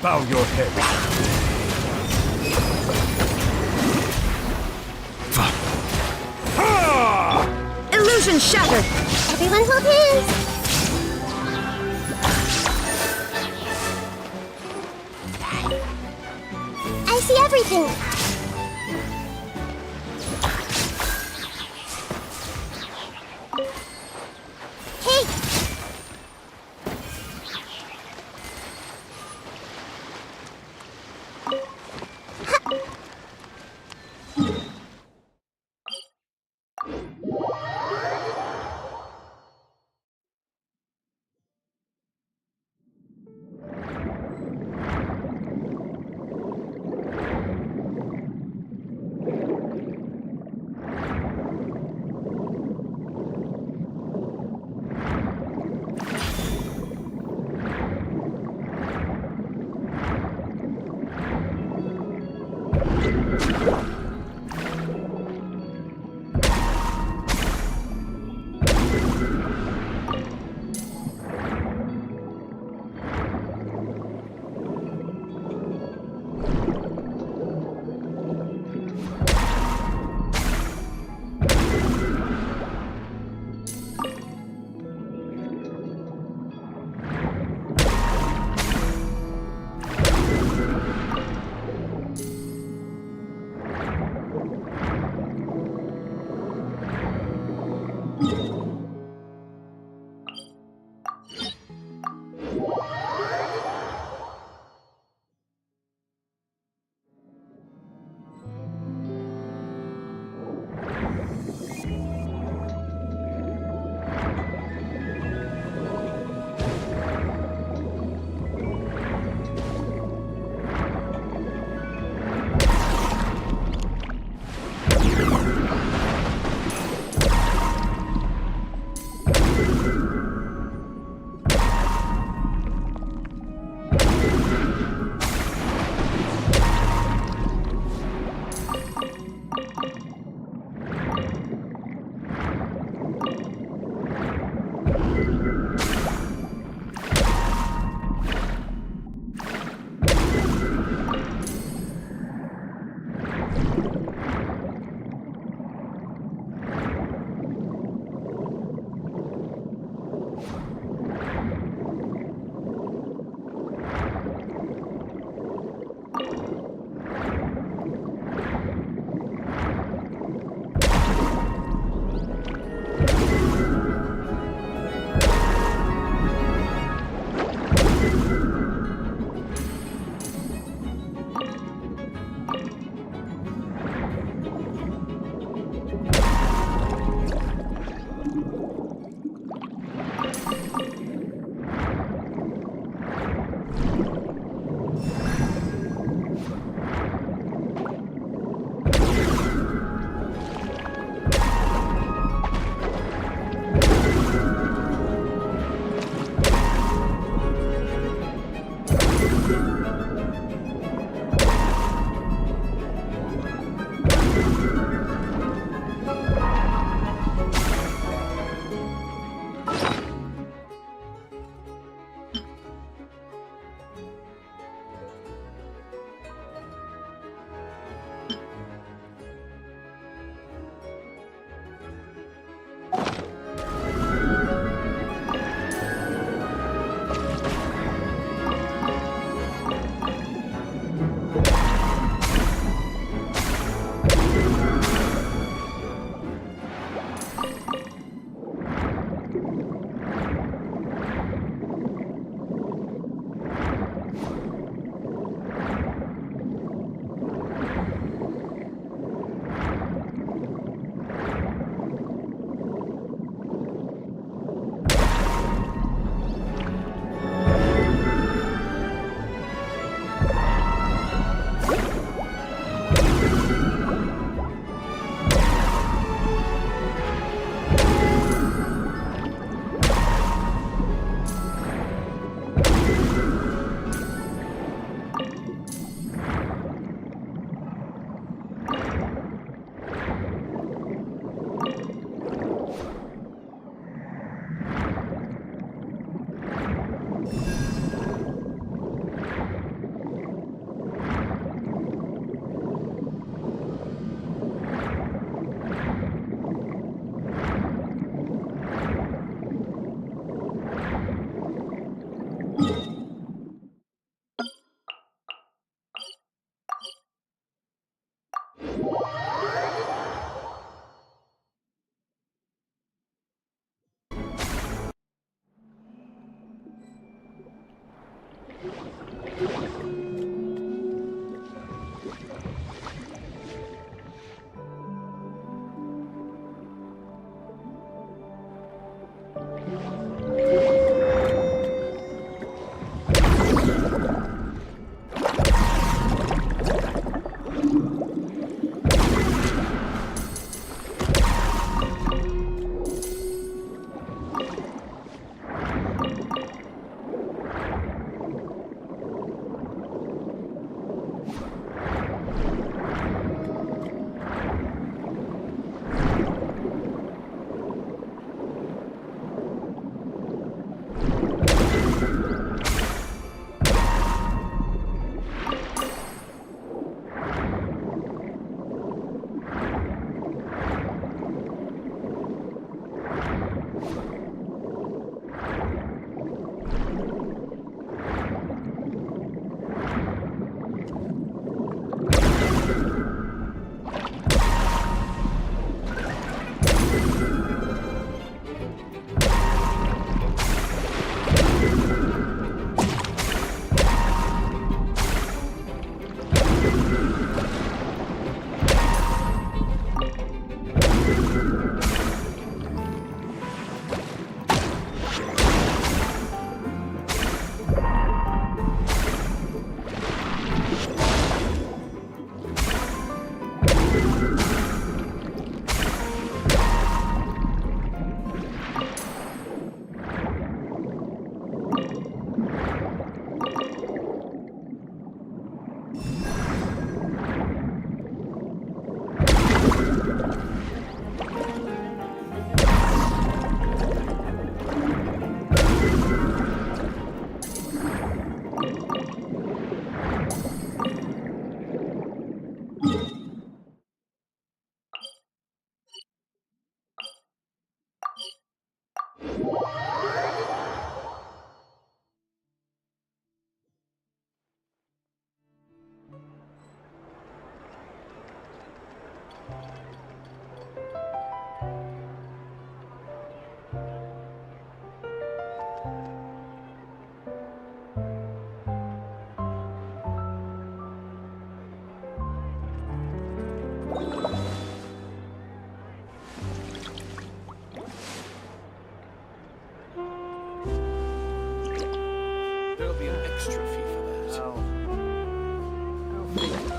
Bow your head. Illusion shattered! Everyone hold hands! I see everything! Hey! There'll be an extra fee for that. I'll figure it out.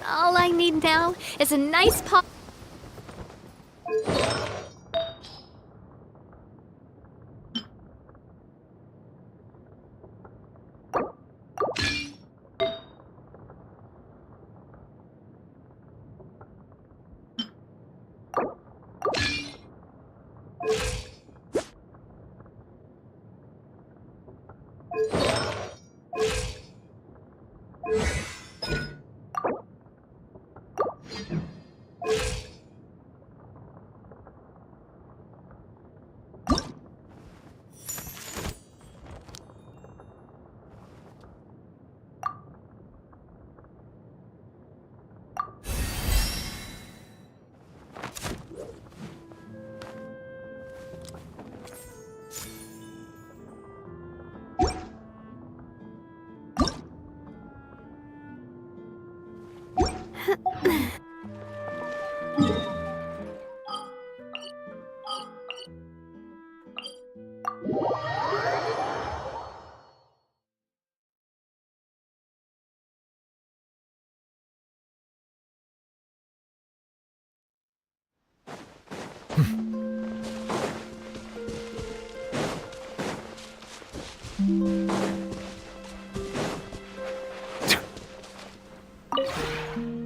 All I need now is a nice pot.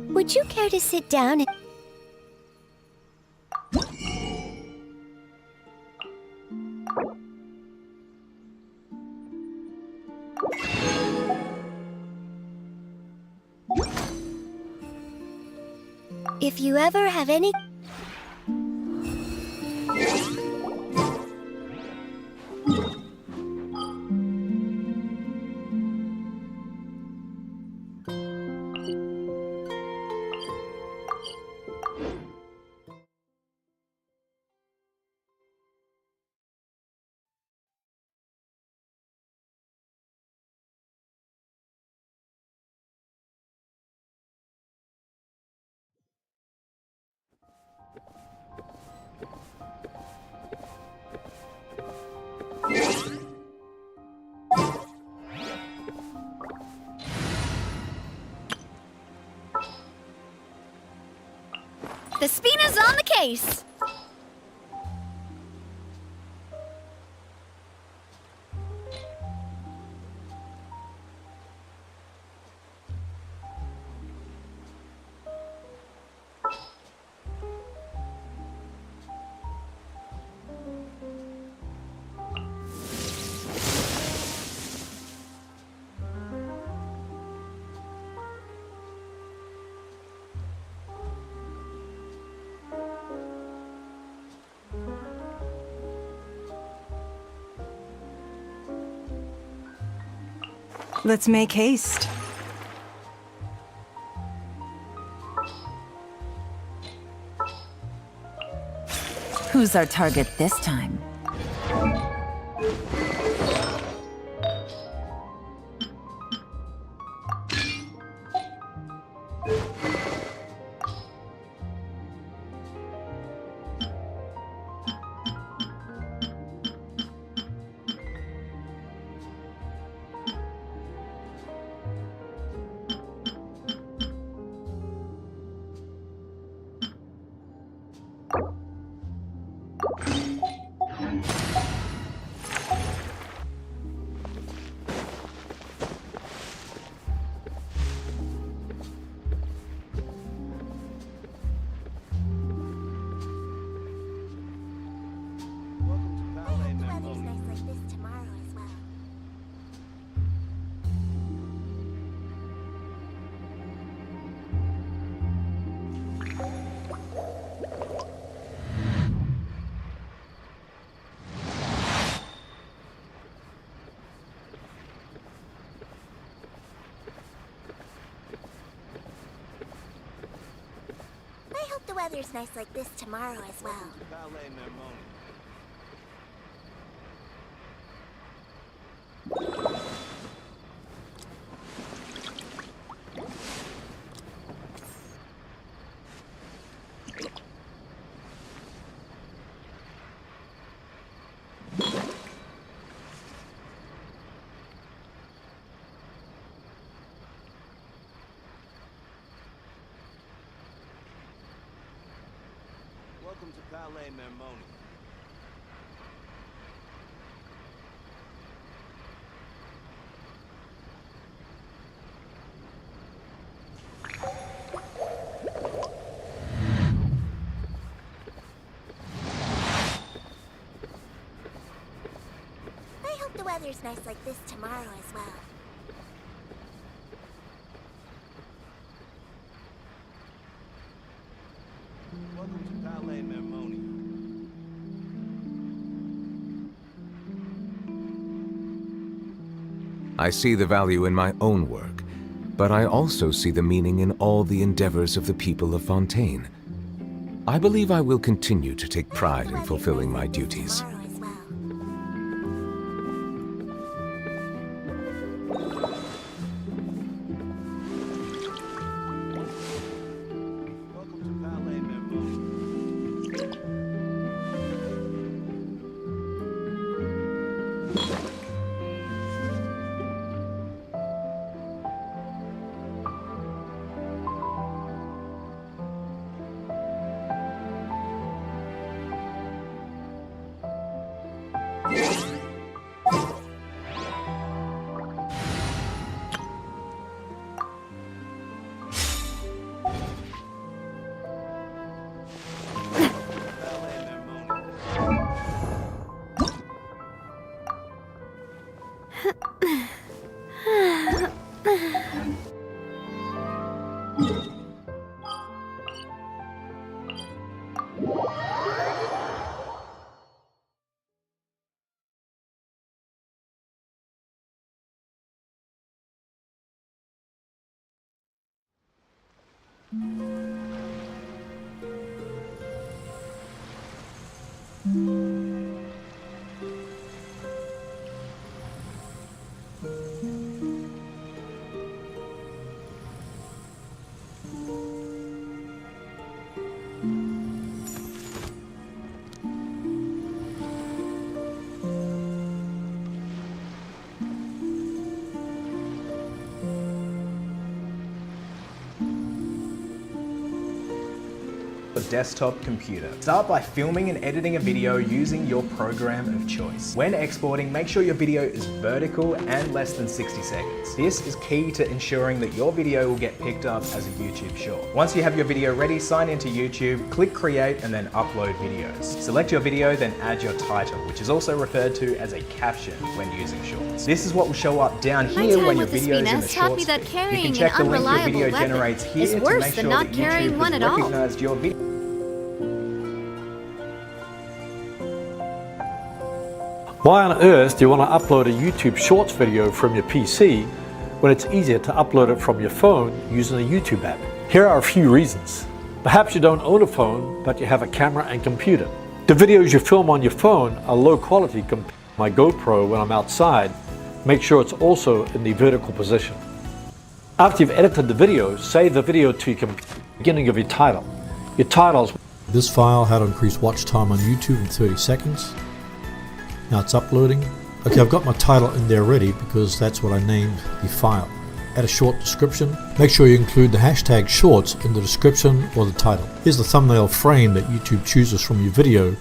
Would you care to sit down and... If you ever have any... The Spina's on the case! Let's make haste. Who's our target this time? I hope the weather's nice like this tomorrow as well. Welcome to Palais Mermoni. I hope the weather's nice like this tomorrow as well. Welcome to Palais Mermoni. I see the value in my own work, but I also see the meaning in all the endeavors of the people of Fontaine. I believe I will continue to take pride in fulfilling my duties. Desktop computer. Start by filming and editing a video using your program of choice. When exporting, make sure your video is vertical and less than 60 seconds. This is key to ensuring that your video will get picked up as a YouTube short. Once you have your video ready, sign into YouTube, click create and then upload videos. Select your video, then add your title, which is also referred to as a caption when using shorts. This is what will show up down here when your video is in the shorts feed. You can check the link your video generates here to make sure that YouTube has recognized your video. Why on earth do you want to upload a YouTube Shorts video from your PC when it's easier to upload it from your phone using a YouTube app? Here are a few reasons. Perhaps you don't own a phone, but you have a camera and computer. The videos you film on your phone are low quality compared to my GoPro when I'm outside. Make sure it's also in the vertical position. After you've edited the video, save the video to your computer at the beginning of your title. Your titles. This file, how to increase watch time on YouTube in 30 seconds. Now it's uploading. Okay, I've got my title in there ready because that's what I named the file. Add a short description. Make sure you include the hashtag shorts in the description or the title. Here's the thumbnail frame that YouTube chooses from your video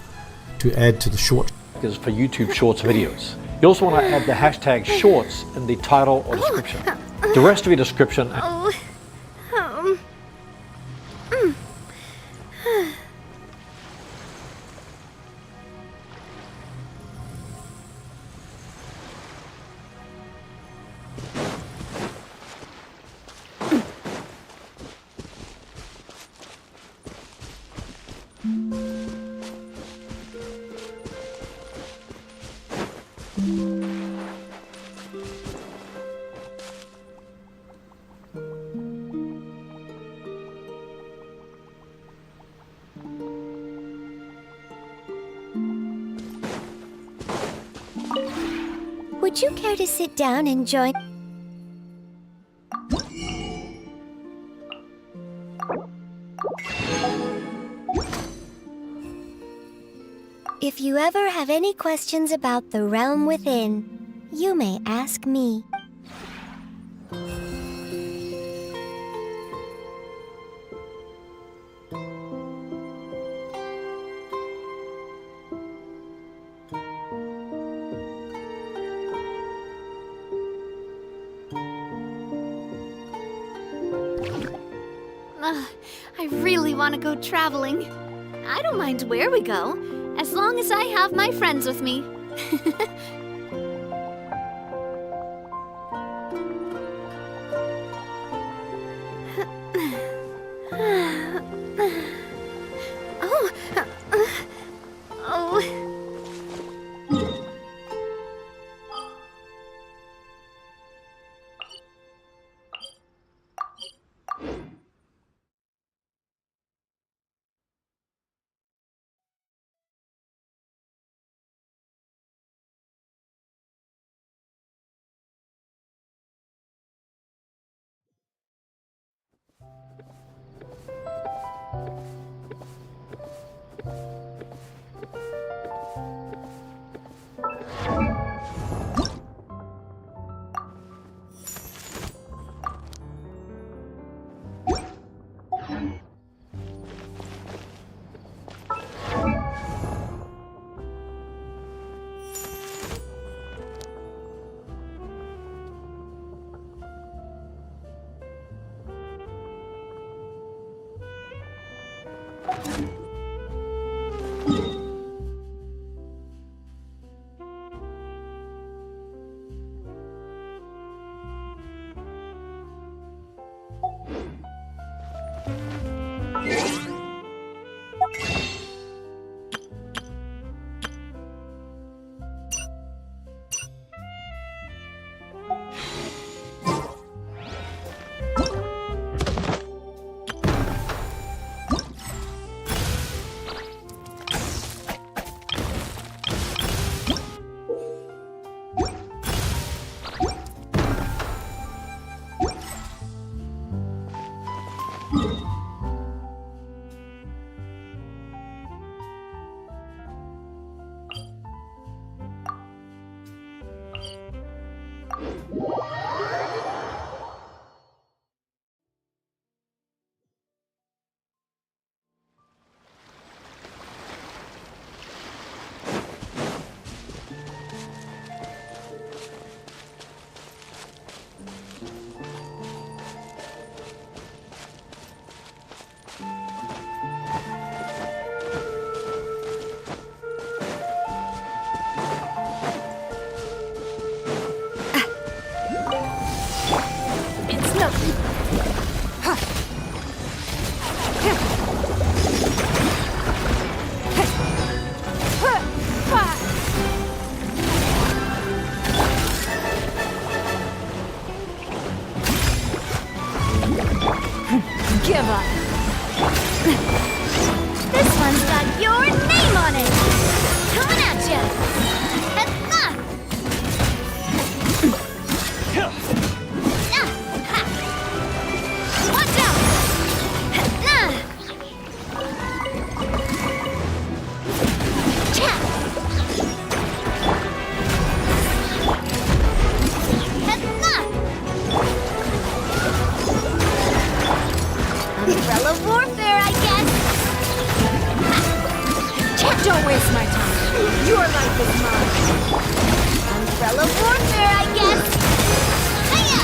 to add to the short. Is for YouTube Shorts videos. You also want to add the hashtag shorts in the title or description. The rest of your description. Would you care to sit down and join? If you ever have any questions about the realm within, you may ask me. I really want to go traveling. I don't mind where we go, as long as I have my friends with me. Give up. This one's got your name on it! Coming at ya! Watch out! Umbrella warfare, I guess! Don't waste my time. Your life is mine! Umbrella warfare, I guess! Hiya!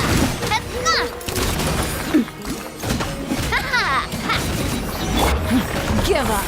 Give up.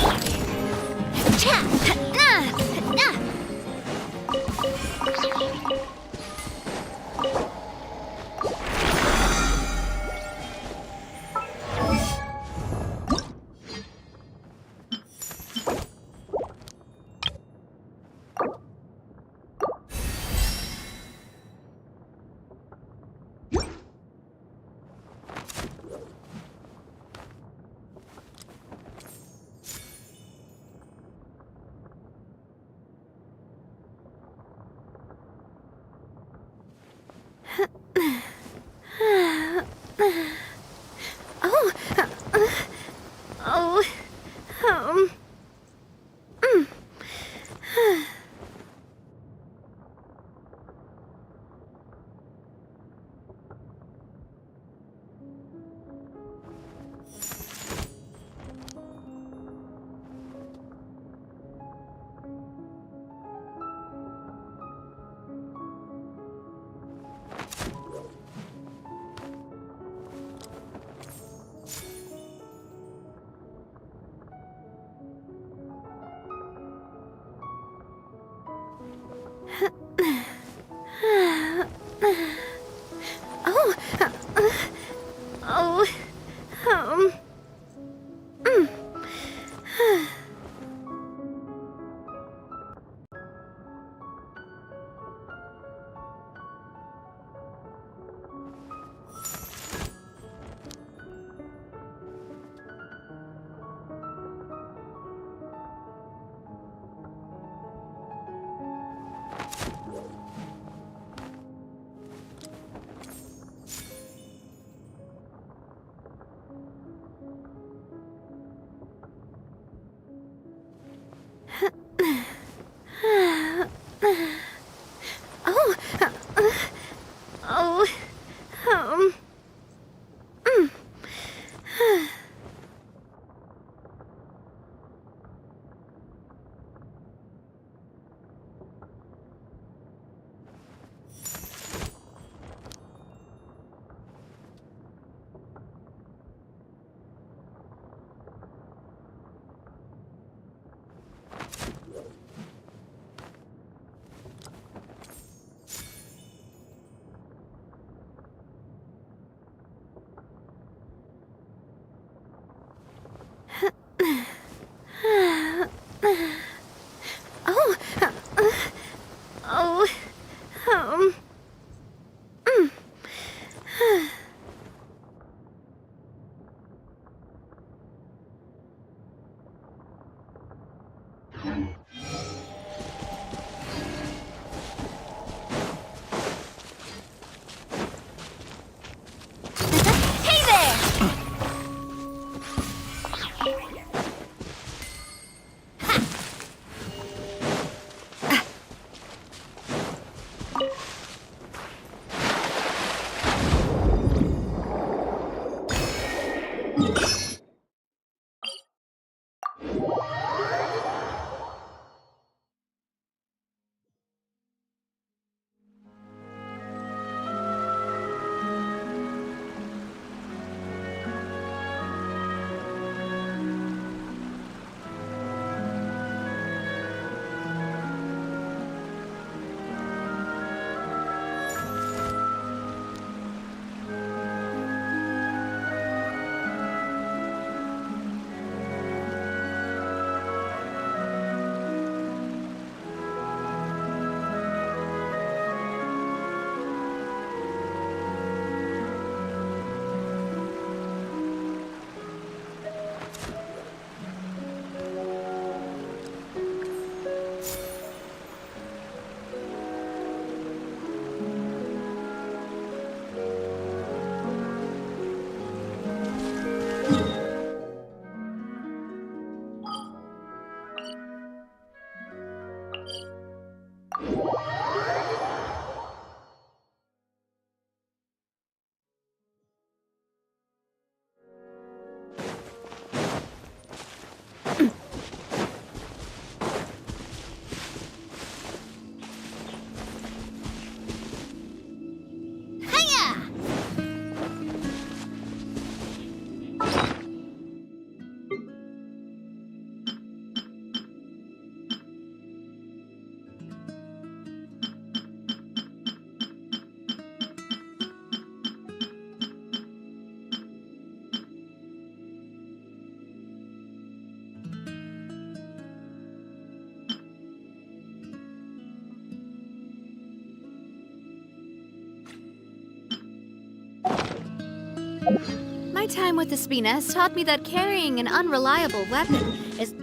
My time with the Spina has taught me that carrying an unreliable weapon is...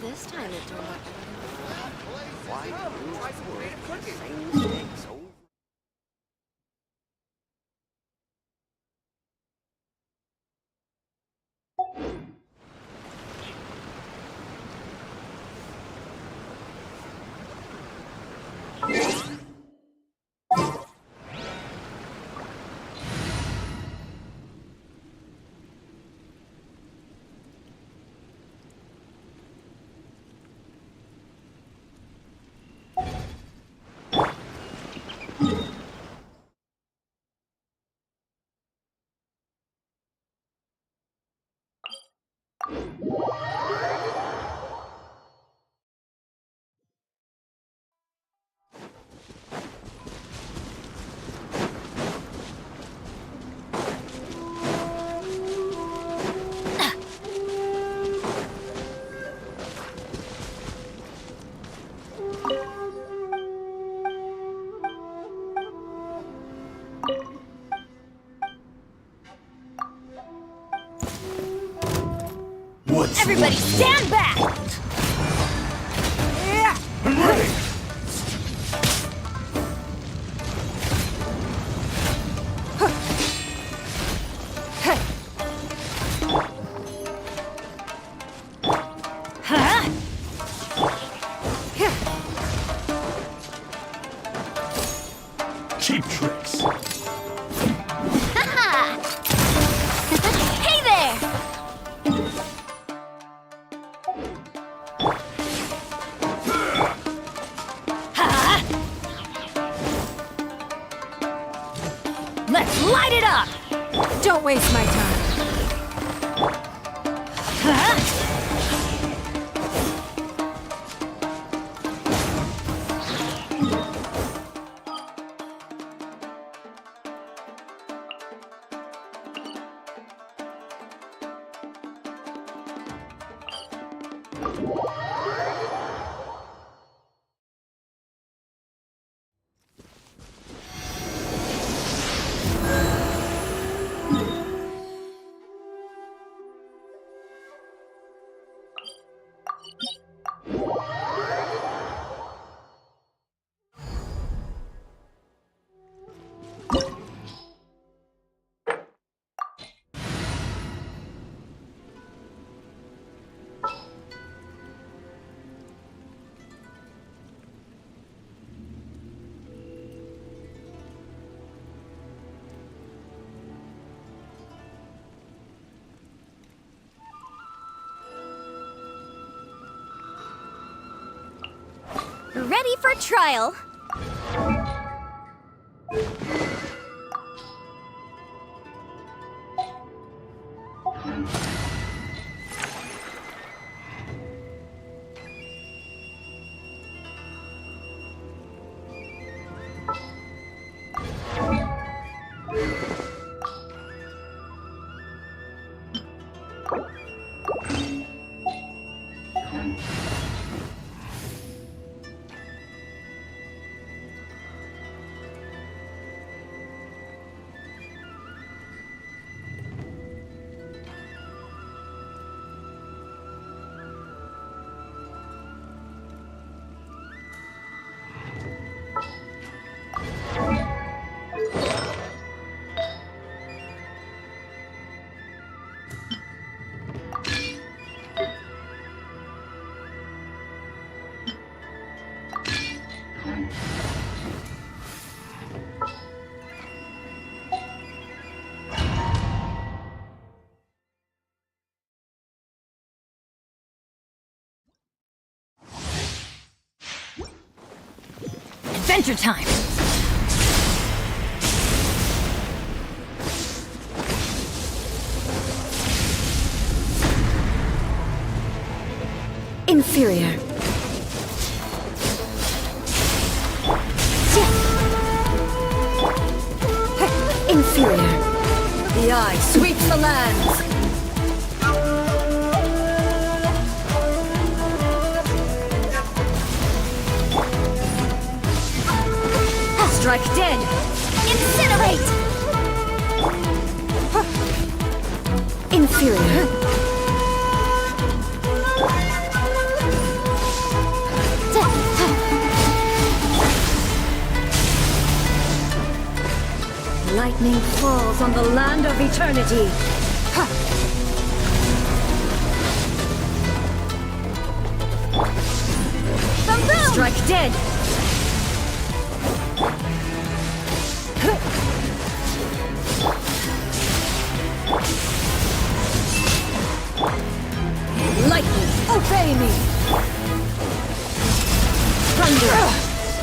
This time it turned out Everybody stand back! I'm ready! Cheap tricks. Hey there! Let's light it up! Don't waste my time. Ready for trial. Adventure time! Inferior. Inferior. The eye sweeps the lands. Strike dead! Incinerate! Inferior. Lightning falls on the land of eternity. Boom! Strike dead! Lightning, obey me! Thunder!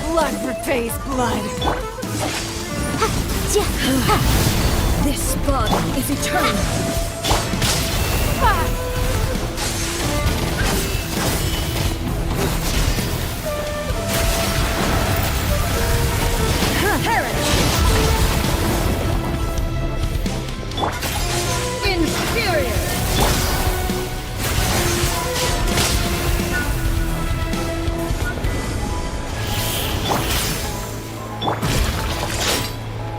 Blood repays blood. This body is eternal. Perish! Inferior!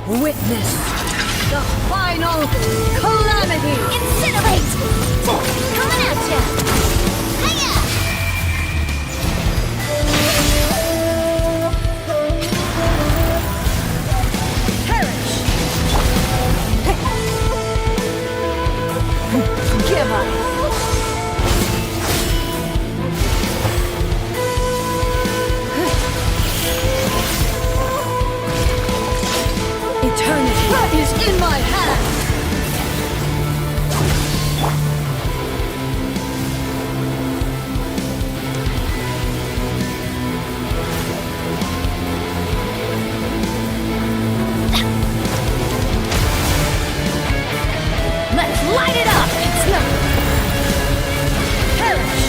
Witness the final calamity! Incinerate! Coming at ya! Hiya! Perish! Give up! Eternity is in my hands! Let's light it up! It's no... Perish!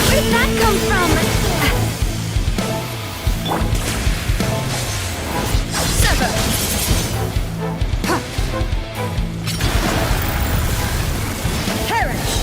Where'd that come from? Sever! Perish!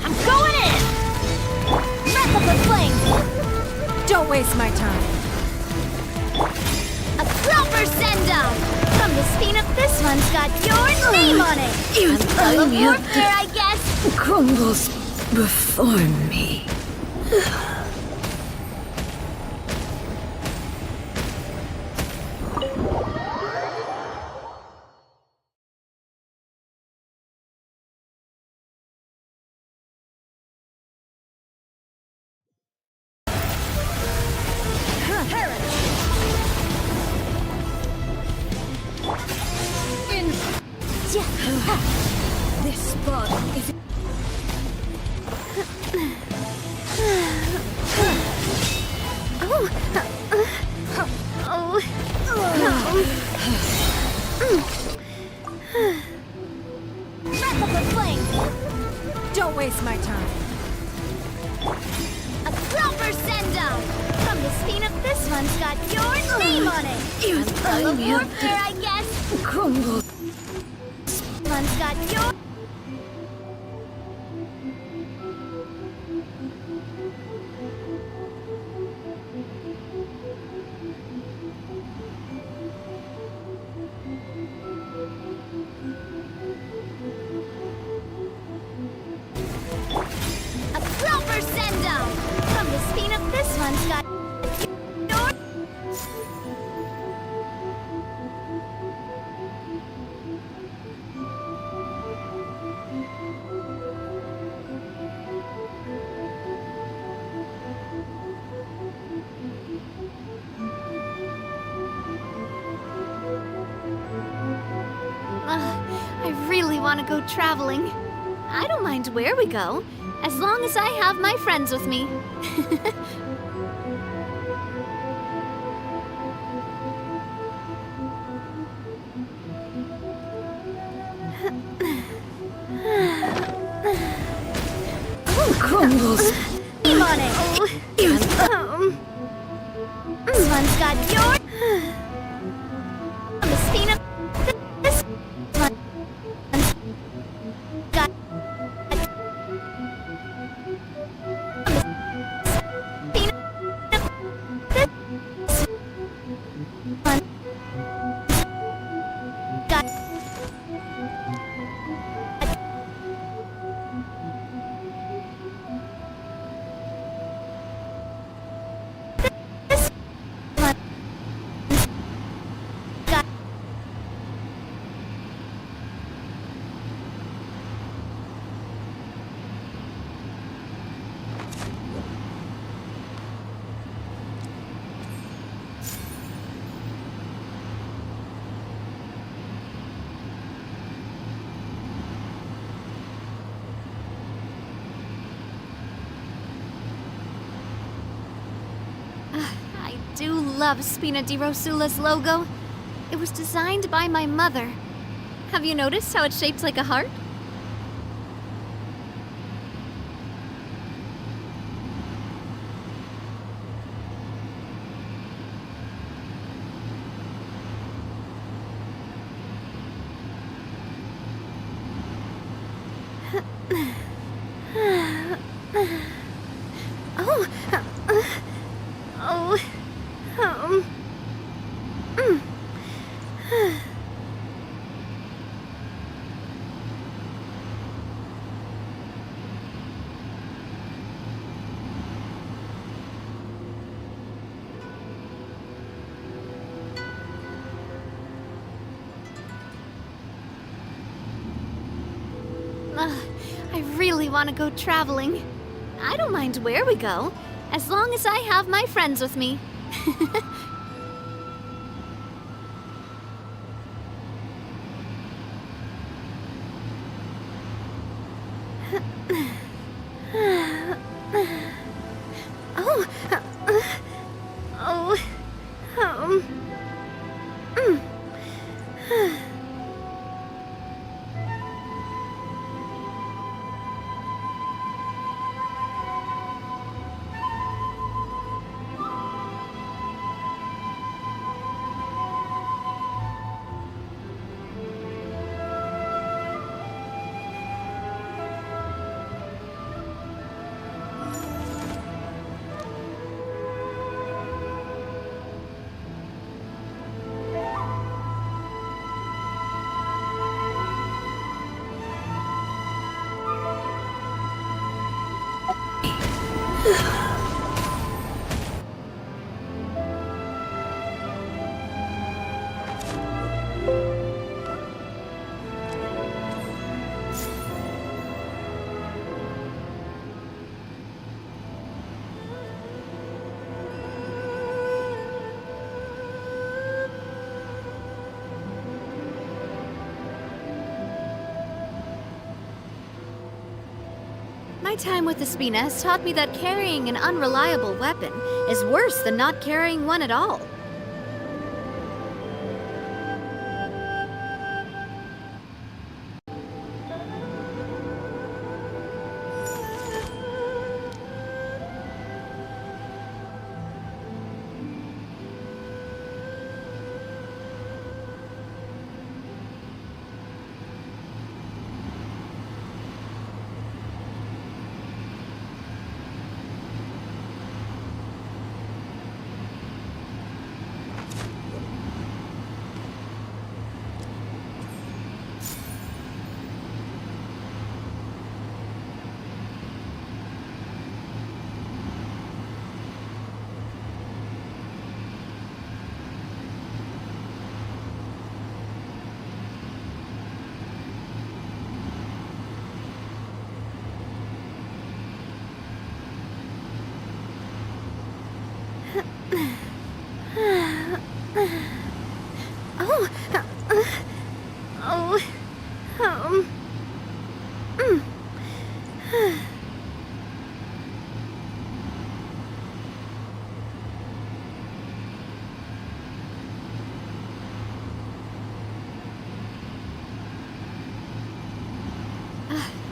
I'm going in! Wrap up the flame! Don't waste my time. A proper send-down! From the spine of this one's got your name on it! Full of warfare, I guess! Crumbles before me. This body is... Wrap up the flame! Don't waste my time. A proper send-down! From the spine of this one's got your name on it! Full of warfare, I guess! Crumble. One's got your... A proper send-down! From the spine of this one's got your... I really want to go traveling. I don't mind where we go, as long as I have my friends with me. Crumbles! Name on it! This one's got your... The spine of... This one's got... Spine of... This one... Got... love Spina di Rosula's logo. It was designed by my mother. Have you noticed how it's shaped like a heart? I really want to go traveling. I don't mind where we go, as long as I have my friends with me. My time with the Spina has taught me that carrying an unreliable weapon is worse than not carrying one at all.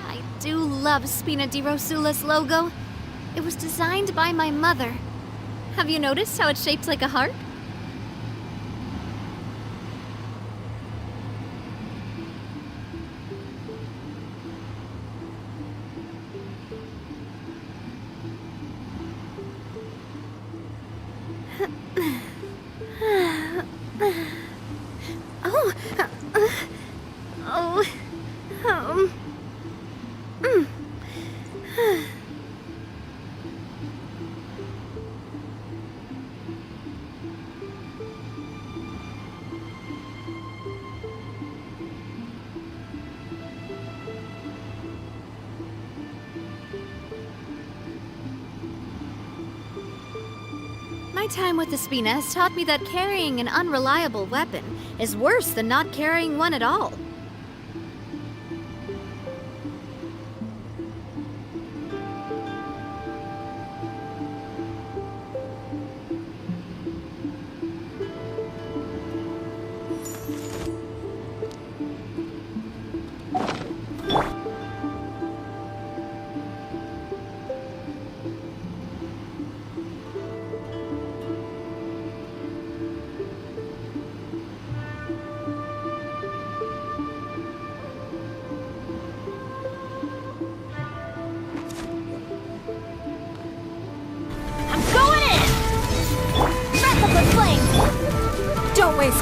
I do love Spina di Rosula's logo. It was designed by my mother. Have you noticed how it's shaped like a heart? My time with the Spina has taught me that carrying an unreliable weapon is worse than not carrying one at all.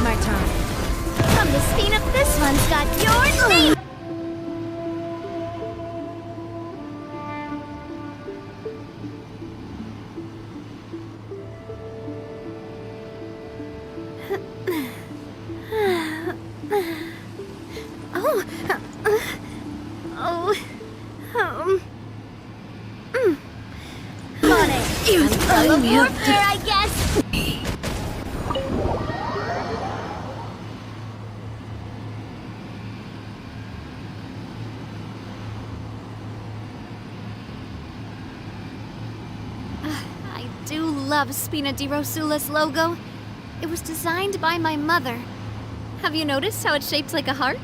Now's my time. From the spin up, this one's got your name! Warfare, I guess! I do love Spina di Rosula's logo. It was designed by my mother. Have you noticed how it's shaped like a heart?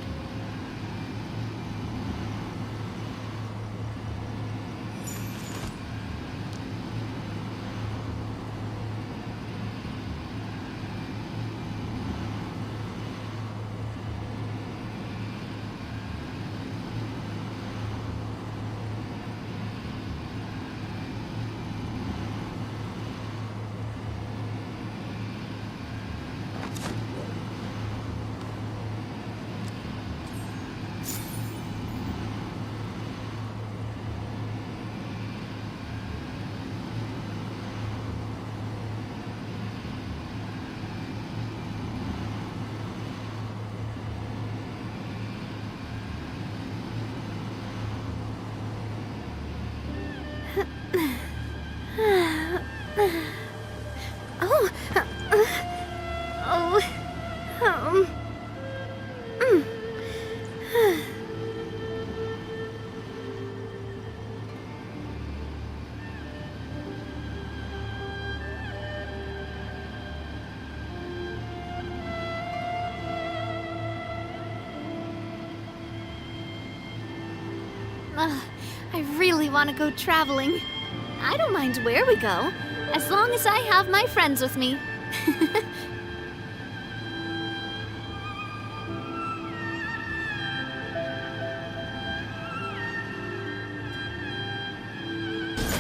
I really want to go traveling. I don't mind where we go, as long as I have my friends with me.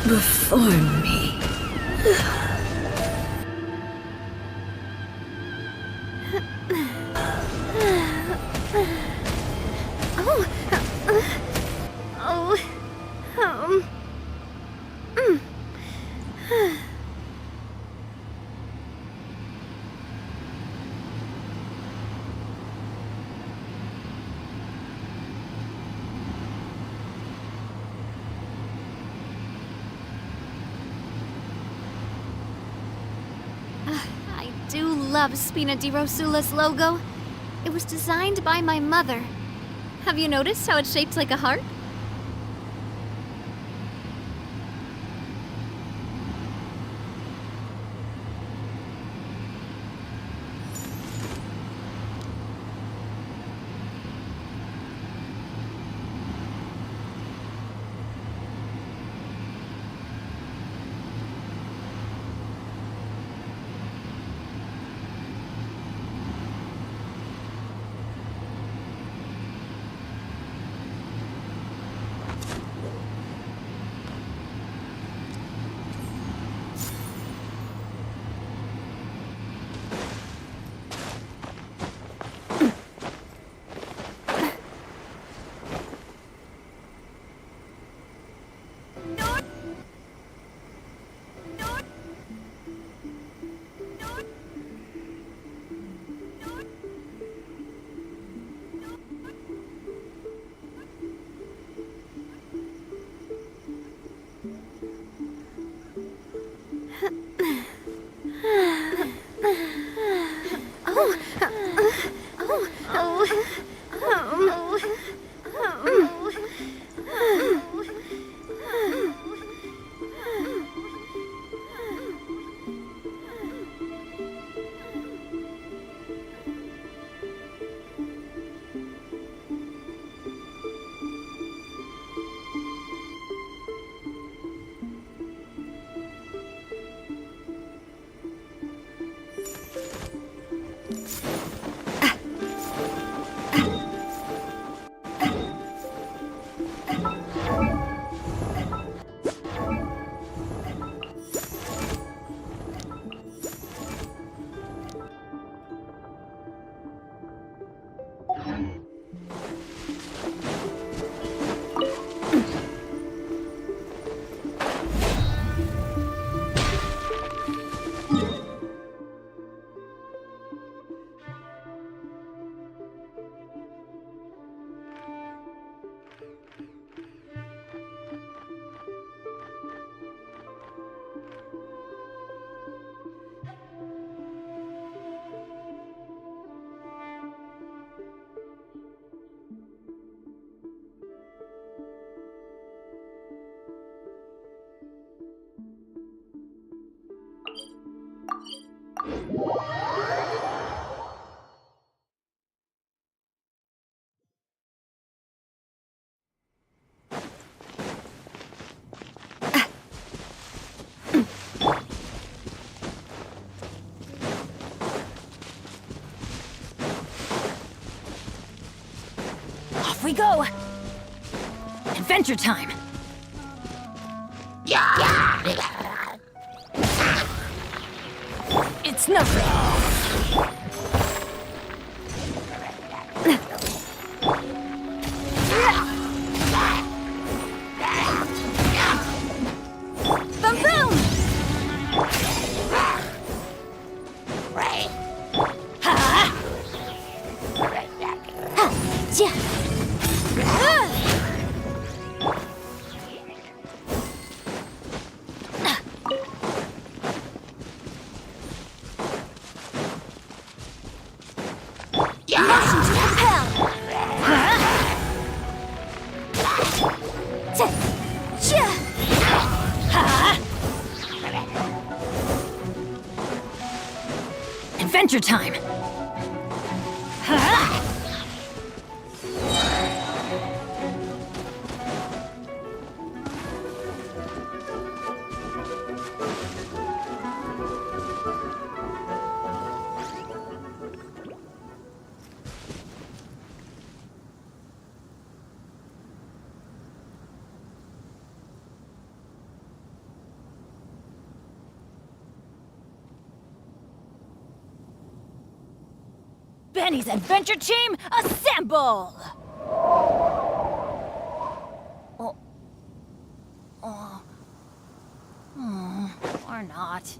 Before me. I do love Spina di Rosula's logo. It was designed by my mother. Have you noticed how it's shaped like a heart? we go! Adventure time! It's nothing! Boom boom! Ha! Ha! Yeah! Motion to compel! Adventure time! Benny's Adventure Team, assemble! Or not.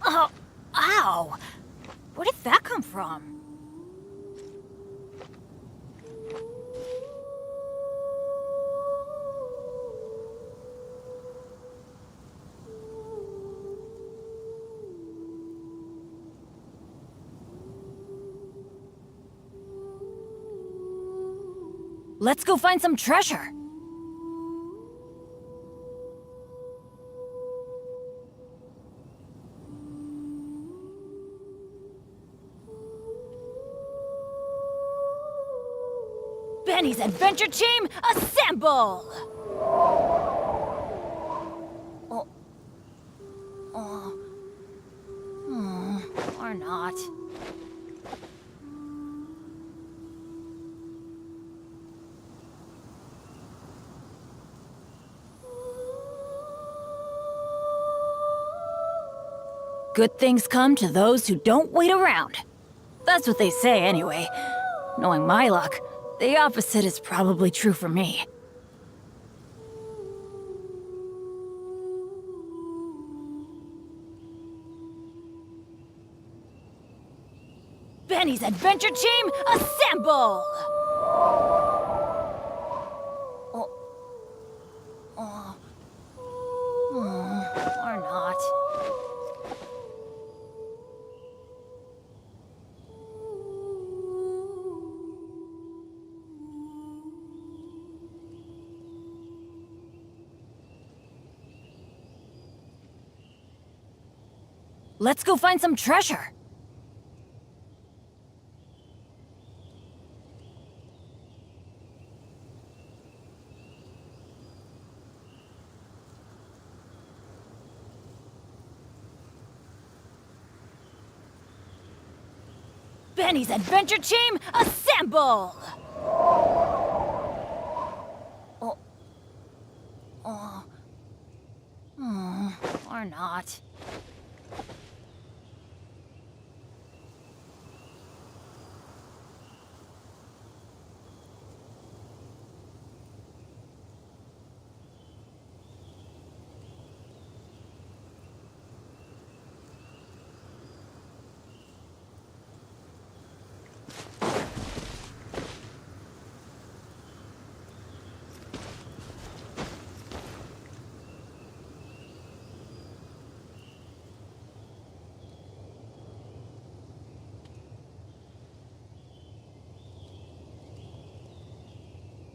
Oh, ow! Where did that come from? Let's go find some treasure. Benny's Adventure Team, assemble! Or not. Good things come to those who don't wait around. That's what they say anyway. Knowing my luck, the opposite is probably true for me. Benny's Adventure Team, assemble! Or not. Let's go find some treasure. Benny's Adventure Team, assemble! Or not.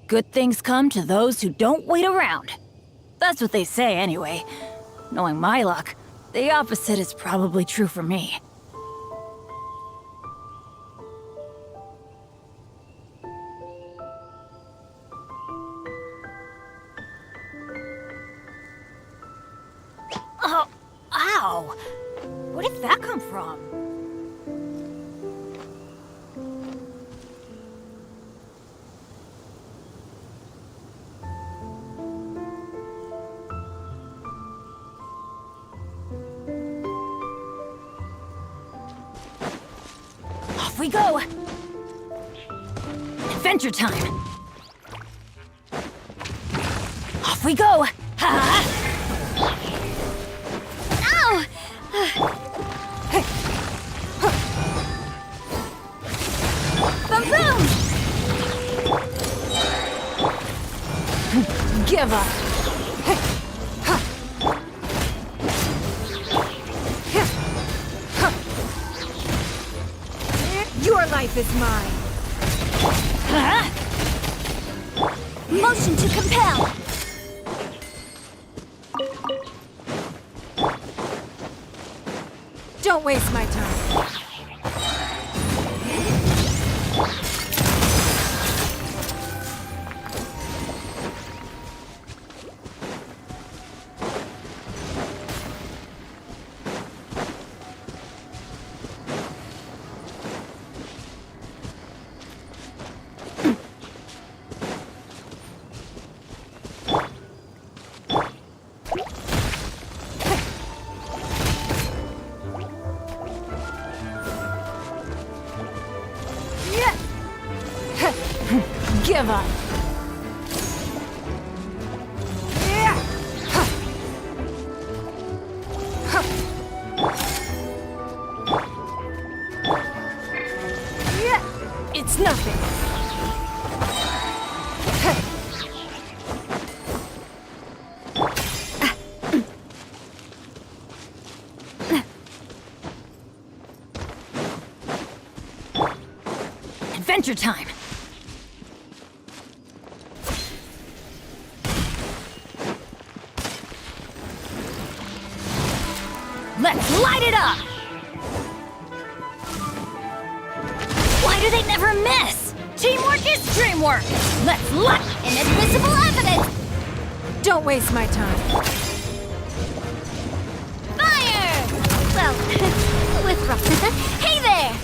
Good things come to those who don't wait around. That's what they say anyway. Knowing my luck, the opposite is probably true for me. Whoa! Where did that come from? Off we go! Adventure time! Off we go! Ha! Ow! Boom boom! Give up! Your life is mine! Motion to compel! Don't waste my time. Give up. It's nothing. Adventure time. Let's light it up! Why do they never miss? Teamwork is dreamwork! Let's light inadmissible evidence! Don't waste my time. Fire! Well, with rough. Hey there!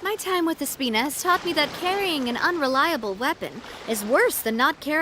My time with the Spina has taught me that carrying an unreliable weapon is worse than not carrying